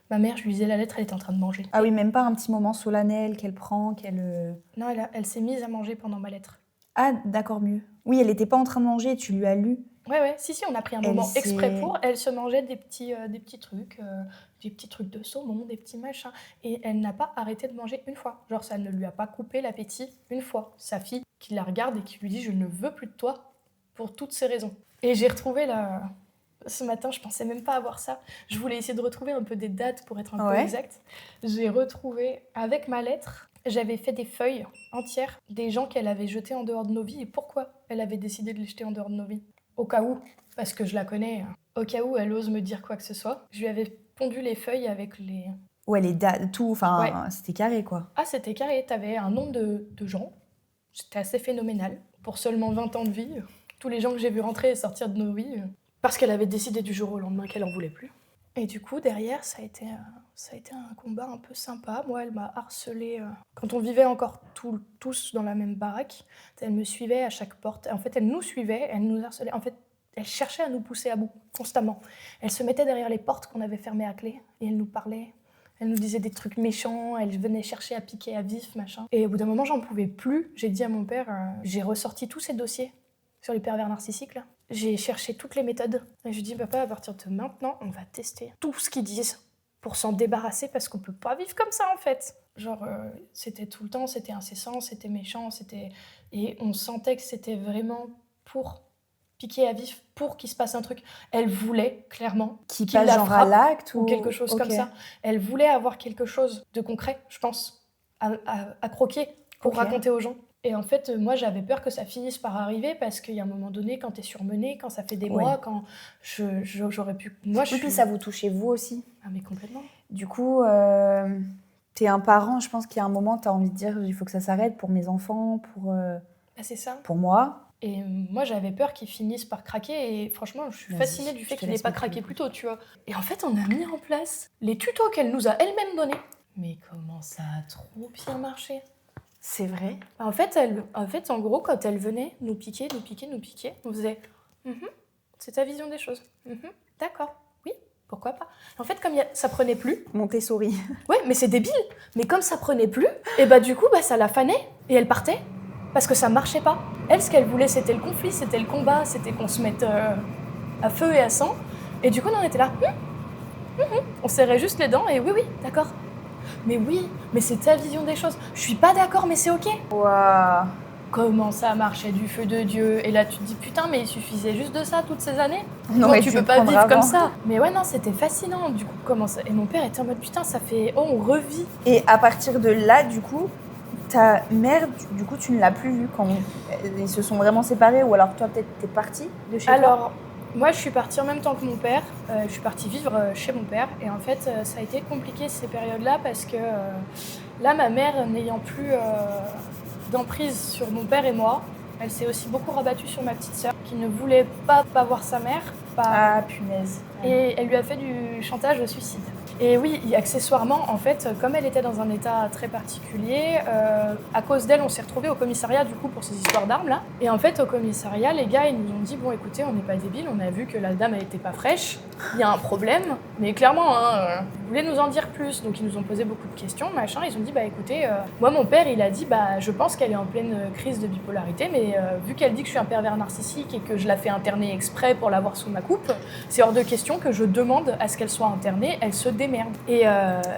Ma mère, je lui lisais la lettre, elle était en train de manger. Ah oui, même pas un petit moment solennel qu'elle prend, qu'elle... Non, elle s'est mise à manger pendant ma lettre. Ah, d'accord, mieux. Oui, elle était pas en train de manger, tu lui as lu. Ouais, si, on a pris un moment exprès pour. Elle se mangeait des petits trucs de saumon, des petits machins. Et elle n'a pas arrêté de manger une fois. Genre, ça ne lui a pas coupé l'appétit une fois. Sa fille qui la regarde et qui lui dit « Je ne veux plus de toi pour toutes ces raisons. » Et j'ai retrouvé ce matin, je pensais même pas avoir ça. Je voulais essayer de retrouver un peu des dates pour être un peu exacte. J'ai retrouvé avec ma lettre J'avais fait des feuilles entières des gens qu'elle avait jetés en dehors de nos vies et pourquoi elle avait décidé de les jeter en dehors de nos vies. Au cas où, parce que je la connais, au cas où elle ose me dire quoi que ce soit, je lui avais pondu les feuilles avec les... Ouais, tout, enfin, c'était carré, quoi. Ah, c'était carré, t'avais un nombre de gens, c'était assez phénoménal. Pour seulement 20 ans de vie, tous les gens que j'ai vus rentrer et sortir de nos vies, parce qu'elle avait décidé du jour au lendemain qu'elle en voulait plus. Et du coup, derrière, ça a été un combat un peu sympa. Moi, elle m'a harcelée. Quand on vivait encore tous dans la même baraque, elle me suivait à chaque porte. En fait, elle nous suivait, elle nous harcelait. En fait, elle cherchait à nous pousser à bout, constamment. Elle se mettait derrière les portes qu'on avait fermées à clé et elle nous parlait. Elle nous disait des trucs méchants, elle venait chercher à piquer à vif, machin. Et au bout d'un moment, j'en pouvais plus. J'ai dit à mon père, j'ai ressorti tous ces dossiers sur les pervers narcissiques, là. J'ai cherché toutes les méthodes. Et je lui ai dit, papa, à partir de maintenant, on va tester tout ce qu'ils disent pour s'en débarrasser parce qu'on peut pas vivre comme ça, en fait. Genre, c'était tout le temps, c'était incessant, c'était méchant, et on sentait que c'était vraiment pour piquer à vif, pour qu'il se passe un truc. Elle voulait, clairement, Qu'il qu'il passe la genre à frappe l'acte ou quelque chose comme ça. Elle voulait avoir quelque chose de concret, je pense, à croquer pour raconter aux gens. Et en fait, moi, j'avais peur que ça finisse par arriver parce qu'il y a un moment donné, quand t'es surmenée, quand ça fait des mois, quand j'aurais pu... Moi, puis ça vous touchez vous aussi. Ah, mais complètement. Du coup, t'es un parent, je pense qu'il y a un moment, t'as envie de dire, il faut que ça s'arrête pour mes enfants, C'est ça. pour moi. Et moi, j'avais peur qu'il finisse par craquer. Et franchement, je suis fascinée du fait qu'il n'ait pas craqué plus tôt, tu vois. Et en fait, on a mis en place les tutos qu'elle nous a elle-même donnés. Mais comment ça a trop bien marché. C'est vrai. En fait, en gros, quand elle venait nous piquer, on faisait c'est ta vision des choses. D'accord, oui, pourquoi pas. En fait, comme ça prenait plus. Montessori. Ouais, mais c'est débile. Mais comme ça prenait plus, et bah du coup, ça la fanait et elle partait parce que ça marchait pas. Elle, ce qu'elle voulait, c'était le conflit, c'était le combat, c'était qu'on se mette à feu et à sang. Et du coup, on était là. On serrait juste les dents et oui, d'accord. Mais oui, mais c'est ta vision des choses. Je suis pas d'accord, mais c'est ok. Waouh. Comment ça marchait du feu de Dieu. Et là, tu te dis, putain, mais il suffisait juste de ça toutes ces années. Non, tu peux pas vivre comme ça. Mais ouais, non, c'était fascinant. Du coup, comment ça... Et mon père était en mode, putain, ça fait... Oh, on revit. Et à partir de là, du coup, ta mère, du coup, tu ne l'as plus vue quand ils se sont vraiment séparés, ou alors toi, peut-être, t'es partie de chez toi? Alors, moi, je suis partie en même temps que mon père. Je suis partie vivre chez mon père. Et en fait, ça a été compliqué ces périodes-là parce que là, ma mère, n'ayant plus d'emprise sur mon père et moi, elle s'est aussi beaucoup rabattue sur ma petite sœur qui ne voulait pas voir sa mère. Ah, punaise. Et elle lui a fait du chantage au suicide. Et oui, accessoirement, en fait, comme elle était dans un état très particulier, à cause d'elle, on s'est retrouvés au commissariat du coup pour ces histoires d'armes là. Et en fait, au commissariat, les gars, ils nous ont dit bon, écoutez, on n'est pas débiles, on a vu que la dame elle était pas fraîche, il y a un problème, mais clairement, vous voulez nous en dire plus. Donc ils nous ont posé beaucoup de questions, machin. Ils ont dit bah écoutez, moi mon père, il a dit bah je pense qu'elle est en pleine crise de bipolarité, mais vu qu'elle dit que je suis un pervers narcissique et que je la fais interner exprès pour l'avoir sous ma coupe, c'est hors de question que je demande à ce qu'elle soit internée, elle se démerde. Et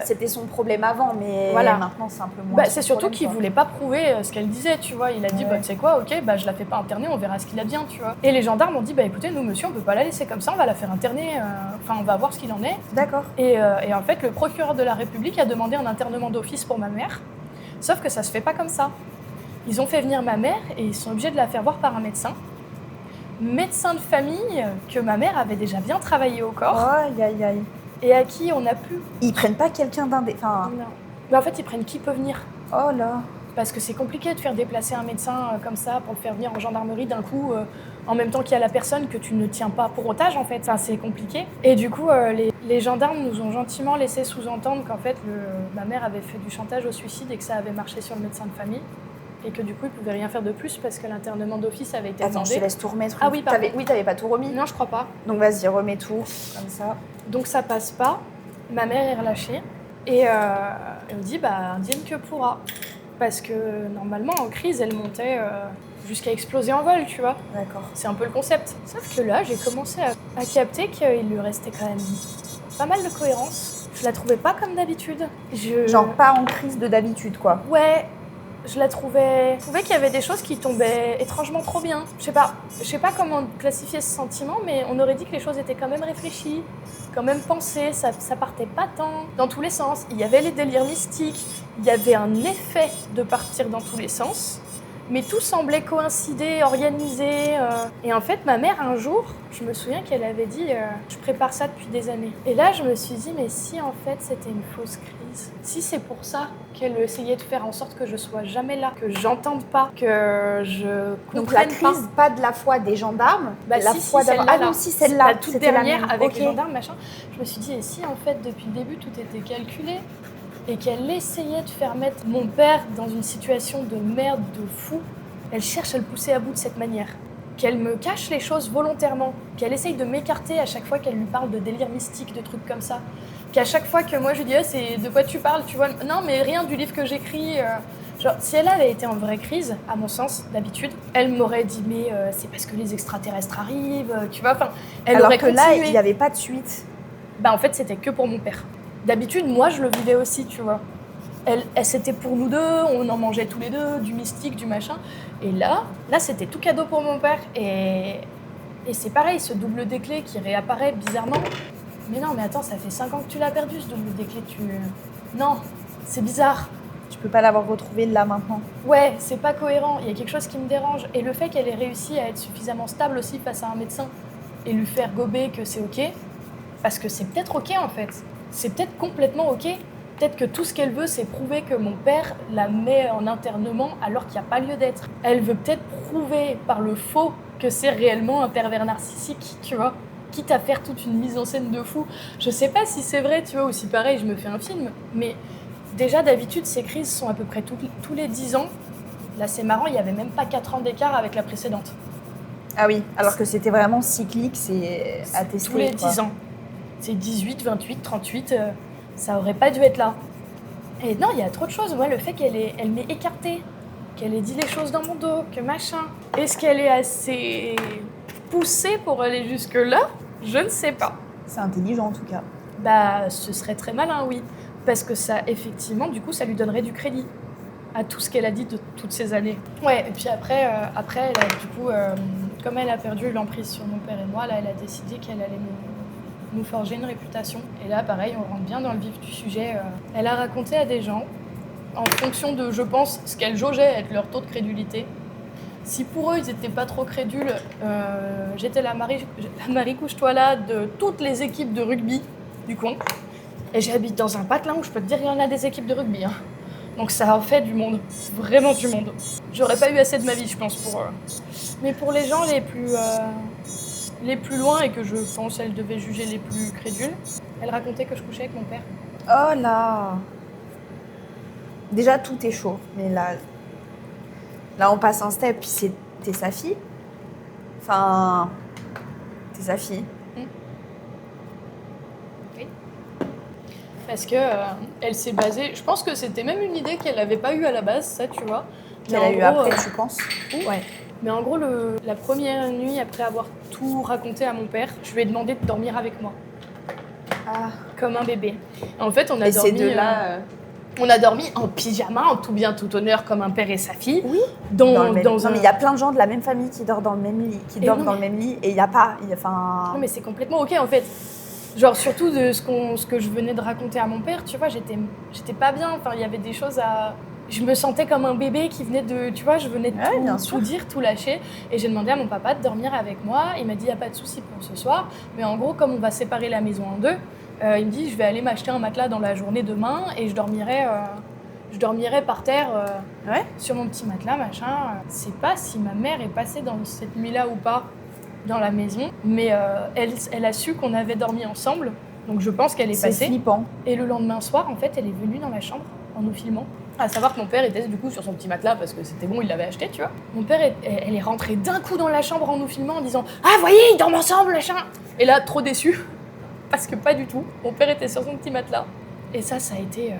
c'était son problème avant, mais voilà. Maintenant c'est un peu moins. C'est surtout qu'il voulait pas prouver ce qu'elle disait, tu vois. Il a dit, tu sais quoi, ok, je la fais pas interner, on verra ce qu'il advient, tu vois. Et les gendarmes ont dit, écoutez, nous, monsieur, on peut pas la laisser comme ça, on va la faire interner, on va voir ce qu'il en est. D'accord. Et en fait, le procureur de la République a demandé un internement d'office pour ma mère, sauf que ça se fait pas comme ça. Ils ont fait venir ma mère et ils sont obligés de la faire voir par un médecin de famille que ma mère avait déjà bien travaillé au corps. Aïe, aïe, aïe. Et à qui on a pu... Ils prennent pas quelqu'un d'un... Non. Mais en fait, ils prennent qui peut venir. Oh là. Parce que c'est compliqué de faire déplacer un médecin comme ça pour le faire venir en gendarmerie d'un coup, en même temps qu'il y a la personne que tu ne tiens pas pour otage, en fait. C'est compliqué. Et du coup, les gendarmes nous ont gentiment laissé sous-entendre qu'en fait, ma mère avait fait du chantage au suicide et que ça avait marché sur le médecin de famille. Et que du coup, ils pouvaient rien faire de plus parce que l'internement d'office avait été demandé. Attends, je te laisse tout remettre. Ah oui, pardon. T'avais pas tout remis? Non, je crois pas. Donc vas-y, remets tout, comme ça. Donc ça passe pas. Ma mère est relâchée. Et elle me dit, indienne que pourra. Parce que normalement, en crise, elle montait jusqu'à exploser en vol, tu vois. D'accord. C'est un peu le concept. Sauf que là, j'ai commencé à capter qu'il lui restait quand même pas mal de cohérence. Je la trouvais pas comme d'habitude. Genre pas en crise de d'habitude, quoi. Ouais. Je trouvais qu'il y avait des choses qui tombaient étrangement trop bien. Je sais pas comment classifier ce sentiment, mais on aurait dit que les choses étaient quand même réfléchies, quand même pensées, ça partait pas tant dans tous les sens. Il y avait les délires mystiques, il y avait un effet de partir dans tous les sens, mais tout semblait coïncider, organisé. Et en fait, ma mère, un jour, je me souviens qu'elle avait dit « je prépare ça depuis des années ». Et là, je me suis dit « mais si en fait c'était une fausse crise, si c'est pour ça qu'elle essayait de faire en sorte que je sois jamais là, que j'entende pas, que je comprenne Donc la crise, pas de la foi des gendarmes, la foi celle-là. Ah non, si, celle-là. La toute dernière avec okay. les gendarmes, machin. Je me suis dit, et si en fait depuis le début tout était calculé et qu'elle essayait de faire mettre mon père dans une situation de merde, de fou, elle cherche à le pousser à bout de cette manière. Qu'elle me cache les choses volontairement, qu'elle essaye de m'écarter à chaque fois qu'elle lui parle de délire mystique, de trucs comme ça. Qu'à chaque fois que moi je lui dis c'est de quoi tu parles, tu vois, non mais rien du livre que j'écris. Genre si elle avait été en vraie crise, à mon sens, d'habitude, elle m'aurait dit mais c'est parce que les extraterrestres arrivent, tu vois, enfin, elle alors aurait que continué. Là il n'y avait pas de suite. Bah en fait c'était que pour mon père. D'habitude moi je le vivais aussi, tu vois. Elle c'était pour nous deux, on en mangeait tous les deux, du mystique, du machin. Et là c'était tout cadeau pour mon père. Et c'est pareil, ce double des clés qui réapparaît bizarrement. Mais non, mais attends, ça fait 5 ans que tu l'as perdu, ce double des clés. Non, c'est bizarre. Tu peux pas l'avoir retrouvé là maintenant. Ouais, c'est pas cohérent. Il y a quelque chose qui me dérange. Et le fait qu'elle ait réussi à être suffisamment stable aussi face à un médecin et lui faire gober que c'est OK, parce que c'est peut-être OK en fait. C'est peut-être complètement OK. Peut-être que tout ce qu'elle veut, c'est prouver que mon père la met en internement alors qu'il n'y a pas lieu d'être. Elle veut peut-être prouver par le faux que c'est réellement un pervers narcissique, tu vois. Quitte à faire toute une mise en scène de fou. Je sais pas si c'est vrai, tu vois, ou si pareil, je me fais un film. Mais déjà, d'habitude, ces crises sont à peu près tous les 10 ans. Là, c'est marrant, il y avait même pas 4 ans d'écart avec la précédente. Ah oui, alors que c'était vraiment cyclique, c'est attesté. Tous les 10 ans. C'est 18, 28, 38, ça aurait pas dû être là. Et non, il y a trop de choses. Moi, le fait elle m'ait écartée, qu'elle ait dit les choses dans mon dos, que machin. Est-ce qu'elle est assez poussée pour aller jusque-là? Je ne sais pas. C'est intelligent en tout cas. Bah, ce serait très malin, oui. Parce que ça, effectivement, du coup, ça lui donnerait du crédit à tout ce qu'elle a dit de toutes ces années. Ouais, et puis après elle a, du coup, comme elle a perdu l'emprise sur mon père et moi, là, elle a décidé qu'elle allait nous forger une réputation. Et là, pareil, on rentre bien dans le vif du sujet. Elle a raconté à des gens, en fonction de, je pense, ce qu'elle jaugeait être leur taux de crédulité. Si pour eux, ils n'étaient pas trop crédules, j'étais la Marie couche-toi là de toutes les équipes de rugby du coin. Et j'habite dans un patelin où je peux te dire qu'il y en a des équipes de rugby. Hein. Donc ça en fait du monde, vraiment du monde. J'aurais pas eu assez de ma vie, je pense, pour... Mais pour les gens les plus loin et que je pense elle devait juger les plus crédules, elle racontait que je couchais avec mon père. Oh là! Déjà, tout est chaud. Mais là on passe un step, puis t'es sa fille. Enfin, t'es sa fille. Oui. Parce que elle s'est basée... Je pense que c'était même une idée qu'elle n'avait pas eue à la base, ça, tu vois. Qu'elle a eu après, tu penses? Ouais. Mais en gros, la première nuit, après avoir tout raconté à mon père, je lui ai demandé de dormir avec moi. Ah. Comme un bébé. En fait, on a et dormi... ces deux-là... On a dormi en pyjama, en tout bien, tout honneur, comme un père et sa fille. Oui. Non, mais il y a plein de gens de la même famille qui dorment dans le même lit, dans le même lit, et il y a pas... Non, mais c'est complètement OK, en fait. Genre, surtout de ce que je venais de raconter à mon père, tu vois, j'étais pas bien. Enfin, il y avait des choses à... Je me sentais comme un bébé qui venait de... Tu vois, je venais de tout dire, tout lâcher. Et j'ai demandé à mon papa de dormir avec moi. Il m'a dit, il n'y a pas de souci pour ce soir. Mais en gros, comme on va séparer la maison en deux, il me dit, je vais aller m'acheter un matelas dans la journée demain et je dormirai par terre sur mon petit matelas, machin. Je sais pas si ma mère est passée dans cette nuit-là ou pas dans la maison, mais elle a su qu'on avait dormi ensemble. Donc je pense qu'elle est passée. C'est flippant. Et le lendemain soir, en fait, elle est venue dans la chambre en nous filmant. À savoir que mon père était du coup sur son petit matelas parce que c'était bon, il l'avait acheté, tu vois. Mon père, elle est rentrée d'un coup dans la chambre en nous filmant en disant « Ah, voyez, ils dorment ensemble, machin !» Et là, trop déçue. Parce que pas du tout. Mon père était sur son petit matelas. Et ça a été...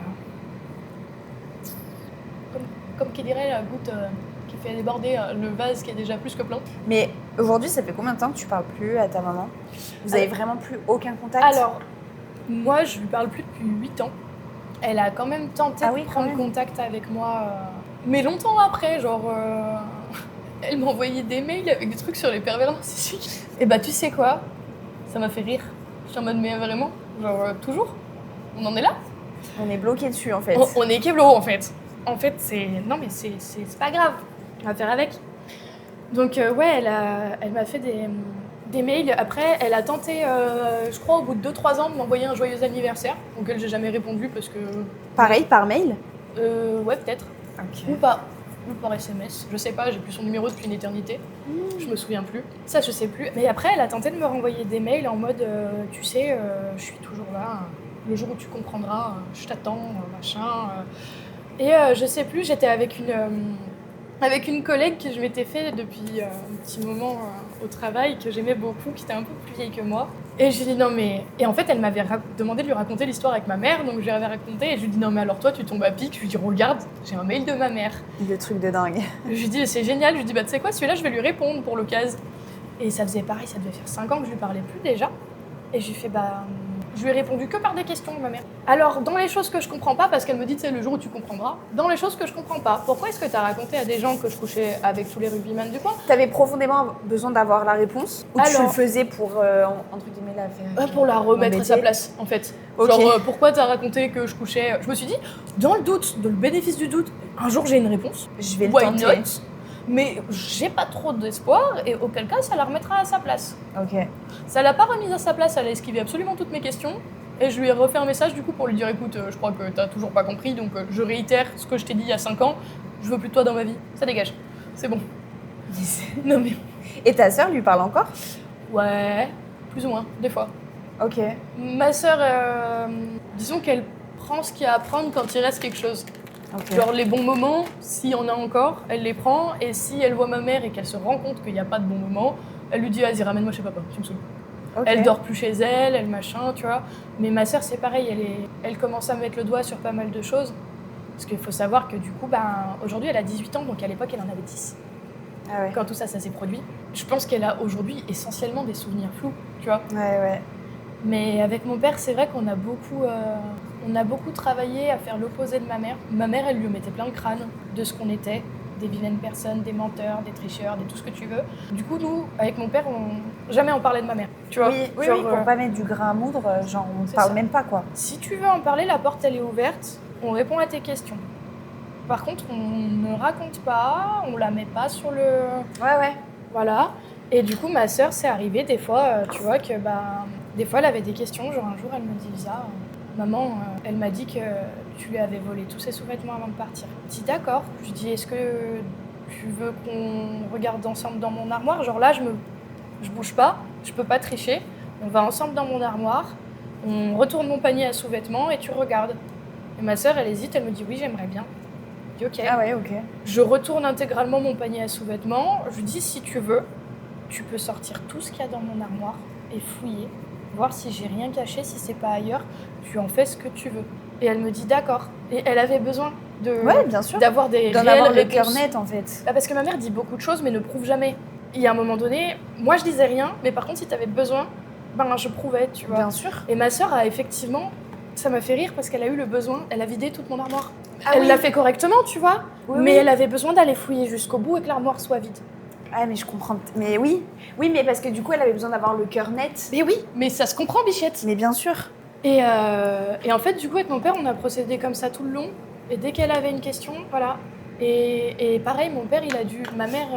Comme qui dirait la goutte qui fait déborder le vase qui est déjà plus que plein. Mais aujourd'hui, ça fait combien de temps que tu parles plus à ta maman? Vous avez vraiment plus aucun contact? Alors, moi, je lui parle plus depuis 8 ans. Elle a quand même tenté de prendre contact avec moi Mais longtemps après, genre, elle m'envoyait des mails avec des trucs sur les pervers narcissiques. Et bah tu sais quoi, ça m'a fait rire. Je suis en mode mais vraiment, genre toujours, on en est là. On est bloqué dessus en fait. On est keblo en fait. En fait c'est non mais c'est pas grave, on va faire avec. Donc ouais, elle m'a fait des mails. Après, elle a tenté, je crois, au bout de 2-3 ans, de m'envoyer un joyeux anniversaire, auquel j'ai jamais répondu parce que. Pareil, par mail? Ouais, peut-être. Ok. Ou pas. Ou par SMS. Je sais pas, j'ai plus son numéro depuis une éternité. Je me souviens plus. Ça, je sais plus. Mais après, elle a tenté de me renvoyer des mails en mode tu sais, je suis toujours là. Le jour où tu comprendras, je t'attends, machin. Et je sais plus, j'étais avec une collègue que je m'étais fait depuis un petit moment au travail, que j'aimais beaucoup, qui était un peu plus vieille que moi. Et je lui ai dit non mais... Et en fait, elle m'avait demandé de lui raconter l'histoire avec ma mère, donc je lui avais raconté et je lui ai dit non mais alors toi tu tombes à pic. Je lui ai dit regarde, j'ai un mail de ma mère. Le truc de dingue. Je lui ai dit c'est génial, je lui ai dit bah tu sais quoi, celui-là je vais lui répondre pour l'occasion. Et ça faisait pareil, ça devait faire 5 ans que je lui parlais plus déjà. Et je lui ai fait bah... Je lui ai répondu que par des questions, ma mère. Alors, dans les choses que je comprends pas, parce qu'elle me dit, c'est le jour où tu comprendras, dans les choses que je comprends pas, pourquoi est-ce que t'as raconté à des gens que je couchais avec tous les rugbyman du coin? T'avais profondément besoin d'avoir la réponse? Ou tu le faisais pour, entre guillemets, la faire pour la remettre à sa place, en fait. Okay. Genre, pourquoi t'as raconté que je couchais... Je me suis dit, dans le doute, dans le bénéfice du doute, un jour j'ai une réponse. Je vais le Why tenter. not? Mais j'ai pas trop d'espoir, et auquel cas, ça la remettra à sa place. Ok. Ça l'a pas remise à sa place, elle a esquivé absolument toutes mes questions. Et je lui ai refait un message du coup pour lui dire écoute, je crois que t'as toujours pas compris, donc je réitère ce que je t'ai dit il y a 5 ans, je veux plus de toi dans ma vie, ça dégage, c'est bon. Non mais... Et ta sœur lui parle encore? Ouais, plus ou moins, des fois. Ok. Ma sœur, disons qu'elle prend ce qu'il y a à prendre quand il reste quelque chose. Okay. Genre les bons moments, s'il y en a encore, elle les prend, et si elle voit ma mère et qu'elle se rend compte qu'il n'y a pas de bons moments, elle lui dit vas-y ramène-moi chez papa, tu me saoules. Okay. Elle dort plus chez elle, elle machin, tu vois. Mais ma sœur, c'est pareil, elle commence à mettre le doigt sur pas mal de choses. Parce qu'il faut savoir que du coup, aujourd'hui, elle a 18 ans, donc à l'époque, elle en avait 10. Ah ouais. Quand tout ça s'est produit. Je pense qu'elle a aujourd'hui essentiellement des souvenirs flous, tu vois. Ouais. Mais avec mon père, c'est vrai qu'on a beaucoup travaillé à faire l'opposé de ma mère. Ma mère, elle lui mettait plein le crâne de ce qu'on était. Des vilaines personnes, des menteurs, des tricheurs, tout ce que tu veux. Du coup, nous, avec mon père, jamais on parlait de ma mère, tu vois. Oui, pour pas mettre du grain à moudre, genre on parle même pas, quoi. Si tu veux en parler, la porte, elle est ouverte, on répond à tes questions. Par contre, on ne raconte pas, on la met pas sur le... Ouais. Voilà. Et du coup, ma sœur, c'est arrivé des fois, tu vois, que des fois, elle avait des questions. Genre un jour, elle me dit, Lisa, maman, elle m'a dit que tu lui avais volé tous ses sous-vêtements avant de partir. Je dis d'accord. Je dis, est-ce que tu veux qu'on regarde ensemble dans mon armoire? Genre là, je bouge pas, je peux pas tricher. On va ensemble dans mon armoire, on retourne mon panier à sous-vêtements et tu regardes. Et ma sœur, elle hésite, elle me dit oui, j'aimerais bien. Je dis ok. Ah ouais, ok. Je retourne intégralement mon panier à sous-vêtements. Je lui dis si tu veux, tu peux sortir tout ce qu'il y a dans mon armoire et fouiller. Voir si j'ai rien caché, si c'est pas ailleurs, tu en fais ce que tu veux. Et elle me dit d'accord. Et elle avait besoin bien sûr. d'avoir des d'en réelles avoir le réponses. cœur net en fait. Parce que ma mère dit beaucoup de choses mais ne prouve jamais. Il y a un moment donné, moi je disais rien, mais par contre si t'avais besoin, je prouvais, tu vois. Bien sûr. Et ma sœur a effectivement, ça m'a fait rire parce qu'elle a eu le besoin, elle a vidé toute mon armoire. Ah elle oui. l'a fait correctement, tu vois, mais oui. elle avait besoin d'aller fouiller jusqu'au bout et que l'armoire soit vide. Ah mais je comprends. Mais oui, mais parce que du coup elle avait besoin d'avoir le cœur net. Mais oui, mais ça se comprend, bichette. Mais bien sûr. Et en fait, du coup, avec mon père, on a procédé comme ça tout le long. Et dès qu'elle avait une question, voilà. Et pareil, mon père, ma mère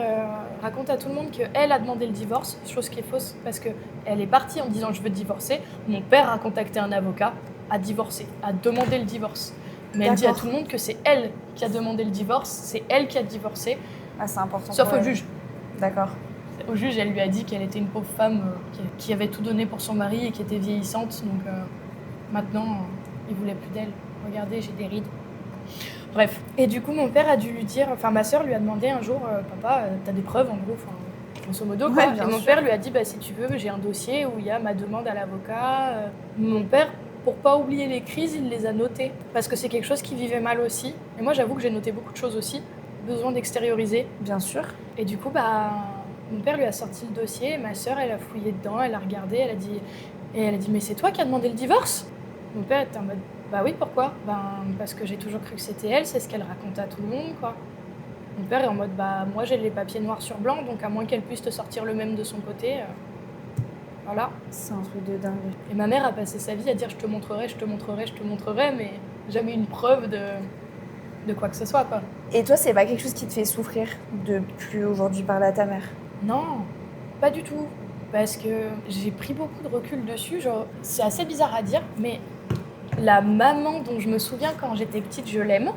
raconte à tout le monde qu'elle a demandé le divorce, chose qui est fausse, parce qu'elle est partie en disant « je veux divorcer ». Mon père a contacté un avocat, a divorcé, a demandé le divorce. Mais elle dit à tout le monde que c'est elle qui a demandé le divorce, c'est elle qui a divorcé. Ah, c'est important. Sauf au juge. D'accord. Au juge, elle lui a dit qu'elle était une pauvre femme qui avait tout donné pour son mari et qui était vieillissante. Donc maintenant, il voulait plus d'elle. Regardez, j'ai des rides. Bref. Et du coup, mon père a dû lui dire... Enfin, ma sœur lui a demandé un jour, papa, t'as des preuves en gros, grosso modo, quoi. Ouais, et mon père lui a dit, si tu veux, j'ai un dossier où il y a ma demande à l'avocat. Mon père, pour pas oublier les crises, il les a notées. Parce que c'est quelque chose qui vivait mal aussi. Et moi, j'avoue que j'ai noté beaucoup de choses aussi. Besoin d'extérioriser. Bien sûr. Et du coup, mon père lui a sorti le dossier, ma sœur, elle a fouillé dedans, elle a regardé, elle a dit mais c'est toi qui as demandé le divorce? Mon père était en mode Bah oui, pourquoi? Parce que j'ai toujours cru que c'était elle, c'est ce qu'elle raconte à tout le monde, quoi. Mon père est en mode, bah moi j'ai les papiers noirs sur blanc, donc à moins qu'elle puisse te sortir le même de son côté, voilà. C'est un truc de dingue. Et ma mère a passé sa vie à dire je te montrerai, je te montrerai, je te montrerai, mais jamais une preuve de quoi que ce soit, quoi. Et toi, c'est pas quelque chose qui te fait souffrir de plus aujourd'hui parler à ta mère? Non, pas du tout. Parce que j'ai pris beaucoup de recul dessus. Genre, c'est assez bizarre à dire, mais la maman dont je me souviens quand j'étais petite, je l'aime.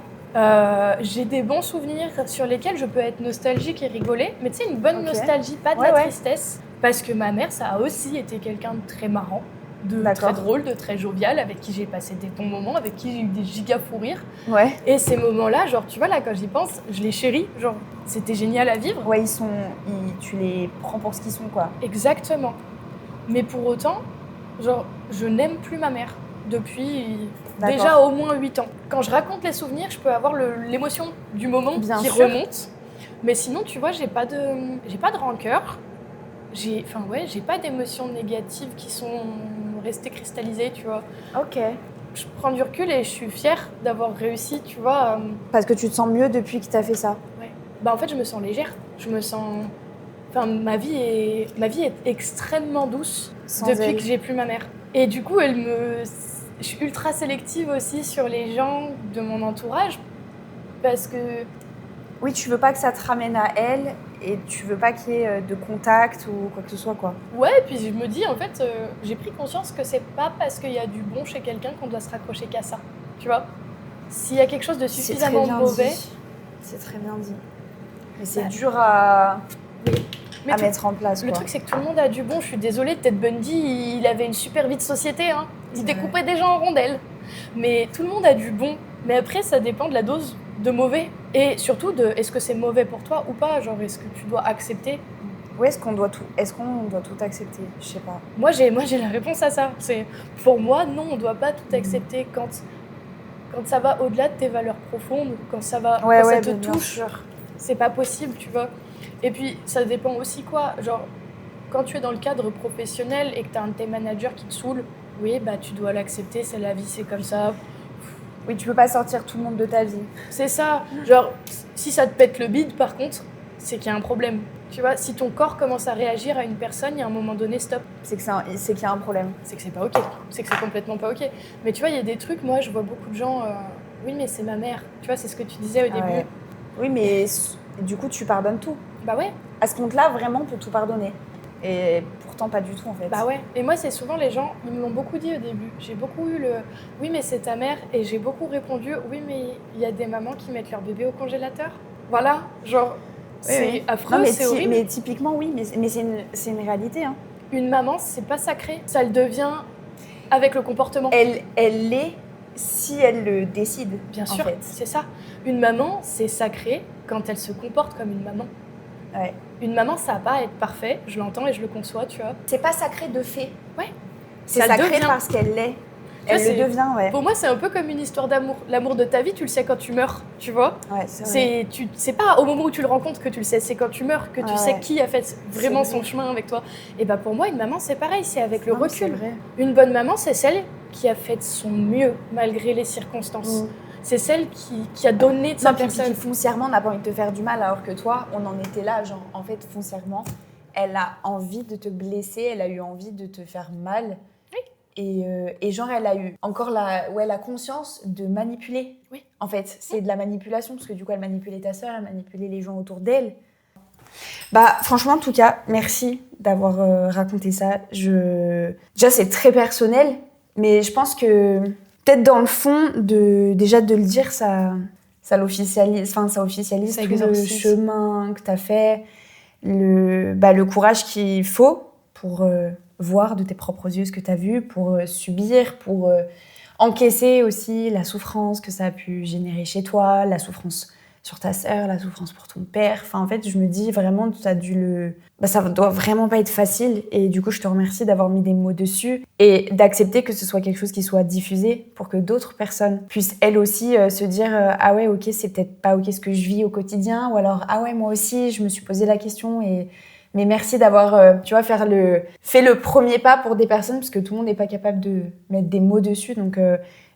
J'ai des bons souvenirs sur lesquels je peux être nostalgique et rigoler. Mais tu sais, une bonne nostalgie, pas de la tristesse. Parce que ma mère, ça a aussi été quelqu'un de très marrant, de très drôle, de très jovial, avec qui j'ai passé des bons moments, avec qui j'ai eu des giga fous rires. Ouais. Et ces moments-là, genre, tu vois, là, quand j'y pense, je les chéris. Genre, c'était génial à vivre. Ouais, tu les prends pour ce qu'ils sont, quoi. Exactement. Mais pour autant, genre, je n'aime plus ma mère depuis déjà au moins 8 ans. Quand je raconte les souvenirs, je peux avoir l'émotion du moment qui remonte. Mais sinon, tu vois, j'ai pas de rancœur. J'ai pas d'émotions négatives qui sont restées cristallisées, tu vois. Ok. Je prends du recul et je suis fière d'avoir réussi, tu vois. Parce que tu te sens mieux depuis que t'as fait ça. Ouais. Bah en fait, je me sens légère. Je me sens... Enfin, ma vie est extrêmement douce depuis que j'ai plus ma mère. Et du coup, je suis ultra sélective aussi sur les gens de mon entourage parce que... Oui, tu veux pas que ça te ramène à elle et tu veux pas qu'il y ait de contact ou quoi que ce soit, quoi. Ouais, puis je me dis, en fait, j'ai pris conscience que c'est pas parce qu'il y a du bon chez quelqu'un qu'on doit se raccrocher qu'à ça, tu vois. S'il y a quelque chose de suffisamment mauvais... C'est très bien dit. Mais c'est dur à mettre en place, quoi. Le truc, c'est que tout le monde a du bon. Je suis désolée, Ted Bundy, il avait une super vie de société, hein. Il découpait des gens en rondelles. Mais tout le monde a du bon. Mais après, ça dépend de la dose de mauvais. Et surtout de est-ce que c'est mauvais pour toi ou pas. Genre, est-ce que tu dois accepter? Ou est-ce qu'on doit tout accepter? Je sais pas. Moi, j'ai la réponse à ça. C'est, pour moi, non, on doit pas tout accepter quand ça va au-delà de tes valeurs profondes, quand ça te touche. C'est pas possible, tu vois. Et puis, ça dépend aussi quoi. Genre, quand tu es dans le cadre professionnel et que tu as un de tes managers qui te saoule, oui, bah tu dois l'accepter, c'est la vie, c'est comme ça. Oui, tu peux pas sortir tout le monde de ta vie. C'est ça. Genre, si ça te pète le bide, par contre, c'est qu'il y a un problème. Tu vois, si ton corps commence à réagir à une personne, il y a un moment donné, stop. C'est qu'il y a un problème. C'est que c'est pas OK. C'est que c'est complètement pas OK. Mais tu vois, il y a des trucs, moi, je vois beaucoup de gens... oui, mais c'est ma mère. Tu vois, c'est ce que tu disais au début. Ouais. Oui, mais du coup, tu pardonnes tout. Bah ouais. À ce compte-là, vraiment, on peut tout pardonner. Et pourtant, pas du tout, en fait. Bah ouais. Et moi, c'est souvent les gens, ils me l'ont beaucoup dit au début. J'ai beaucoup eu oui, mais c'est ta mère. Et j'ai beaucoup répondu, oui, mais il y a des mamans qui mettent leur bébé au congélateur. Voilà. Genre, c'est affreux, non, c'est horrible. Mais typiquement, oui, mais c'est une réalité. Hein. Une maman, c'est pas sacré. Ça le devient avec le comportement. Elle l'est si elle le décide. Bien sûr, en fait. c'est ça. Une maman, c'est sacré quand elle se comporte comme une maman. Ouais. Une maman, ça va pas être parfait, je l'entends et je le conçois, tu vois. C'est pas sacré de fait. Ouais. C'est sacré parce qu'elle l'est. Elle le devient, ouais. Pour moi, c'est un peu comme une histoire d'amour. L'amour de ta vie, tu le sais quand tu meurs, tu vois. Ouais, c'est vrai. C'est pas au moment où tu le rencontres que tu le sais, c'est quand tu meurs que tu sais qui a fait vraiment son chemin avec toi. Et bah pour moi, une maman, c'est pareil, c'est avec le recul. Une bonne maman, c'est celle qui a fait de son mieux malgré les circonstances. C'est celle qui a donné de sa personne. Qui foncièrement n'a pas envie de te faire du mal, alors que toi, on en était là, genre, en fait, foncièrement, elle a envie de te blesser, elle a eu envie de te faire mal. Oui. Et genre, elle a eu encore la conscience de manipuler. Oui. En fait, c'est de la manipulation, parce que du coup, elle manipulait ta sœur, elle manipulait les gens autour d'elle. Bah, franchement, en tout cas, merci d'avoir raconté ça. Déjà, c'est très personnel, mais je pense que peut-être dans le fond, déjà de le dire, ça l'officialise, ça officialise tout le chemin que tu as fait, le courage qu'il faut pour voir de tes propres yeux ce que tu as vu, pour subir, pour encaisser aussi la souffrance que ça a pu générer chez toi, la souffrance sur ta sœur, la souffrance pour ton père. Enfin, en fait, je me dis vraiment, tu as dû ça doit vraiment pas être facile. Et du coup, je te remercie d'avoir mis des mots dessus et d'accepter que ce soit quelque chose qui soit diffusé pour que d'autres personnes puissent, elles aussi, se dire « Ah ouais, ok, c'est peut-être pas ok ce que je vis au quotidien. » Ou alors « Ah ouais, moi aussi, je me suis posé la question. » Mais merci d'avoir, tu vois, fait le premier pas pour des personnes parce que tout le monde n'est pas capable de mettre des mots dessus. Donc,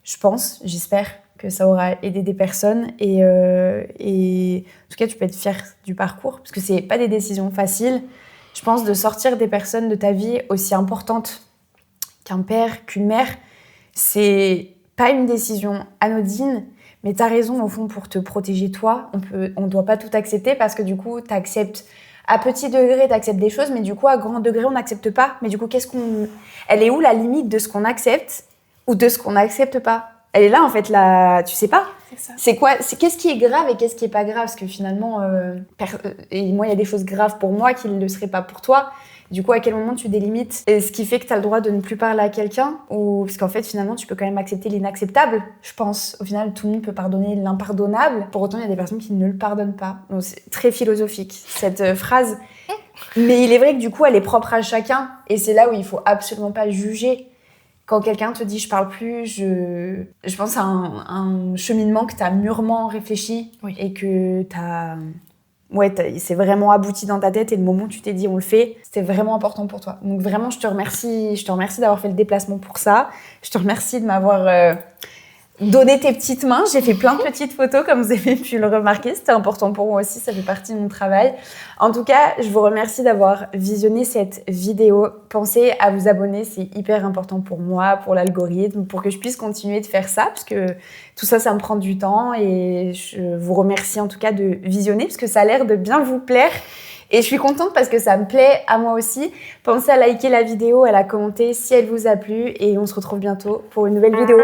je pense, j'espère que ça aura aidé des personnes. Et en tout cas, tu peux être fier du parcours, parce que c'est pas des décisions faciles. Je pense de sortir des personnes de ta vie aussi importantes qu'un père, qu'une mère, c'est pas une décision anodine, mais t'as raison, au fond, pour te protéger toi. On doit pas tout accepter, parce que du coup, t'acceptes à petit degré, t'acceptes des choses, mais du coup, à grand degré, on n'accepte pas. Mais du coup, elle est où la limite de ce qu'on accepte ou de ce qu'on n'accepte pas? Elle est là, en fait, là, tu sais pas. C'est ça. C'est quoi? Qu'est-ce qui est grave et qu'est-ce qui est pas grave? Parce que finalement, et moi, il y a des choses graves pour moi qui ne le seraient pas pour toi. Du coup, à quel moment tu délimites? Et ce qui fait que tu as le droit de ne plus parler à quelqu'un? Ou parce qu'en fait, finalement, tu peux quand même accepter l'inacceptable, je pense. Au final, tout le monde peut pardonner l'impardonnable. Pour autant, il y a des personnes qui ne le pardonnent pas. Donc, c'est très philosophique, cette phrase. Mais il est vrai que du coup, elle est propre à chacun. Et c'est là où il faut absolument pas juger. Quand quelqu'un te dit « je parle plus », je pense à un cheminement que tu as mûrement réfléchi et que c'est vraiment abouti dans ta tête, et le moment où tu t'es dit « on le fait », c'était vraiment important pour toi. Donc vraiment, je te remercie d'avoir fait le déplacement pour ça. Je te remercie de m'avoir donné tes petites mains. J'ai fait plein de petites photos, comme vous avez pu le remarquer. C'était important pour moi aussi, ça fait partie de mon travail. En tout cas, je vous remercie d'avoir visionné cette vidéo. Pensez à vous abonner, c'est hyper important pour moi, pour l'algorithme, pour que je puisse continuer de faire ça, parce que tout ça, ça me prend du temps, et je vous remercie en tout cas de visionner, parce que ça a l'air de bien vous plaire. Et je suis contente parce que ça me plaît à moi aussi. Pensez à liker la vidéo, à la commenter si elle vous a plu, et on se retrouve bientôt pour une nouvelle vidéo.